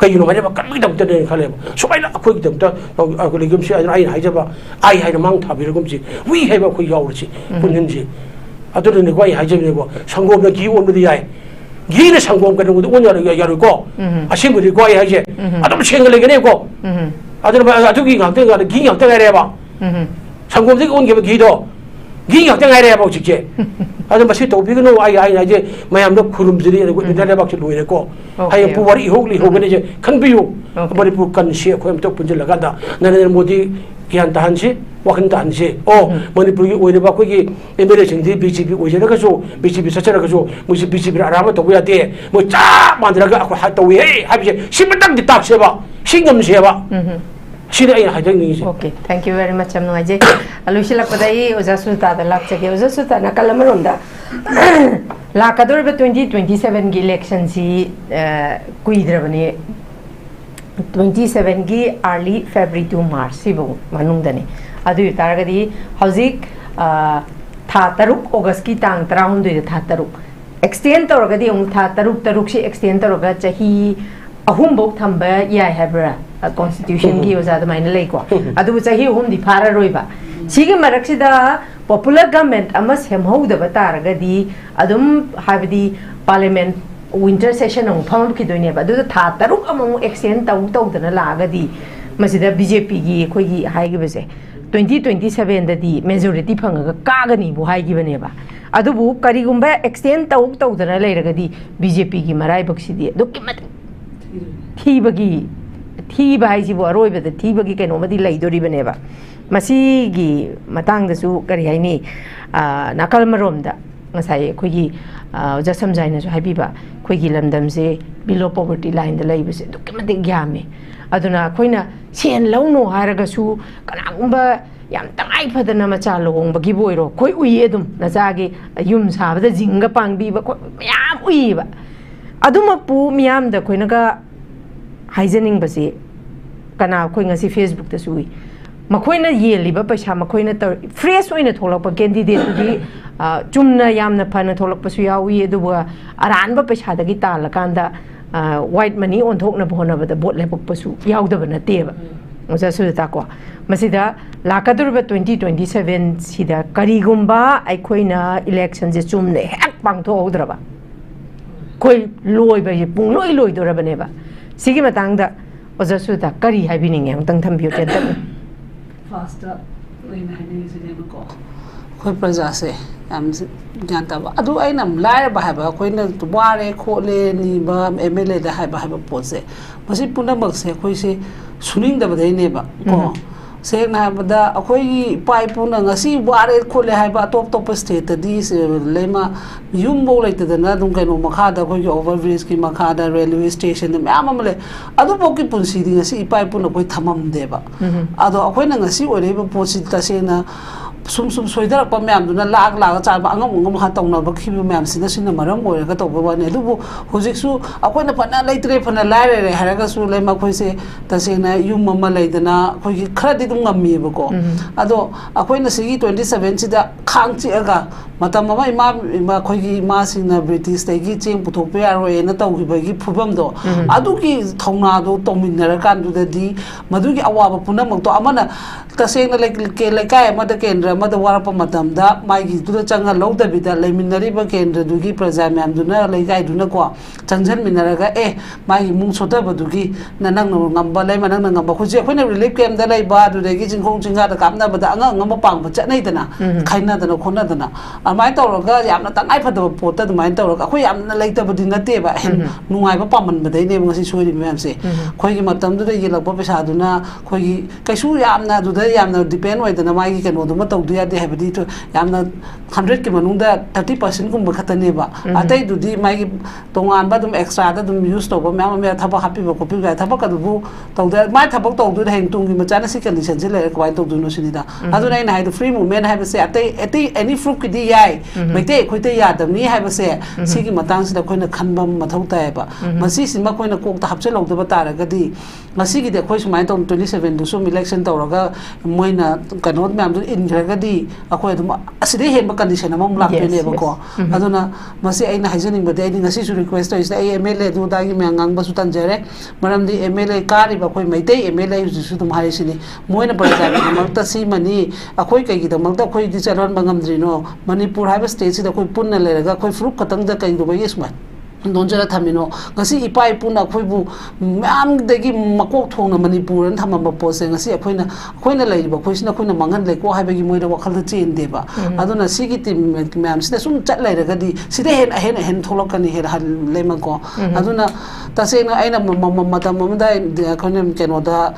[SPEAKER 3] ꯀꯩꯒꯤꯅꯣ ꯍꯥꯏꯅꯕ ꯀꯟꯕꯒꯤꯗꯃꯛꯇꯅꯦ ꯈꯜꯂꯦꯕ ꯁꯨꯃꯥꯏꯅ ꯑꯩꯈꯣꯏꯒꯤꯗꯃꯛꯇ ꯂꯩꯒꯨꯝꯁꯤ ꯑꯩꯅ ꯍꯥꯏꯖꯕ ꯑꯩ ꯍꯥꯏꯅ ꯃꯥꯡ ꯊꯥꯕꯤꯔꯒꯨꯝꯁꯤ ꯋꯤ ꯍꯥꯏꯕ ꯑꯩꯈꯣꯏ ꯌꯥꯎꯔꯁꯤ ꯄꯨꯟꯁꯤꯟꯁꯤ ꯑꯗꯨꯅꯅꯦꯀꯣ ꯑꯩ ꯍꯥꯏꯖꯕꯅꯦꯀꯣ ꯁꯪꯒꯣꯝꯅ ꯘꯤ ꯑꯣꯟꯕꯗꯤ ꯌꯥꯏ ꯘꯤꯅ ꯁꯪꯒꯣꯝ ꯀꯩꯅꯣꯗ ꯑꯣꯟ ꯌꯥꯔꯣꯏꯀꯣ ꯑꯁꯦꯡꯕꯗꯤꯀꯣ ꯑꯩ ꯍꯥꯏꯁꯦ ꯑꯗꯨꯝ ꯁꯦꯡꯅ ꯂꯩꯒꯅꯦꯀꯣ ꯑꯗꯨꯅ ꯑꯗꯨꯒꯤ ꯉꯥꯛꯇ ꯘꯤ ꯉꯥꯛꯇ ꯉꯥꯏꯔꯦꯕ ꯁꯪꯒꯣꯝꯗꯒꯤ ꯑꯣꯟꯈꯤꯕ ꯘꯤꯗꯣ ꯘꯤ ꯉꯥꯛꯇ ꯉꯥꯏꯔꯦꯕ ꯍꯧꯖꯤꯛꯁꯦ ꯑꯗꯨ ꯃꯁꯤ ꯇꯧꯕꯤꯒꯅꯨ ꯑꯩ ꯍꯥꯏꯁꯦ ꯃꯌꯥꯝꯗ ꯈꯨꯔꯨꯝꯖꯔꯤ ꯏꯟꯗꯤꯌꯥ ꯂꯩꯕꯥꯛꯁꯦ ꯂꯣꯏꯔꯦꯀꯣ ꯍꯌꯦꯡ ꯄꯨꯋꯥꯔꯤ ꯏꯍꯧꯒꯅꯤꯁꯦ ꯈꯟꯕꯤꯌꯨ ꯃꯅꯤꯄꯨꯔ ꯀꯟꯁꯤ ꯑꯩꯈꯣꯏ ꯑꯝꯇ ꯄꯨꯟꯁꯤꯜꯂꯀꯥꯟꯗ ꯅꯔꯦꯟꯗ꯭ꯔ ꯃꯣꯗꯤ ꯒ꯭ꯌꯥꯟ ꯇꯥꯍꯟꯁꯤ ꯋꯥꯈꯜ ꯇꯥꯍꯟꯁꯤ ꯃꯅꯤꯄꯨꯔꯒꯤ ꯑꯣꯏꯔꯤꯕ ꯑꯩꯈꯣꯏꯒꯤ ꯑꯦꯝ ꯑꯦꯜ ꯑꯦꯁꯤꯡꯗꯤ ꯕꯤ ꯖꯦ ꯄꯤ ꯑꯣꯏꯖꯔꯒꯁꯨ ꯕꯤ ꯖꯦ ꯄꯤ ꯆꯠꯆꯔꯒꯁꯨ ꯃꯣꯏꯁꯤ ꯕꯤ ꯖꯦ ꯄꯤꯅ ꯑꯔꯥꯟꯕ ꯇꯧꯕ ꯌꯥꯗꯦ ꯃꯣꯏ ꯆꯞ ꯃꯥꯟꯅꯔꯒ ꯑꯩꯈꯣꯏ ꯇꯧꯏ ꯍꯥꯏꯕꯁꯦ ꯁꯤꯃꯇꯪꯗꯤ ꯇꯥꯛꯁꯦꯕ ꯁꯤ ꯉꯝꯁꯦꯕ ꯁꯤꯗ ꯑꯩꯅ ꯍꯥꯏꯖꯅꯤꯡꯉꯤꯁꯦ
[SPEAKER 1] Okay, thank you very much. I'm Noaje. Alushilakpada Oja Sujata Lakchake. Oja Sujata Nakalamarunda. Lakadurba 2027 election si Kuidravani 27 gi early February to March sibu manungdani. Adu taragadi Hauzik Tataruk August ki tang traundu Tataruk. Extend toragadi Tataruk si extend toraga chahi ahum bok thamba yai habra constitution gi oza da maina lei ko adu chahi ahum di phara roiba sigi maraksida popular government amas hemhouda bataragadi adum habdi parliament winter session on pham ki doine ba adu tha taruk among extend tau dana lagadi masida bjp gi khoi gi hai gi bese 2027 da di majority phangaga kagani bu hai gi bane ba adu bu karigumba extend tau dana leiragadi bjp gi marai baksidi dokimat thiba haisibu aroibada thibagi kainomadi leidoribane masigi matangdasu kari haini nakal maromda ngasai khoigi oja samjai na su haibiba khoigi lamdamse below poverty line da leibase dokimade gyame aduna khoina sen launo haragasu kanagumba yam tangai phadana macha lohongbagi boiro khoi ui edum najagi yum sabada jinga pangbiba yam uiba aduma pu miyam da khoinaga हाइजनिंग बसे कना कोई ngasi Facebook ta sui makoina yeliba paisa makoina fresh oina tholakpa candidate gi chumna yamna phana tholakpa su yawi eduwa aranba paisa dagi tala kanda white money on thokna bhona bada bot lepok pasu yaudaba na teba oja su ta ko masida lakadurba 2027 sida karigumba aikoina election je chumne hek pangtho odraba koi loiba je pung loi dorabane ba Sigi matangda oja suta kari habining yang tang tham biu ten
[SPEAKER 4] faster leima haning sidema ko ꯑꯩꯈꯣꯏ ꯄ꯭ꯔꯖꯥꯁꯦ ꯌꯥꯝ ꯒ꯭ꯌꯥꯟ ꯇꯥꯕ ꯑꯗꯨ ꯑꯩꯅ ꯂꯥꯏꯔꯕ ꯍꯥꯏꯕ ꯑꯩꯈꯣꯏꯅ ꯋꯥꯔꯦ ꯈꯣꯠꯂꯦ ꯅꯤꯕ MLAꯗ ꯍꯥꯏꯕ ꯄꯣꯠꯁꯦ ꯃꯁꯤ ꯄꯨꯝꯅꯃꯛꯁꯦ ꯑꯩꯈꯣꯏꯁꯦ ꯁꯨꯅꯤꯡꯗꯕꯗꯩꯅꯦꯕ ꯀꯣ ꯁꯦꯡꯅ ꯍꯥꯏꯕꯗ ꯑꯩꯈꯣꯏꯒꯤ ꯏꯄꯥ ꯏꯄꯨꯅ ꯉꯁꯤ ꯋꯥꯔꯦ ꯈꯣꯠꯂꯦ ꯍꯥꯏꯕ ꯑꯇꯣꯞꯄ ꯁ꯭ꯇꯦꯠꯇꯗꯤ ꯂꯩꯃ ꯌꯨꯝꯐꯧ ꯂꯩꯇꯗꯅ ꯑꯗꯨꯝ ꯀꯩꯅꯣ ꯃꯈꯥꯗ ꯑꯩꯈꯣꯏꯒꯤ ꯑꯣꯚꯔꯕ꯭ꯔꯤꯖꯀꯤ ꯃꯈꯥꯗ ꯔꯦꯜꯋꯦ ꯁ꯭ꯇꯦꯁꯟ ꯃꯌꯥꯝ ꯑꯃ ꯂꯩ ꯑꯗꯨꯐꯥꯎꯒꯤ ꯄꯨꯟꯁꯤꯗꯤ ꯉꯁꯤ ꯏꯄꯥ ꯏꯄꯨꯅ ꯑꯩꯈꯣꯏ ꯊꯝꯃꯝꯗꯦꯕ ꯑꯗꯣ ꯑꯩꯈꯣꯏꯅ ꯉꯁꯤ ꯑꯣꯏꯔꯤꯕ ꯄꯣꯠꯁꯤ ꯇꯁꯦꯡꯅ ꯁꯨꯝ ꯁꯣꯏꯗꯔꯛꯄ ꯃꯌꯥꯝꯗꯨꯅ ꯂꯥꯛꯑꯒ ꯆꯥꯕ ꯑꯉꯝ ꯇꯧꯅꯕꯈꯤꯕ ꯃꯌꯥꯝꯁꯤꯅ ꯁꯤꯅ ꯃꯔꯝ ꯑꯣꯏꯔꯒ ꯇꯧꯕ ꯋꯥꯅꯤ ꯑꯗꯨꯕꯨ ꯍꯧꯖꯤꯛꯁꯨ ꯑꯩꯈꯣꯏꯅ ꯐꯅ ꯂꯩꯇ꯭ꯔꯦ ꯐꯅ ꯂꯥꯏꯔꯔꯦ ꯍꯥꯏꯔꯒꯁꯨ ꯂꯩꯃ ꯑꯩꯈꯣꯏꯁꯦ ꯇꯁꯦꯡꯅ ꯌꯨꯝ ꯑꯃ ꯂꯩꯗꯅ ꯑꯩꯈꯣꯏꯒꯤ ꯈꯔꯗꯤ ꯑꯗꯨꯝ ꯉꯝꯃꯤꯕꯀꯣ ꯑꯗꯣ ꯑꯩꯈꯣꯏꯅ ꯁꯤꯒꯤ 27ꯁꯤꯗ ꯈꯥꯡ ꯆꯤꯛꯑꯒ ꯃꯇꯝ ꯑꯃ ꯑꯩꯈꯣꯏꯒꯤ ꯏꯃꯥꯁꯤꯡꯅ ꯕ꯭ꯔꯤꯇꯤꯁꯇꯒꯤ ꯆꯦꯡ ꯄꯨꯊꯣꯛꯄ ꯌꯥꯔꯣꯏꯅ ꯇꯧꯈꯤꯕꯒꯤ ꯐꯤꯕꯝꯗꯣ ꯑꯗꯨꯒꯤ ꯊꯧꯅꯥꯗꯣ ꯇꯧꯃꯤꯟꯅꯔꯀꯥꯟꯗꯨꯗꯗꯤ ꯃꯗꯨꯒꯤ ꯑꯋꯥꯕ ꯄꯨꯝꯅꯃꯛꯇꯣ ꯑꯃꯅ ꯇꯁꯦꯡꯅ ꯂꯩꯀꯥꯏ ꯑꯃꯗ ꯀꯦꯟꯗ꯭ꯔ ꯑꯃꯗ ꯋꯥꯔꯛꯄ ꯃꯇꯝꯗ ꯃꯥꯒꯤꯗꯨꯗ ꯆꯪꯉ ꯂꯧꯗꯕꯤꯗ ꯂꯩꯃꯤꯟꯅꯔꯤꯕ ꯀꯦꯟꯗ꯭ꯔꯗꯨꯒꯤ ꯄ꯭ꯔꯖꯥ ꯃꯌꯥꯝꯗꯨꯅ ꯂꯩꯀꯥꯏꯗꯨꯅꯀꯣ ꯆꯪꯁꯤꯟꯃꯤꯟꯅꯔꯒ ꯃꯥꯒꯤ ꯏꯃꯨꯡ ꯁꯣꯠꯊꯕꯗꯨꯒꯤ ꯅꯪꯅ ꯉꯝꯕ ꯂꯩꯃ ꯅꯪꯅ ꯉꯝꯕ ꯍꯧꯖꯤꯛ ꯑꯩꯈꯣꯏꯅ ꯔꯤꯂꯤꯐ ꯀꯦꯝꯞꯗ ꯂꯩꯕ ꯑꯗꯨꯗꯒꯤ ꯆꯤꯡꯈꯣꯡ ꯆꯤꯡꯒꯥꯗ ꯀꯥꯞꯅꯕꯗ ꯑꯉꯝꯕ ꯄꯥꯡꯕ ꯆꯠꯅꯩꯗꯅ ꯈꯥꯏꯅꯗꯅ ꯈꯣꯠꯅꯗꯅ ꯑꯗꯨꯃꯥꯏꯅ ꯇꯧꯔꯒ ꯌꯥꯝꯅ ꯇꯉꯥꯏ ꯐꯗꯕ ꯄꯣꯠꯇ ꯑꯗꯨꯃꯥꯏꯅ ꯇꯧꯔꯒ ꯑꯩꯈꯣꯏ ꯌꯥꯝꯅ ꯂꯩꯇꯕꯗꯤ ꯅꯠꯇꯦꯕ ꯅꯨꯡꯉꯥꯏꯕ ꯄꯥꯝꯃꯟꯕꯗꯩꯅꯦꯕ ꯉꯁꯤ ꯁꯣꯏꯔꯤꯕ ꯃꯌꯥꯝꯁꯦ ꯑꯩꯈꯣꯏꯒꯤ ꯃꯇꯝꯗꯨꯗ ꯌꯦꯜꯂꯛꯄ ꯄꯩꯁꯥꯗꯨꯅ ꯑꯩꯈꯣꯏꯒꯤ ꯀꯩꯁꯨ ꯌꯥꯝꯅ ꯑꯗꯨꯗ ꯌꯥꯝꯅ ꯗꯤꯄꯦꯟ ꯑꯣꯏꯗꯅ ꯃꯥꯒꯤ ꯀꯩꯅꯣꯗꯨꯃ ꯇꯧꯗ ꯌꯥꯗꯦ ꯍꯥꯏꯕꯗꯤ ꯌꯥꯝꯅ 100ꯀꯤ ꯃꯅꯨꯡꯗ 30%ꯒꯨꯝꯕ ꯈꯛꯇꯅꯦꯕ ꯑꯇꯩꯗꯨꯗꯤ ꯃꯥꯒꯤ ꯇꯣꯉꯥꯟꯕ ꯑꯗꯨꯝ ꯑꯦꯛꯁꯇ꯭ꯔꯥꯗ ꯑꯗꯨꯝ ꯌꯨꯁ ꯇꯧꯕ ꯃꯌꯥꯝ ꯑꯃ ꯊꯕꯛ ꯍꯥꯞꯄꯤꯕ ꯈꯣꯠꯄꯤꯕ ꯊꯕꯛ ꯑꯗꯨꯕꯨ ꯇꯧꯗꯦ ꯃꯥꯏ ꯊꯕꯛ ꯇꯧꯗꯣꯏꯅ ꯍꯌꯦꯡ ꯇꯨꯡꯒꯤ ꯃꯆꯥꯅ ꯁꯤ ꯀꯟꯗꯤꯁꯟꯁꯤ ꯂꯩꯔꯦ ꯀꯃꯥꯏꯅ ꯇꯧꯗꯣꯏꯅꯣ ꯁꯤꯅꯤꯗ ꯑꯗꯨꯅ ꯑꯩꯅ ꯍꯥꯏꯗꯣ ꯐ꯭ꯔꯤ ꯃꯨꯚꯃꯦꯟ ꯍꯥꯏꯕꯁꯦ ꯑꯇꯩ ꯑꯦꯅꯤ ꯐ꯭ꯔꯨꯞꯀꯤꯗꯤ ꯌꯥꯏ ꯃꯩꯇꯩ ꯑꯩꯈꯣꯏꯗ ꯌꯥꯗꯕꯅꯤ ꯍꯥꯏꯕꯁꯦ ꯁꯤꯒꯤ ꯃꯇꯥꯡꯁꯤꯗ ꯑꯩꯈꯣꯏꯅ ꯈꯟꯕ ꯃꯊꯧ ꯇꯥꯏꯌꯦꯕ ꯃꯁꯤꯁꯤꯃ ꯑꯩꯈꯣꯏꯅ ꯀꯣꯛꯇ ꯍꯥꯞꯆꯤꯜꯍꯧꯗꯕ ꯇꯥꯔꯒꯗꯤ ꯉꯁꯤꯒꯤꯗꯤ ꯑꯩꯈꯣꯏ ꯁꯨꯃꯥꯏꯅ ꯇꯧ 27ꯗꯨꯁꯨ ꯏꯂꯦꯛꯁꯟ ꯇꯧꯔꯒ ꯃꯣꯏꯅ ꯀꯩꯅꯣ ꯃꯌꯥꯝꯗꯨꯏꯟꯈ꯭ꯔꯒꯗꯤ ꯑꯩꯈꯣꯏ ꯑꯗꯨꯝ ꯑꯁꯤꯗꯩ ꯍꯦꯟꯕ ꯀꯟꯗꯤꯁꯟ ꯑꯃꯃꯨꯛ ꯂꯥꯛꯇꯣꯏꯅꯦꯕꯀꯣ ꯑꯗꯨꯅ ꯃꯁꯤ ꯑꯩꯅ ꯍꯥꯏꯖꯅꯤꯡꯕꯗꯤ ꯑꯩꯗꯤ ꯉꯁꯤꯁꯨ ꯔꯤꯀ꯭ꯋꯦꯁ ꯇꯧꯔꯤꯁꯤꯗ ꯑꯩ MLA ꯑꯗꯨꯗꯒꯤ ꯃꯌꯥꯝ ꯉꯥꯡꯕꯁꯨ ꯇꯟꯖꯔꯦ ꯃꯔꯝꯗꯤ MLA ꯀꯥꯔꯤꯕ ꯑꯩꯈꯣꯏ ꯃꯩꯇꯩ MLA ꯍꯧꯖꯤꯛꯁꯨ ꯑꯗꯨꯝ ꯍꯥꯏꯔꯤꯁꯤꯅꯤ ꯃꯣꯏꯅ ꯄ꯭ꯔꯖꯥꯒꯤꯗꯃꯛꯇ ꯁꯤꯃꯅꯤ ꯑꯩꯈꯣꯏ ꯀꯩꯒꯤꯗꯃꯛꯇ ꯑꯩꯈꯣꯏꯗꯤ ꯆꯠꯍꯟꯕ ꯉꯝꯗ꯭ꯔꯤꯅꯣ ꯃꯅꯤꯄꯨꯔ ꯍꯥꯏꯕ ꯁ꯭ꯇꯦꯠꯁꯤꯗ ꯑꯩꯈꯣꯏ ꯄꯨꯟꯅ ꯂꯩꯔꯒ ꯑꯩꯈꯣꯏ ꯐꯨꯔꯨꯞ ꯈꯛꯇꯪꯗ ꯀꯩꯗꯧꯕꯒꯤ ꯁꯨꯃꯥꯏꯅ ꯅꯣꯟꯖꯔ ꯊꯝꯃꯤꯅꯣ ꯉꯁꯤ ꯏꯄꯥ ꯏꯄꯨꯅ ꯑꯩꯈꯣꯏꯕꯨ ꯃꯌꯥꯝꯗꯒꯤ ꯃꯀꯣꯛ ꯊꯣꯡꯅ ꯃꯅꯤꯄꯨꯔꯅ ꯊꯝꯃꯝꯕ ꯄꯣꯠꯁꯦ ꯉꯁꯤ ꯑꯩꯈꯣꯏꯅ ꯂꯩꯔꯤꯕ ꯑꯩꯈꯣꯏꯁꯤꯅ ꯑꯩꯈꯣꯏꯅ ꯃꯥꯡꯍꯟꯂꯦꯀꯣ ꯍꯥꯏꯕꯒꯤ ꯃꯣꯏꯗ ꯋꯥꯈꯜꯗ ꯆꯦꯟꯗꯦꯕ ꯑꯗꯨꯅ ꯁꯤꯒꯤ ꯇꯤꯝ ꯃꯌꯥꯝꯁꯤꯗ ꯁꯨꯝ ꯆꯠ ꯂꯩꯔꯒꯗꯤ ꯁꯤꯗ ꯑꯍꯦꯟ ꯊꯣꯛꯂꯛꯀꯅꯤ ꯂꯩꯃꯀꯣ ꯑꯗꯨꯅ ꯇꯁꯦꯡꯅ ꯑꯩꯅꯃꯇꯝ ꯑꯃꯗ ꯑꯩꯈꯣꯏꯅ ꯀꯩꯅꯣꯗ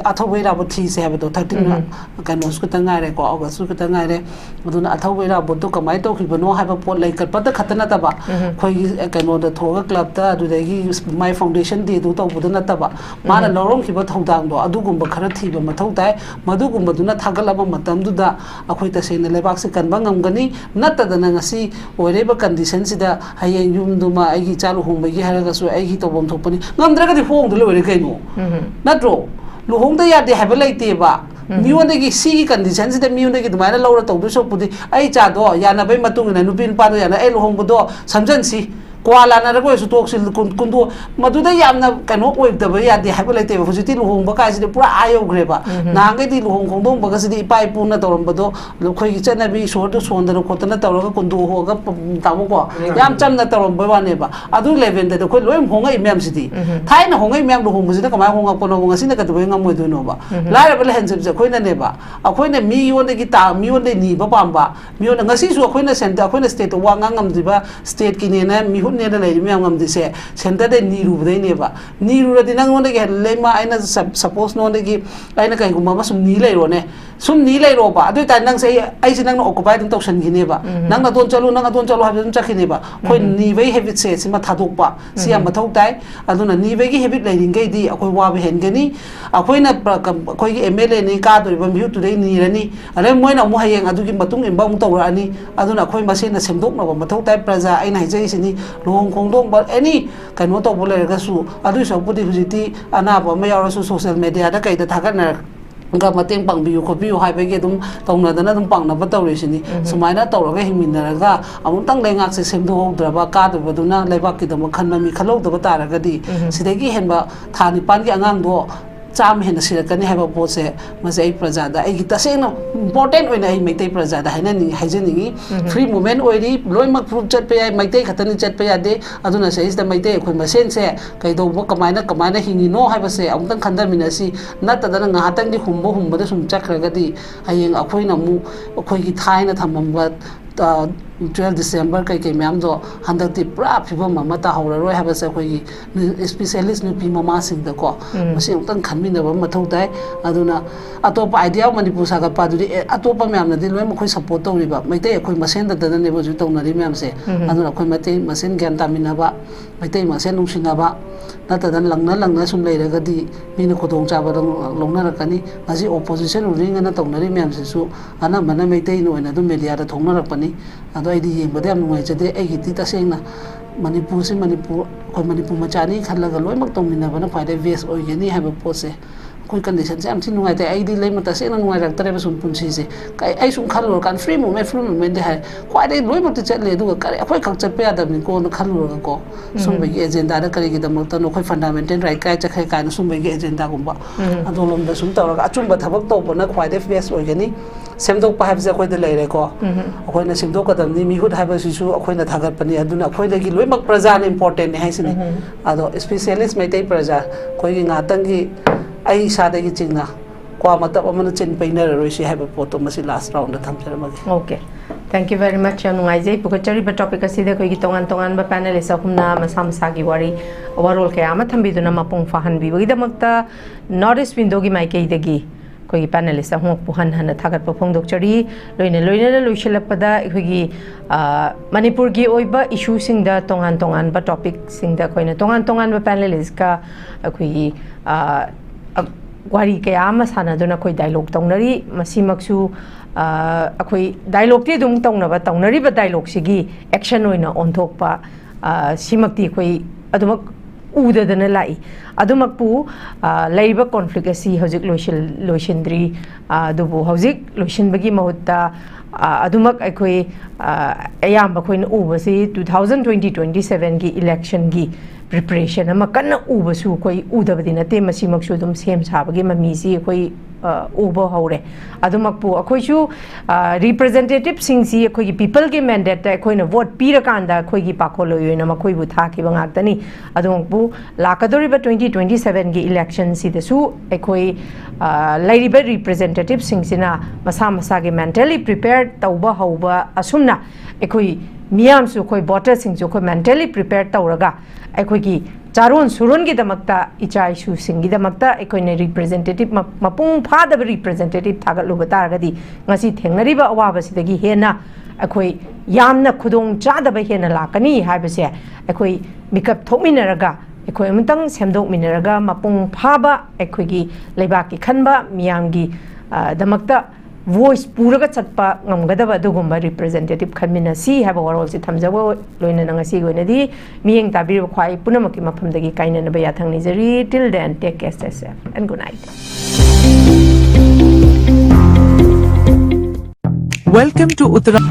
[SPEAKER 4] ꯑꯊꯧꯕ ꯏꯔꯥꯕꯣꯠ ꯊꯤꯁꯦ ꯍꯥꯏꯕꯗꯣ 13 ꯀꯩꯅꯣꯁꯨ ꯈꯛꯇ ꯉꯥꯏꯔꯦꯀꯣ ꯑꯣꯒꯁꯁꯨ ꯈꯛꯇ ꯉꯥꯏꯔꯦ ꯑꯗꯨꯅ ꯑꯊꯧꯕ ꯏꯔꯥꯕꯣꯠꯇꯣ ꯀꯃꯥꯏꯅ ꯇꯧꯈꯤꯕꯅꯣ ꯍꯥꯏꯕ ꯄꯣꯠ ꯂꯩꯈꯠꯄꯗ ꯈꯛꯇ ꯅꯠꯇꯕ ꯑꯩꯈꯣꯏꯒꯤ ꯀꯩꯅꯣꯗ ꯊꯣꯛꯑꯒ ꯀ꯭ꯂꯕꯇ ꯑꯗꯨꯗꯒꯤ ꯃꯥꯏ ꯐꯥꯎꯟꯗꯦꯁꯟ ꯗꯦꯗꯨ ꯇꯧꯕꯗ ꯅꯠꯇꯕ ꯃꯥꯅ ꯂꯧꯔꯝꯈꯤꯕ ꯊꯧꯗꯥꯡꯗꯣ ꯑꯗꯨꯒꯨꯝꯕ ꯈꯔ ꯊꯤꯕ ꯃꯊꯧ ꯇꯥꯏ ꯃꯗꯨꯒꯨꯝꯕꯗꯨꯅ ꯊꯥꯒꯠꯂꯕ ꯃꯇꯝꯗꯨꯗ ꯑꯩꯈꯣꯏ ꯇꯁꯦꯡꯅ ꯂꯩꯕꯥꯛꯁꯦ ꯀꯟꯕ ꯉꯝꯒꯅꯤ ꯅꯠꯇꯗꯅ ꯉꯁꯤ ꯑꯣꯏꯔꯤꯕ ꯀꯟꯗꯤꯁꯟꯁꯤꯗ ꯍꯌꯦꯡ ꯌꯨꯝꯗꯨꯃ ꯑꯩꯒꯤ ꯏꯆꯥ ꯂꯨꯍꯣꯡꯕꯒꯤ ꯍꯥꯏꯔꯒꯁꯨ ꯑꯩꯒꯤ ꯇꯧꯐꯝ ꯊꯣꯛꯄꯅꯤ ꯉꯝꯗ꯭ꯔꯒꯗꯤ ꯍꯣꯡꯗ ꯂꯣꯏꯔꯦ ꯀꯩꯅꯣ ꯅꯠꯇ꯭ꯔꯣ ꯂꯨꯍꯣꯡꯗ ꯌꯥꯗꯦ ꯍꯥꯏꯕ ꯂꯩꯇꯦꯕ ꯃꯤꯉꯣꯟꯗꯒꯤ ꯁꯤꯒꯤ ꯀꯟꯗꯤꯁꯟꯁꯤꯗ ꯃꯤꯉꯣꯟꯗꯒꯤ ꯑꯗꯨꯃꯥꯏꯅ ꯂꯧꯔ ꯇꯧꯗꯣꯏ ꯁꯔꯨꯛꯄꯨꯗꯤ ꯑꯩ ꯏꯆꯥꯗꯣ ꯌꯥꯅꯕꯩ ꯃꯇꯨꯡ ꯏꯟꯅ ꯅꯨꯄꯤ ꯅꯨꯄꯥꯗꯣ ꯌꯥꯅ ꯑꯩ ꯂꯨꯍꯣꯡꯕꯗꯣ ꯁꯝꯖꯟꯁꯤ ꯀ꯭ꯋꯥ ꯂꯥꯟꯅꯔꯒ ꯑꯣꯏꯔꯁꯨ ꯇꯣꯛꯁꯤ ꯀꯨꯟꯗꯣ ꯃꯗꯨꯗ ꯌꯥꯝꯅ ꯀꯩꯅꯣ ꯑꯣꯏꯗꯕ ꯌꯥꯗꯦ ꯍꯥꯏꯕ ꯂꯩꯇꯦꯕ ꯍꯧꯖꯤꯛꯇꯤ ꯂꯨꯍꯣꯡꯕ ꯀꯥꯏꯁꯤꯗꯤ ꯄꯨꯔꯥ ꯌꯧꯈ꯭ꯔꯦꯕ ꯅꯍꯥꯟꯈꯩꯗꯤ ꯂꯨꯍꯣꯡ ꯈꯣꯡꯗꯣꯡꯕꯒꯁꯤꯗꯤ ꯏꯄꯥ ꯏꯄꯨꯅ ꯇꯧꯔꯝꯕꯗꯣ ꯑꯩꯈꯣꯏꯒꯤ ꯆꯠꯅꯕꯤ ꯏꯁꯣꯔꯗ ꯁꯣꯟꯗꯅ ꯈꯣꯠꯇꯅ ꯇꯧꯔꯒ ꯀꯨꯟꯗꯣ ꯍꯣꯒ ꯇꯥꯃꯣꯀꯣ ꯌꯥꯝ ꯆꯝꯅ ꯇꯧꯔꯝꯕ ꯋꯥꯅꯦꯕ ꯑꯗꯨ ꯂꯦꯚꯦꯜꯗꯗꯤ ꯑꯩꯈꯣꯏ ꯂꯣꯏ ꯍꯣꯡꯉꯛꯏ ꯃꯌꯥꯝꯁꯤꯗꯤ ꯊꯥꯏꯅ ꯍꯣꯡꯉꯛꯏ ꯃꯌꯥꯝ ꯂꯨꯍꯣꯡꯕꯁꯤꯗ ꯀꯃꯥꯏꯅ ꯍꯣꯡꯉꯛꯄꯅꯣꯕ ꯉꯁꯤꯅ ꯀꯩꯗꯧꯕꯩ ꯉꯝꯃꯣꯏꯗꯣꯏꯅꯣꯕ ꯂꯥꯏꯔꯕ ꯂꯩꯍꯟꯖꯕꯁꯦ ꯑꯩꯈꯣꯏꯅꯅꯦꯕ ꯑꯩꯈꯣꯏꯅ ꯃꯤꯉꯣꯟꯗꯒꯤ ꯅꯤꯕ ꯄꯥꯝꯕ ꯃꯤꯉꯣꯟꯗ ꯉꯁꯤꯁꯨ ꯑꯩꯈꯣꯏꯅ ꯁ꯭ꯇꯦꯠꯇ ꯋꯥ ꯉꯥꯡ ꯉꯝꯗ꯭ꯔꯤꯕ ꯁ꯭ꯇꯦꯠꯀꯤꯅꯦꯅ ꯃꯤꯍꯨꯠꯅꯦꯅ ꯂꯩꯔꯤ ꯃꯌꯥꯝ ꯉꯝꯗ꯭ꯔꯤꯁꯦ ꯁꯦꯟꯇꯔꯗꯩ ꯅꯤꯔꯨꯕꯗꯩꯅꯦꯕ ꯅꯤꯔꯨꯔꯗꯤ ꯅꯪꯉꯣꯟꯗꯒꯤ ꯂꯩꯃ ꯑꯩꯅ ꯁꯄꯣꯁ ꯅꯉꯣꯟꯗꯒꯤ ꯑꯩꯅ ꯀꯩꯒꯨꯝꯕ ꯑꯃ ꯁꯨꯝ ꯅꯤ ꯂꯩꯔꯣꯅꯦ ꯁꯨꯝ ꯅꯤ ꯂꯩꯔꯣꯕ ꯑꯗꯨ ꯑꯣꯏꯇꯥꯔꯗꯤ ꯅꯪꯁꯦ ꯑꯩꯁꯦ ꯅꯪꯅ ꯑꯣꯀꯨꯄꯥꯏ ꯑꯗꯨꯝ ꯇꯧꯁꯟꯈꯤꯅꯦꯕ ꯅꯪ ꯑꯗꯣꯟ ꯆꯠꯂꯨ ꯍꯥꯏꯕꯗ ꯑꯗꯨꯝ ꯆꯠꯈꯤꯅꯦꯕ ꯑꯩꯈꯣꯏ ꯅꯤꯕꯒꯤ ꯍꯦꯕꯤꯠꯁꯦ ꯁꯤꯃ ꯊꯥꯗꯣꯛꯄ ꯁꯤ ꯌꯥꯝ ꯃꯊꯧ ꯇꯥꯏ ꯑꯗꯨꯅ ꯅꯤꯕꯒꯤ ꯍꯦꯕꯤꯠ ꯂꯩꯔꯤꯈꯩꯗꯤ ꯑꯩꯈꯣꯏ ꯋꯥꯕ ꯍꯦꯟꯒꯅꯤ ꯑꯩꯈꯣꯏꯅ ꯑꯩꯈꯣꯏꯒꯤ MLAꯅꯤ ꯀꯥꯗꯣꯔꯤꯕ ꯃꯤꯍꯨꯠꯇꯨꯗꯩ ꯅꯤꯔꯅꯤ ꯑꯗꯩ ꯃꯣꯏꯅ ꯑꯃꯨꯛ ꯍꯌꯦꯡ ꯑꯗꯨꯒꯤ ꯃꯇꯨꯡ ꯏꯟꯕ ꯑꯃꯨꯛ ꯇꯧꯔꯛꯑꯅꯤ ꯑꯗꯨꯅ ꯑꯩꯈꯣꯏ ꯃꯁꯦꯟꯅ ꯁꯦꯝꯗꯣꯛꯅꯕ ꯃꯊꯧ ꯇꯥꯏ ꯄ꯭ꯔꯖꯥ ꯑꯩꯅ ꯍꯥꯏꯖꯔꯤꯁꯤꯅꯤ ꯂꯨꯍꯣꯡ ꯈꯣꯡꯗꯣꯡꯕ ꯑꯦꯅꯤ ꯀꯩꯅꯣ ꯇꯧꯕ ꯂꯩꯔꯒꯁꯨ ꯑꯗꯨꯏ ꯁꯔꯨꯛꯄꯨꯗꯤ ꯍꯧꯖꯤꯛꯇꯤ ꯑꯅꯥꯕ ꯑꯃ ꯌꯥꯎꯔꯁꯨ ꯁꯣꯁꯤꯌꯦꯜ ꯃꯦꯗꯤꯌꯥꯗ ꯀꯩꯗ ꯊꯥꯒꯠꯅꯔꯒ ꯃꯇꯦꯡ ꯄꯥꯡꯕꯤꯌꯨ ꯈꯣꯠꯄꯤꯌꯨ ꯍꯥꯏꯕꯒꯤ ꯑꯗꯨꯝ ꯇꯧꯅꯗꯅ ꯑꯗꯨꯝ ꯄꯥꯡꯅꯕ ꯇꯧꯔꯤꯁꯤꯅꯤ ꯁꯨꯃꯥꯏꯅ ꯇꯧꯔꯒ ꯍꯤꯡꯃꯤꯟꯅꯔꯒ ꯑꯃꯨꯛꯇꯪ ꯂꯩꯉꯥꯛꯁꯦ ꯁꯦꯝꯗꯣꯛꯍꯧꯗ꯭ꯔꯕ ꯀꯥꯗꯕꯗꯨꯅ ꯂꯩꯕꯥꯛꯀꯤꯗꯃꯛ ꯈꯟꯕ ꯃꯤ ꯈꯜꯍꯧꯗꯕ ꯇꯥꯔꯒꯗꯤ ꯁꯤꯗꯒꯤ ꯍꯦꯟꯕ ꯊꯥ 9ꯒꯤ ꯑꯉꯥꯡꯗꯣ चाम हेन सिरकनी है पोसे मसे आई प्रजादा आई तसेंग इम्पोर्टेंट ओइना आई मैते प्रजादा हैना हाइजनिंगी फ्री मूवमेंट ओइरी लोइमक प्रूफ चट पे आई मैते खतनी चट पे यादे अदुना से इस मैते अखोय मसेन से कइदो कमायना हिंगिनो हाइबसे अमुतंग खंदमिनसी नतदना ngahatang di humbo sum chakragadi hayeng akhoi na mu akhoi gi thaina thamamba 12 December kai kai myam do handak ti pra phibam ma ta hawra roi ha ba sa khoi specialist nu pi mama sing da ko masi tang khanmi na ba mathau dai aduna atop idea manipur sa ga pa du atop myam na di loi ma khoi support to ri ba mai tai khoi masen da da ne bo ju to na ri myam se aduna khoi mate masen gyan ta min na ba mai tai masen nung sin na ba na ta dan langna sum lai ra ga di min ko dong cha ba dong longna ra kani maji opposition ring na to na ri myam se su ana mana mai tai no na du media da thong na ra pani ado ai di yeng ba dem ngai chade ai gi ti ta seng na manipur se manipur ko manipur machani khalla ga loi mak tong min na ba na phai de vest oi ge ni ha ba po se koi condition se am thi ngai te ai di lei ma ta se na ngai rak tare ba sun pun si se kai ai sum khal lo kan free movement de ha khoi de loi mak ti chat le du ka khoi khak chat pe ya da ni ko na khal lo ko sum ba gi agenda da kari gi da mak ta no khoi fundamental right kai cha khai kai na sum ba gi agenda gum ba ado lom da sum ta ra achum ba thabak to ba na khoi de vest oi ge ni semdok pa habse khoi de lai re ko khoi na semdok ka dam ni mi hut ha ba si su khoi na thagat pani aduna khoi de gi loi mak praja ne important ne hai sini ado specialist mai tai praja khoi gi nga tang gi ai sa de gi chingna kwa mata amana chen paina roi si ha ba poto masi last round da tham chara ma
[SPEAKER 1] okay thank you very much nungai jai pukachari ba topic asida koi gi tongan ba panelist akumna masa gi wari overall kaya ma thambi duna mapung fahan bi gi damakta northeast window gi mai kai de gi koi panelist ahong puhan hana thagat pofong dokchari loina loisilappada koi gi manipur gi oiba issue sing da tongan ba topic sing da koina tongan ba panelist ka koi gi wari kaya ama sana duna koi dialogue tongnari masimaksu akhoi dialogue ti dung tongnari ba dialogue sigi action oina onthokpa simakti khoi adumak udadana lai adumak pu laiba conflict asi hojik loisindri dubu hojik loisinbagi mahutta adumak akhoi ayamba khoina ubasi 2027 gi election gi preparation ama kanna ubasu koi udabadi nate masimaksu dum sem sabagi mamisi koi ubo haure adumakpu akhoi chu representative singsi akhoi gi people gi mandate ta akhoi na vote pira kanda akhoi gi pakholo yoina makhoi bu thaki bangak tani adumakpu lakadori ba 2027 gi election si desu akhoi lady ba representative singsina masa gi mentally prepared tauba hauba asumna akhoi miyam su khoi voters sing ju khoi mentally prepared tauraga akhoi gi charon suron gi damakta ichai su sing gi damakta akhoi ne representative mapung phada representative thagat lu bataragadi ngasi thengnari ba awaba sidagi hena akhoi yamna khudong chada ba hena lakani haibase akhoi mikap thokminaraga akhoi amtang semdok minaraga mapung phaba akhoi gi leibak ki khanba miyam gi damakta voice puraga chatpa ngamgadaba dugumba representative khanmina si haba warol si thamjago loina nanga si goinadi miyeng tabir khwai punamaki maphamdagi kaina na baya thangni jari till then take care stay safe and good night.
[SPEAKER 5] Welcome to Uttara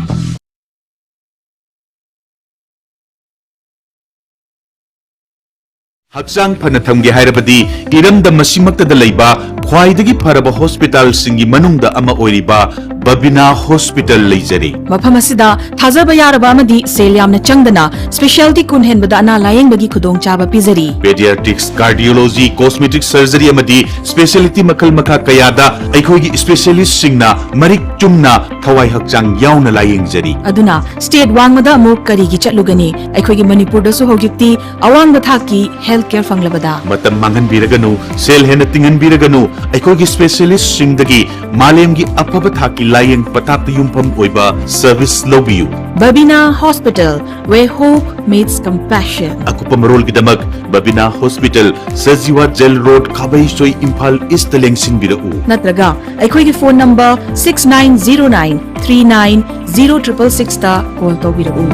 [SPEAKER 6] Hakchang phana thamge hairabadi iramda masimakta da leiba khwaidagi pharaba hospital singi manungda ama oiriba Babina Hospital leijari
[SPEAKER 7] mafam asida thajaba yaraba amadi selyamna changdana specialty kunhen bada ana layeng bagi khudong chaba pizari
[SPEAKER 6] pediatrics cardiology cosmetic surgery amadi specialty makal makha kayada aikhogi specialist singna marik chumna thawai hakchang yauna layeng jari
[SPEAKER 7] aduna state wangmada amuk kari gi chatlugani aikhogi manipur da su hogikti awang da thaki healthcare fanglabada
[SPEAKER 6] matam mangan biraganu sel hena tingan biraganu aikhogi specialist singdagi malemgi apaba thaki layeng patapta yumpam oiba service lobiyu
[SPEAKER 7] Babina Hospital where hope meets compassion
[SPEAKER 6] akupa marol gidamak Babina Hospital Sajiwa Jail Road Khabai Soi Imphal East lengsin birau
[SPEAKER 7] natraga aikhogi phone number 6909390666 ta call to birau